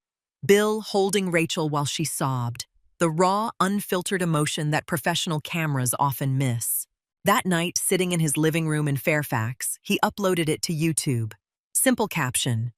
Bill holding Rachel while she sobbed, the raw, unfiltered emotion that professional cameras often miss. That night, sitting in his living room in Fairfax, he uploaded it to YouTube. Simple caption: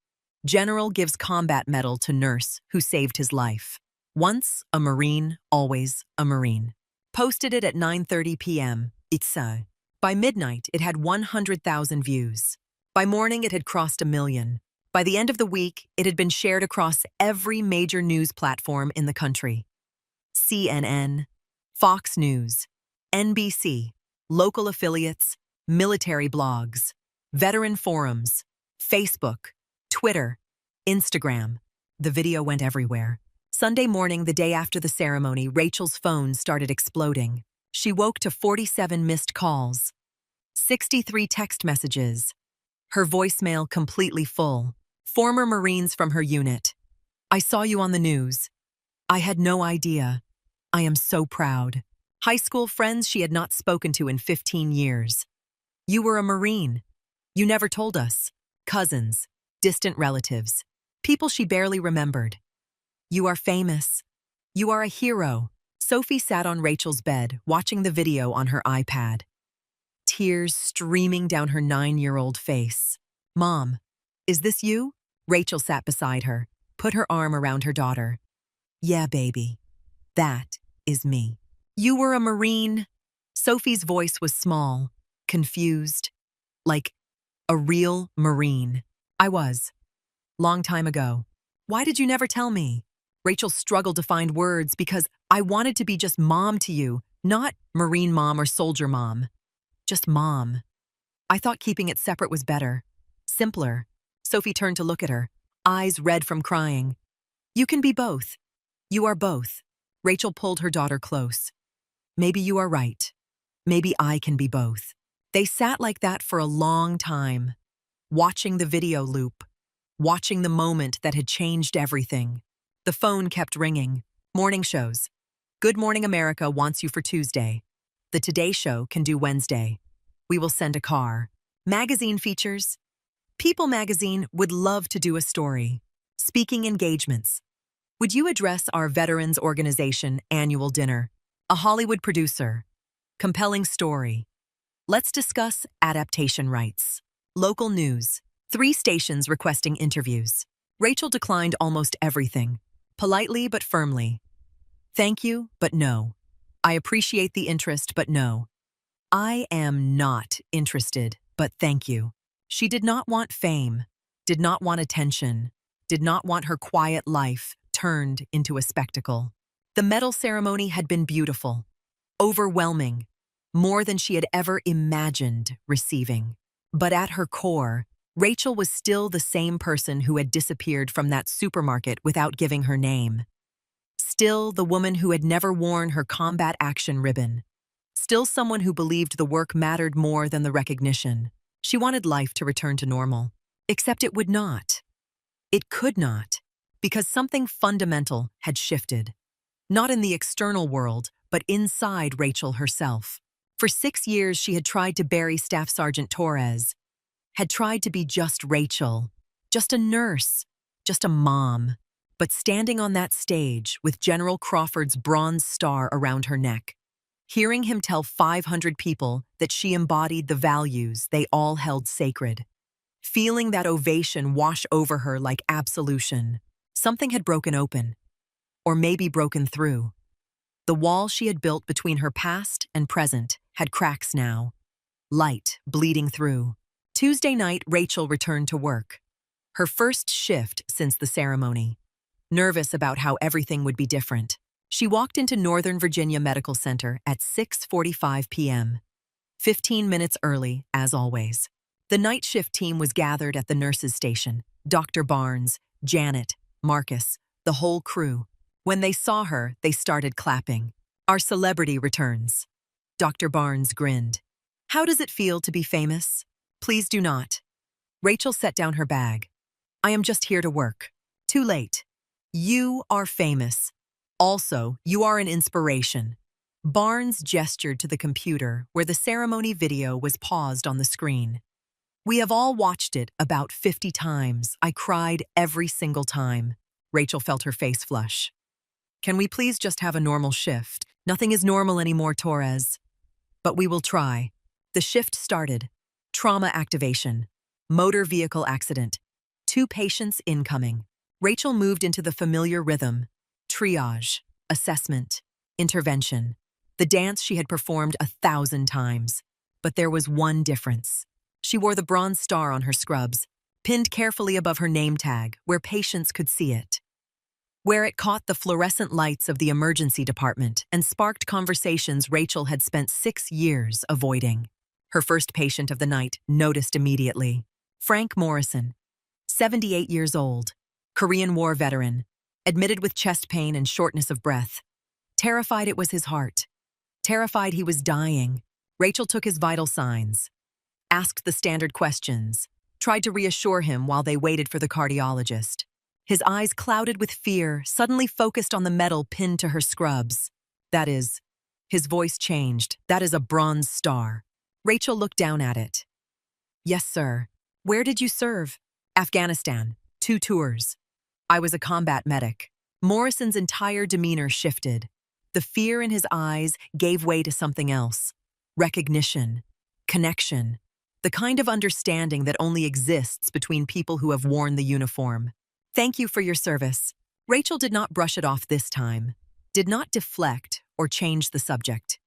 General gives combat medal to nurse who saved his life. Once a Marine, always a Marine. Posted it at 9:30 p.m. Itza. By midnight, it had 100,000 views. By morning, it had crossed 1 million. By the end of the week, it had been shared across every major news platform in the country. CNN, Fox News, NBC, local affiliates, military blogs, veteran forums, Facebook, Twitter, Instagram. The video went everywhere. Sunday morning, the day after the ceremony, Rachel's phone started exploding. She woke to 47 missed calls, 63 text messages, her voicemail completely full. Former Marines from her unit. I saw you on the news. I had no idea. I am so proud. High school friends she had not spoken to in 15 years. You were a Marine. You never told us. Cousins, distant relatives, people she barely remembered. You are famous. You are a hero. Sophie sat on Rachel's bed, watching the video on her iPad. Tears streaming down her 9-year-old face. Mom, is this you? Rachel sat beside her, put her arm around her daughter. Yeah, baby. That is me. You were a Marine. Sophie's voice was small, confused, like a real Marine. I was. Long time ago. Why did you never tell me? Rachel struggled to find words because I wanted to be just mom to you, not Marine mom or soldier mom. Just mom. I thought keeping it separate was better. Simpler. Sophie turned to look at her, eyes red from crying. You can be both. You are both. Rachel pulled her daughter close. Maybe you are right. Maybe I can be both. They sat like that for a long time, watching the video loop, watching the moment that had changed everything. The phone kept ringing. Morning shows. Good Morning America wants you for Tuesday. The Today Show can do Wednesday. We will send a car. Magazine features. People magazine would love to do a story. Speaking engagements. Would you address our Veterans Organization annual dinner? A Hollywood producer. Compelling story. Let's discuss adaptation rights. Local news. 3 stations requesting interviews. Rachel declined almost everything. Politely but firmly. Thank you, but no. I appreciate the interest, but no. I am not interested, but thank you. She did not want fame, did not want attention, did not want her quiet life turned into a spectacle. The medal ceremony had been beautiful, overwhelming, more than she had ever imagined receiving. But at her core, Rachel was still the same person who had disappeared from that supermarket without giving her name. Still the woman who had never worn her combat action ribbon. Still someone who believed the work mattered more than the recognition. She wanted life to return to normal. Except it would not. It could not, because something fundamental had shifted. Not in the external world, but inside Rachel herself. For 6 years she had tried to bury Staff Sergeant Torres, had tried to be just Rachel, just a nurse, just a mom. But standing on that stage with General Crawford's bronze star around her neck, hearing him tell 500 people that she embodied the values they all held sacred, feeling that ovation wash over her like absolution, something had broken open, or maybe broken through. The wall she had built between her past and present had cracks now, light bleeding through. Tuesday night, Rachel returned to work. Her first shift since the ceremony. Nervous about how everything would be different. She walked into Northern Virginia Medical Center at 6:45 p.m. 15 minutes early, as always. The night shift team was gathered at the nurses' station. Dr. Barnes, Janet, Marcus, the whole crew. When they saw her, they started clapping. Our celebrity returns. Dr. Barnes grinned. How does it feel to be famous? Please do not. Rachel set down her bag. I am just here to work. Too late. You are famous. Also, you are an inspiration. Barnes gestured to the computer where the ceremony video was paused on the screen. We have all watched it about 50 times. I cried every single time. Rachel felt her face flush. Can we please just have a normal shift? Nothing is normal anymore, Torres. But we will try. The shift started. Trauma activation. Motor vehicle accident. 2 patients incoming. Rachel moved into the familiar rhythm. Triage, assessment, intervention. The dance she had performed 1,000 times. But there was one difference. She wore the bronze star on her scrubs, pinned carefully above her name tag, where patients could see it. Where it caught the fluorescent lights of the emergency department and sparked conversations Rachel had spent 6 years avoiding. Her first patient of the night noticed immediately. Frank Morrison, 78 years old, Korean War veteran, admitted with chest pain and shortness of breath. Terrified it was his heart. Terrified he was dying, Rachel took his vital signs, asked the standard questions, tried to reassure him while they waited for the cardiologist. His eyes clouded with fear, suddenly focused on the medal pinned to her scrubs. That is, his voice changed. That is a bronze star. Rachel looked down at it. Yes, sir. Where did you serve? Afghanistan. 2 tours. I was a combat medic. Morrison's entire demeanor shifted. The fear in his eyes gave way to something else. Recognition. Connection. The kind of understanding that only exists between people who have worn the uniform. Thank you for your service. Rachel did not brush it off this time, did not deflect or change the subject.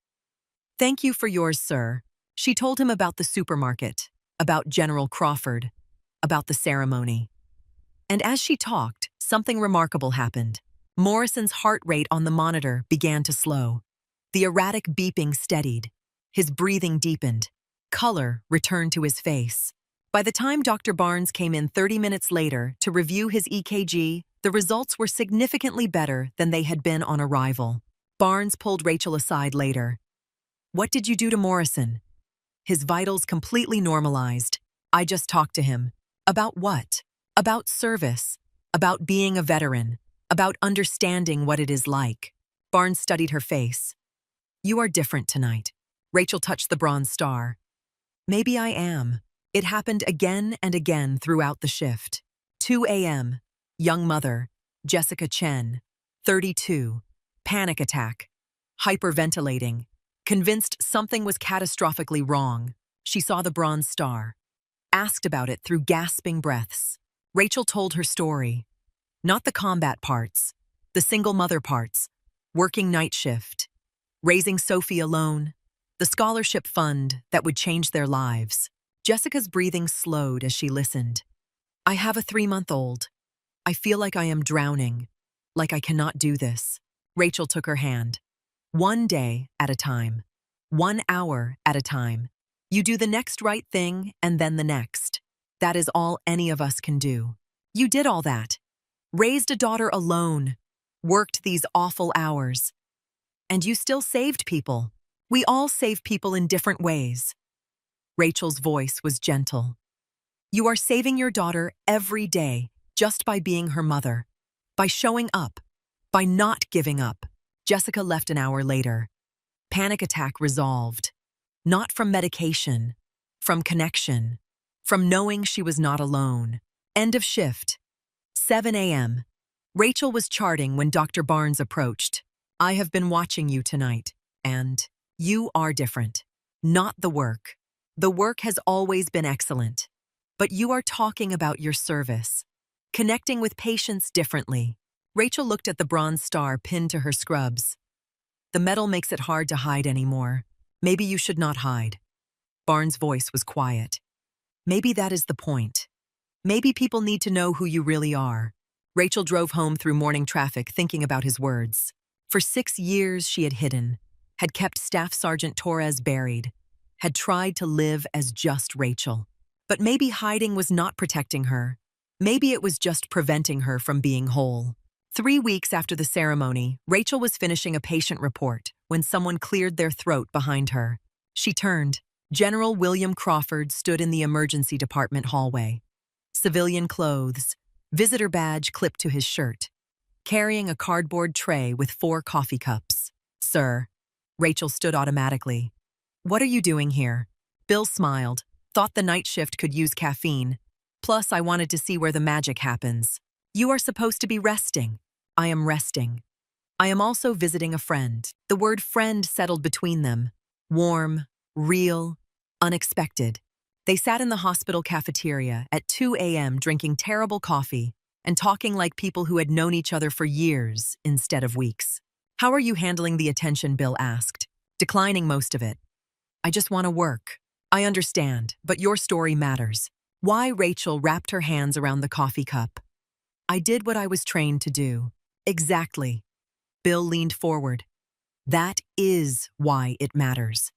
Thank you for yours, sir. She told him about the supermarket, about General Crawford, about the ceremony. And as she talked, something remarkable happened. Morrison's heart rate on the monitor began to slow. The erratic beeping steadied. His breathing deepened. Color returned to his face. By the time Dr. Barnes came in 30 minutes later to review his EKG, the results were significantly better than they had been on arrival. Barnes pulled Rachel aside later. What did you do to Morrison? His vitals completely normalized. I just talked to him. About what? About service. About being a veteran. About understanding what it is like. Barnes studied her face. You are different tonight. Rachel touched the bronze star. Maybe I am. It happened again and again throughout the shift. 2 a.m. Young mother, Jessica Chen, 32. Panic attack. Hyperventilating. Convinced something was catastrophically wrong. She saw the bronze star. Asked about it through gasping breaths. Rachel told her story. Not the combat parts, the single mother parts, working night shift, raising Sophie alone, the scholarship fund that would change their lives. Jessica's breathing slowed as she listened. I have a 3-month-old. I feel like I am drowning, like I cannot do this. Rachel took her hand. 1 day at a time, 1 hour at a time. You do the next right thing and then the next. That is all any of us can do. You did all that. Raised a daughter alone, worked these awful hours. And you still saved people. We all save people in different ways. Rachel's voice was gentle. You are saving your daughter every day just by being her mother, by showing up, by not giving up. Jessica left an hour later. Panic attack resolved. Not from medication, from connection, from knowing she was not alone. End of shift. 7 a.m. Rachel was charting when Dr. Barnes approached. I have been watching you tonight, and you are different. Not the work. The work has always been excellent. But you are talking about your service, connecting with patients differently. Rachel looked at the bronze star pinned to her scrubs. The medal makes it hard to hide anymore. Maybe you should not hide. Barnes' voice was quiet. Maybe that is the point. Maybe people need to know who you really are. Rachel drove home through morning traffic thinking about his words. For 6 years she had hidden, had kept Staff Sergeant Torres buried, had tried to live as just Rachel. But maybe hiding was not protecting her. Maybe it was just preventing her from being whole. 3 weeks after the ceremony, Rachel was finishing a patient report when someone cleared their throat behind her. She turned. General William Crawford stood in the emergency department hallway. Civilian clothes, visitor badge clipped to his shirt, carrying a cardboard tray with 4 coffee cups. Sir. Rachel stood automatically. What are you doing here? Bill smiled, thought the night shift could use caffeine. Plus, I wanted to see where the magic happens. You are supposed to be resting. I am resting. I am also visiting a friend. The word friend settled between them. Warm, real, unexpected. They sat in the hospital cafeteria at 2 a.m. drinking terrible coffee and talking like people who had known each other for years instead of weeks. How are you handling the attention? Bill asked, declining most of it. I just want to work. I understand, but your story matters. Why? Rachel wrapped her hands around the coffee cup. I did what I was trained to do. Exactly. Bill leaned forward. That is why it matters.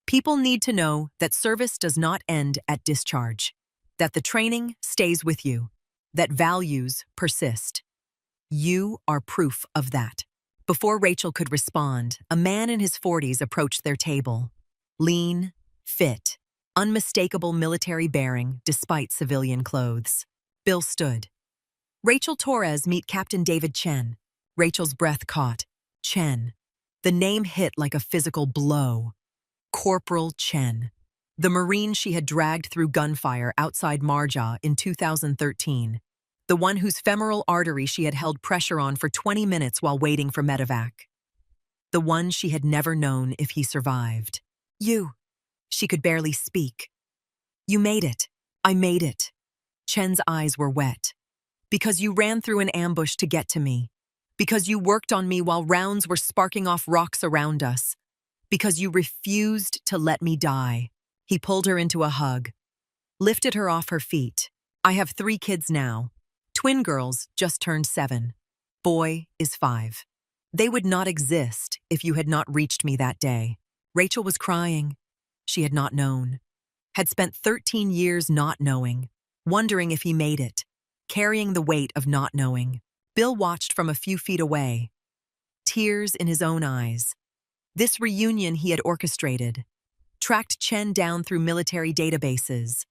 People need to know that service does not end at discharge, that the training stays with you, that values persist. You are proof of that. Before Rachel could respond, a man in his 40s approached their table. Lean, fit, unmistakable military bearing despite civilian clothes. Bill stood. Rachel Torres, meet Captain David Chen. Rachel's breath caught. Chen. The name hit like a physical blow. Corporal Chen. The Marine she had dragged through gunfire outside Marja in 2013. The one whose femoral artery she had held pressure on for 20 minutes while waiting for medevac. The one she had never known if he survived. You. She could barely speak. You made it. I made it. Chen's eyes were wet. Because you ran through an ambush to get to me. Because you worked on me while rounds were sparking off rocks around us. Because you refused to let me die. He pulled her into a hug. Lifted her off her feet. I have 3 kids now. Twin girls just turned 7. Boy is 5. They would not exist if you had not reached me that day. Rachel was crying. She had not known. Had spent 13 years not knowing, wondering if he made it, carrying the weight of not knowing. Bill watched from a few feet away, tears in his own eyes. This reunion he had orchestrated, tracked Chen down through military databases,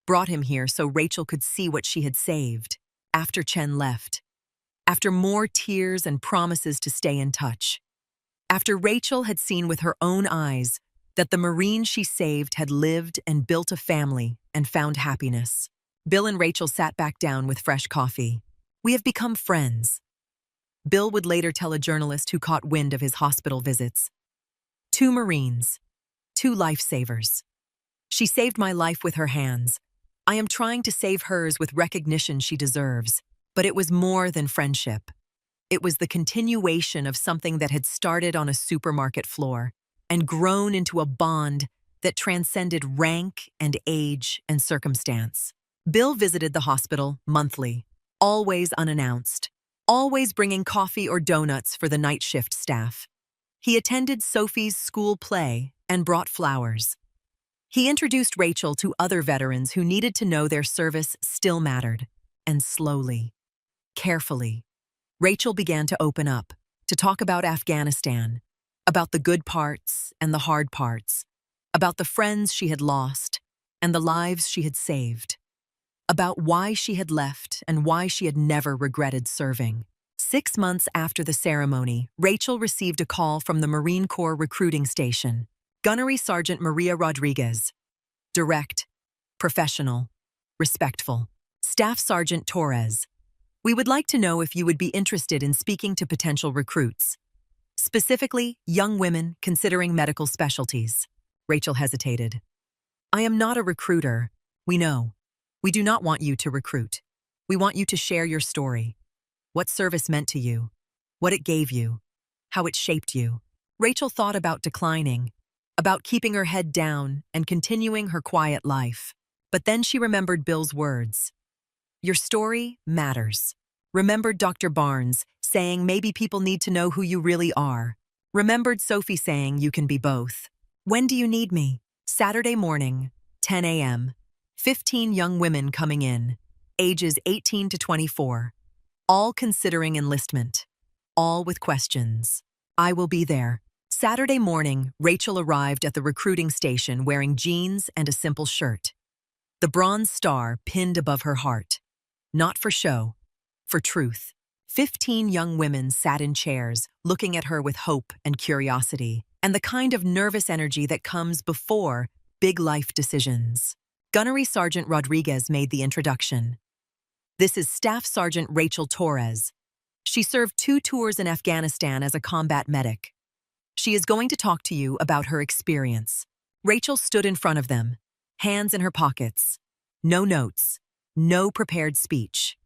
brought him here so Rachel could see what she had saved. After Chen left, after more tears and promises to stay in touch, after Rachel had seen with her own eyes that the Marine she saved had lived and built a family and found happiness, Bill and Rachel sat back down with fresh coffee. We have become friends. Bill would later tell a journalist who caught wind of his hospital visits. 2 Marines, 2 lifesavers. She saved my life with her hands. I am trying to save hers with recognition she deserves, but it was more than friendship. It was the continuation of something that had started on a supermarket floor and grown into a bond that transcended rank and age and circumstance. Bill visited the hospital monthly, always unannounced, always bringing coffee or donuts for the night shift staff. He attended Sophie's school play and brought flowers. He introduced Rachel to other veterans who needed to know their service still mattered, and slowly, carefully, Rachel began to open up, to talk about Afghanistan, about the good parts and the hard parts, about the friends she had lost and the lives she had saved, about why she had left and why she had never regretted serving. 6 months after the ceremony, Rachel received a call from the Marine Corps recruiting station. Gunnery Sergeant Maria Rodriguez. Direct, professional, respectful. Staff Sergeant Torres. We would like to know if you would be interested in speaking to potential recruits, specifically young women considering medical specialties. Rachel hesitated. I am not a recruiter. We know. We do not want you to recruit. We want you to share your story. What service meant to you. What it gave you. How it shaped you. Rachel thought about declining, about keeping her head down and continuing her quiet life. But then she remembered Bill's words. Your story matters. Remembered Dr. Barnes saying maybe people need to know who you really are. Remembered Sophie saying you can be both. When do you need me? Saturday morning, 10 a.m. 15 young women coming in, ages 18 to 24, all considering enlistment, all with questions. I will be there. Saturday morning, Rachel arrived at the recruiting station wearing jeans and a simple shirt. The bronze star pinned above her heart. Not for show, for truth. 15 young women sat in chairs, looking at her with hope and curiosity, and the kind of nervous energy that comes before big life decisions. Gunnery Sergeant Rodriguez made the introduction. This is Staff Sergeant Rachel Torres. She served 2 tours in Afghanistan as a combat medic. She is going to talk to you about her experience. Rachel stood in front of them, hands in her pockets. No notes, no prepared speech,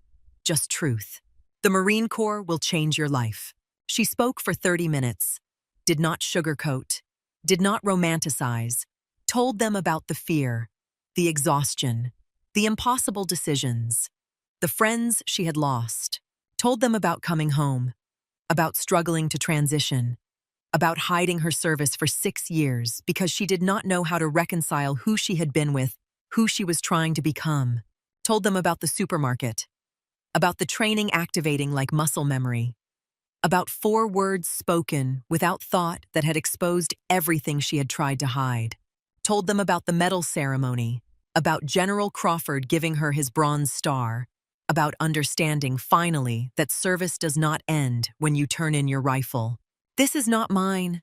just truth. The Marine Corps will change your life. She spoke for 30 minutes, did not sugarcoat, did not romanticize, told them about the fear, the exhaustion, the impossible decisions, the friends she had lost, told them about coming home, about struggling to transition, about hiding her service for 6 years because she did not know how to reconcile who she had been with, who she was trying to become. Told them about the supermarket, about the training activating like muscle memory, about 4 words spoken without thought that had exposed everything she had tried to hide. Told them about the medal ceremony, about General Crawford giving her his Bronze Star, about understanding finally that service does not end when you turn in your rifle. "This is not mine."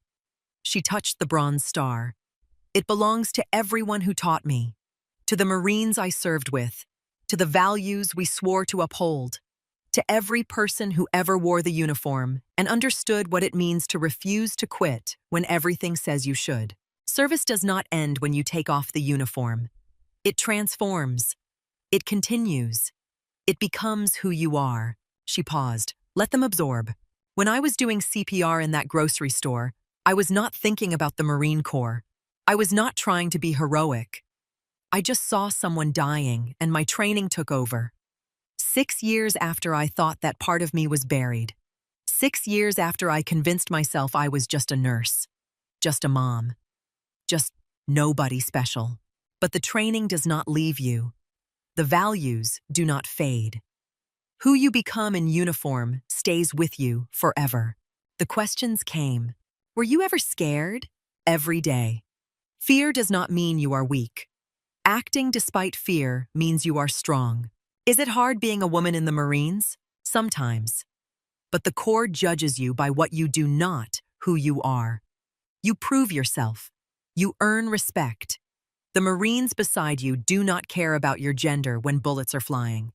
She touched the Bronze Star. "It belongs to everyone who taught me, to the Marines I served with, to the values we swore to uphold, to every person who ever wore the uniform and understood what it means to refuse to quit when everything says you should. Service does not end when you take off the uniform. It transforms. It continues. It becomes who you are." She paused. "Let them absorb. When I was doing CPR in that grocery store, I was not thinking about the Marine Corps. I was not trying to be heroic. I just saw someone dying, and my training took over. 6 years after I thought that part of me was buried. 6 years after I convinced myself I was just a nurse, just a mom, just nobody special. But the training does not leave you. The values do not fade. Who you become in uniform stays with you forever." The questions came. Were you ever scared? Every day. Fear does not mean you are weak. Acting despite fear means you are strong. Is it hard being a woman in the Marines? Sometimes. But the Corps judges you by what you do, not who you are. You prove yourself. You earn respect. The Marines beside you do not care about your gender when bullets are flying.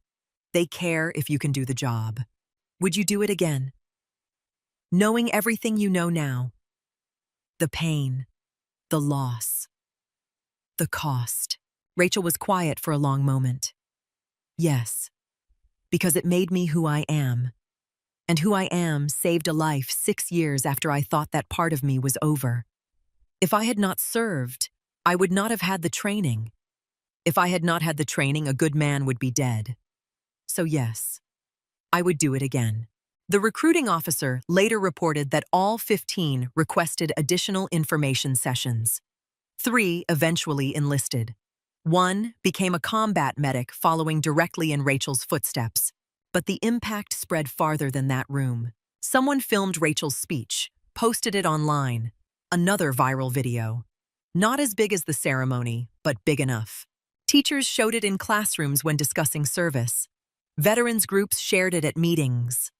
They care if you can do the job. Would you do it again? Knowing everything you know now. The pain. The loss. The cost. Rachel was quiet for a long moment. Yes, because it made me who I am. And who I am saved a life 6 years after I thought that part of me was over. If I had not served, I would not have had the training. If I had not had the training, a good man would be dead. So yes, I would do it again. The recruiting officer later reported that all 15 requested additional information sessions. 3 eventually enlisted. 1 became a combat medic following directly in Rachel's footsteps. But the impact spread farther than that room. Someone filmed Rachel's speech, posted it online. Another viral video. Not as big as the ceremony, but big enough. Teachers showed it in classrooms when discussing service. Veterans groups shared it at meetings.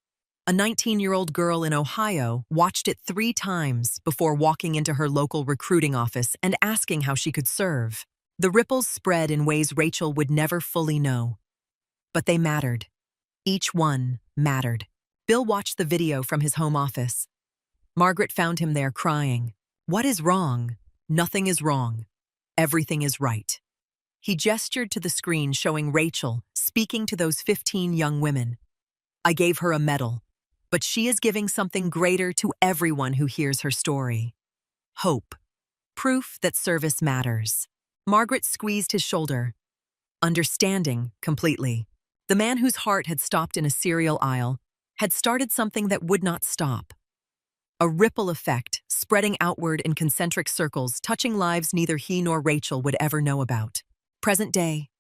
A 19-year-old girl in Ohio watched it 3 times before walking into her local recruiting office and asking how she could serve. The ripples spread in ways Rachel would never fully know. But they mattered. Each one mattered. Bill watched the video from his home office. Margaret found him there crying. "What is wrong?" "Nothing is wrong. Everything is right." He gestured to the screen showing Rachel speaking to those 15 young women. "I gave her a medal, but she is giving something greater to everyone who hears her story. Hope. Proof that service matters." Margaret squeezed his shoulder, understanding completely. The man whose heart had stopped in a cereal aisle had started something that would not stop. A ripple effect spreading outward in concentric circles, touching lives neither he nor Rachel would ever know about. Present day.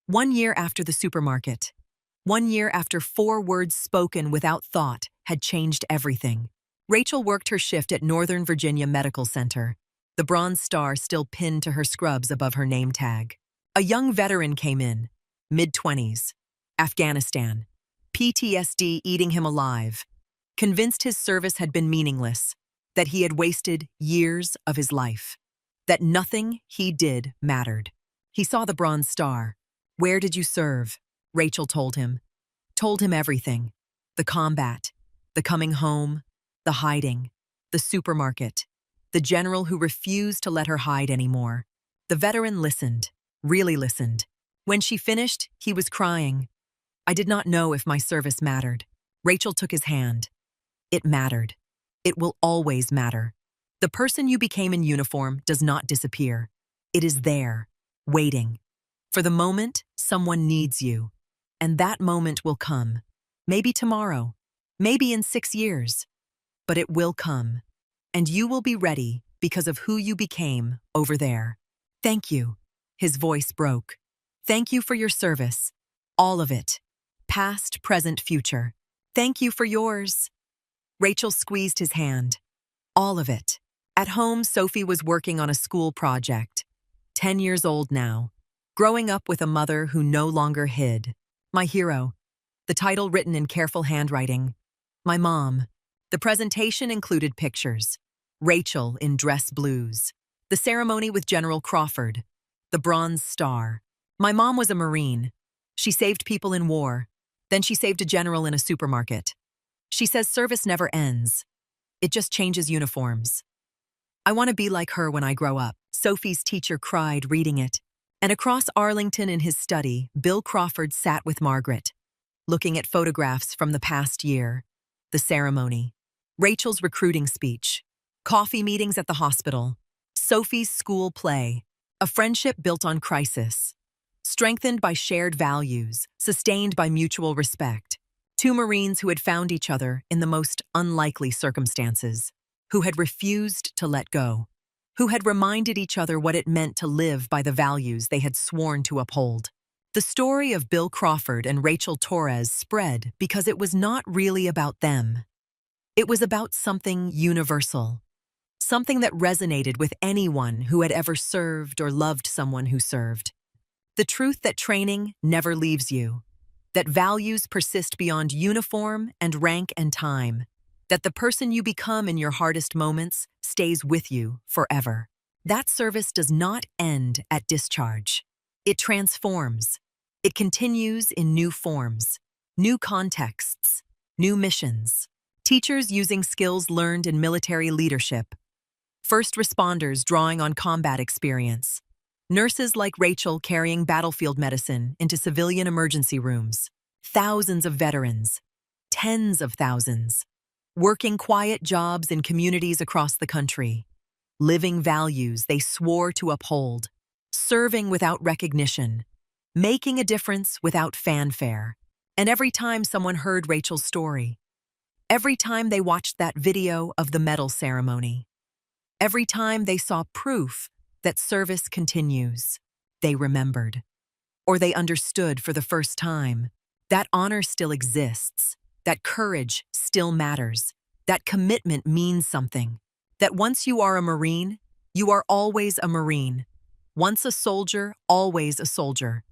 1 year after the supermarket. 1 year after 4 words spoken without thought had changed everything. Rachel worked her shift at Northern Virginia Medical Center, the Bronze Star still pinned to her scrubs above her name tag. A young veteran came in, mid-20s, Afghanistan, PTSD eating him alive, convinced his service had been meaningless, that he had wasted years of his life, that nothing he did mattered. He saw the Bronze Star. "Where did you serve?" Rachel told him. Told him everything. The combat, the coming home, the hiding, the supermarket, the general who refused to let her hide anymore. The veteran listened, really listened. When she finished, he was crying. "I did not know if my service mattered." Rachel took his hand. It mattered. It will always matter. The person you became in uniform does not disappear. It is there, waiting. For the moment, someone needs you. And that moment will come. Maybe tomorrow. Maybe in 6 years. But it will come. and you will be ready because of who you became over there. Thank you. His voice broke. Thank you for your service. All of it. Past, present, future. Thank you for yours. Rachel squeezed his hand. All of it. At home, Sophie was working on a school project. 10 years old now. Growing up with a mother who no longer hid. My hero. The title written in careful handwriting. My mom. The presentation included pictures. Rachel in dress blues. The ceremony with General Crawford. The Bronze Star. My mom was a Marine. She saved people in war. Then she saved a general in a supermarket. She says service never ends. It just changes uniforms. I want to be like her when I grow up. Sophie's teacher cried reading it. And across Arlington in his study, Bill Crawford sat with Margaret, looking at photographs from the past year. The ceremony. Rachel's recruiting speech. Coffee meetings at the hospital. Sophie's school play. A friendship built on crisis. Strengthened by shared values, sustained by mutual respect. Two Marines who had found each other in the most unlikely circumstances, who had refused to let go, who had reminded each other what it meant to live by the values they had sworn to uphold. The story of Bill Crawford and Rachel Torres spread because it was not really about them. It was about something universal, something that resonated with anyone who had ever served or loved someone who served. The truth that training never leaves you, that values persist beyond uniform and rank and time, that the person you become in your hardest moments stays with you forever. That service does not end at discharge. It transforms. It continues in new forms, new contexts, new missions. Teachers using skills learned in military leadership. First responders drawing on combat experience. Nurses like Rachel carrying battlefield medicine into civilian emergency rooms. Thousands of veterans. Tens of thousands. Working quiet jobs in communities across the country. Living values they swore to uphold. Serving without recognition. Making a difference without fanfare. And every time someone heard Rachel's story, every time they watched that video of the medal ceremony, every time they saw proof that service continues, they remembered. Or they understood for the first time that honor still exists, that courage still matters, that commitment means something, that once you are a Marine, you are always a Marine. Once a soldier, always a soldier.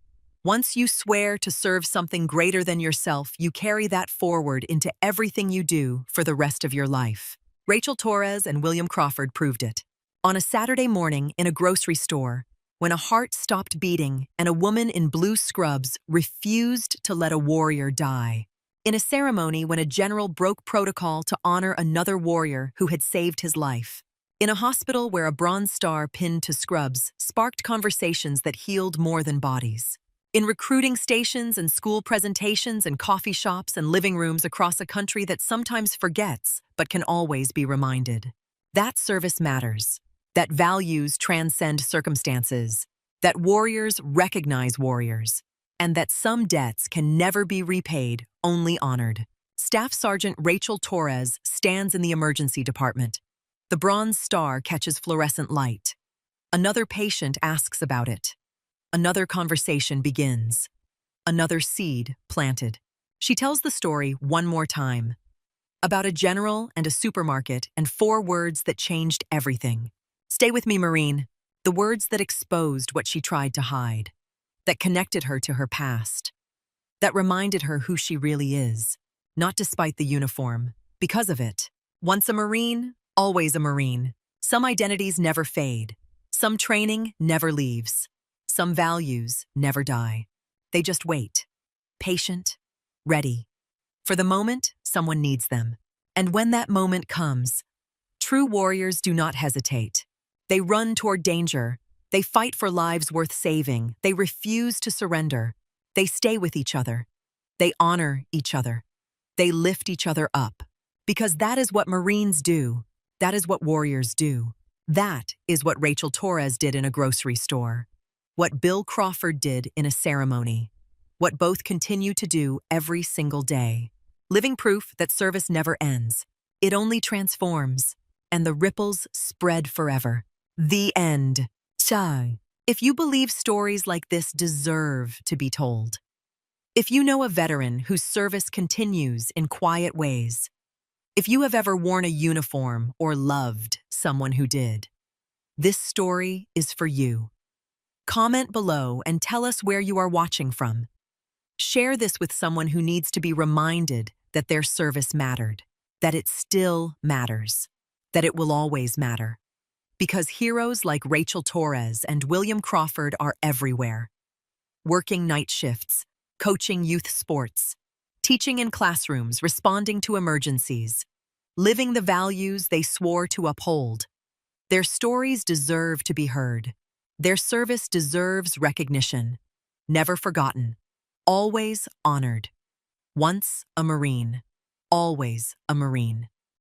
Once you swear to serve something greater than yourself, you carry that forward into everything you do for the rest of your life. Rachel Torres and William Crawford proved it. On a Saturday morning in a grocery store, when a heart stopped beating and a woman in blue scrubs refused to let a warrior die. In a ceremony when a general broke protocol to honor another warrior who had saved his life. In a hospital where a Bronze Star pinned to scrubs sparked conversations that healed more than bodies. In recruiting stations and school presentations and coffee shops and living rooms across a country that sometimes forgets but can always be reminded. That service matters. That values transcend circumstances, that warriors recognize warriors, and that some debts can never be repaid, only honored. Staff Sergeant Rachel Torres stands in the emergency department. The Bronze Star catches fluorescent light. Another patient asks about it. Another conversation begins. Another seed planted. She tells the story one more time. About a general and a supermarket and 4 words that changed everything. Stay with me, Marine. The words that exposed what she tried to hide. That connected her to her past. That reminded her who she really is. Not despite the uniform. Because of it. Once a Marine, always a Marine. Some identities never fade. Some training never leaves. Some values never die. They just wait. Patient. Ready. For the moment, someone needs them. And when that moment comes, true warriors do not hesitate. They run toward danger. They fight for lives worth saving. They refuse to surrender. They stay with each other. They honor each other. They lift each other up. Because that is what Marines do. That is what warriors do. That is what Rachel Torres did in a grocery store. What Bill Crawford did in a ceremony. What both continue to do every single day. Living proof that service never ends. It only transforms. and the ripples spread forever. The end. Chai. If you believe stories like this deserve to be told, if you know a veteran whose service continues in quiet ways, if you have ever worn a uniform or loved someone who did, this story is for you. Comment below and tell us where you are watching from. Share this with someone who needs to be reminded that their service mattered, that it still matters, that it will always matter. Because heroes like Rachel Torres and William Crawford are everywhere. Working night shifts, coaching youth sports, teaching in classrooms, responding to emergencies, living the values they swore to uphold. Their stories deserve to be heard. Their service deserves recognition. Never forgotten. Always honored. Once a Marine. Always a Marine.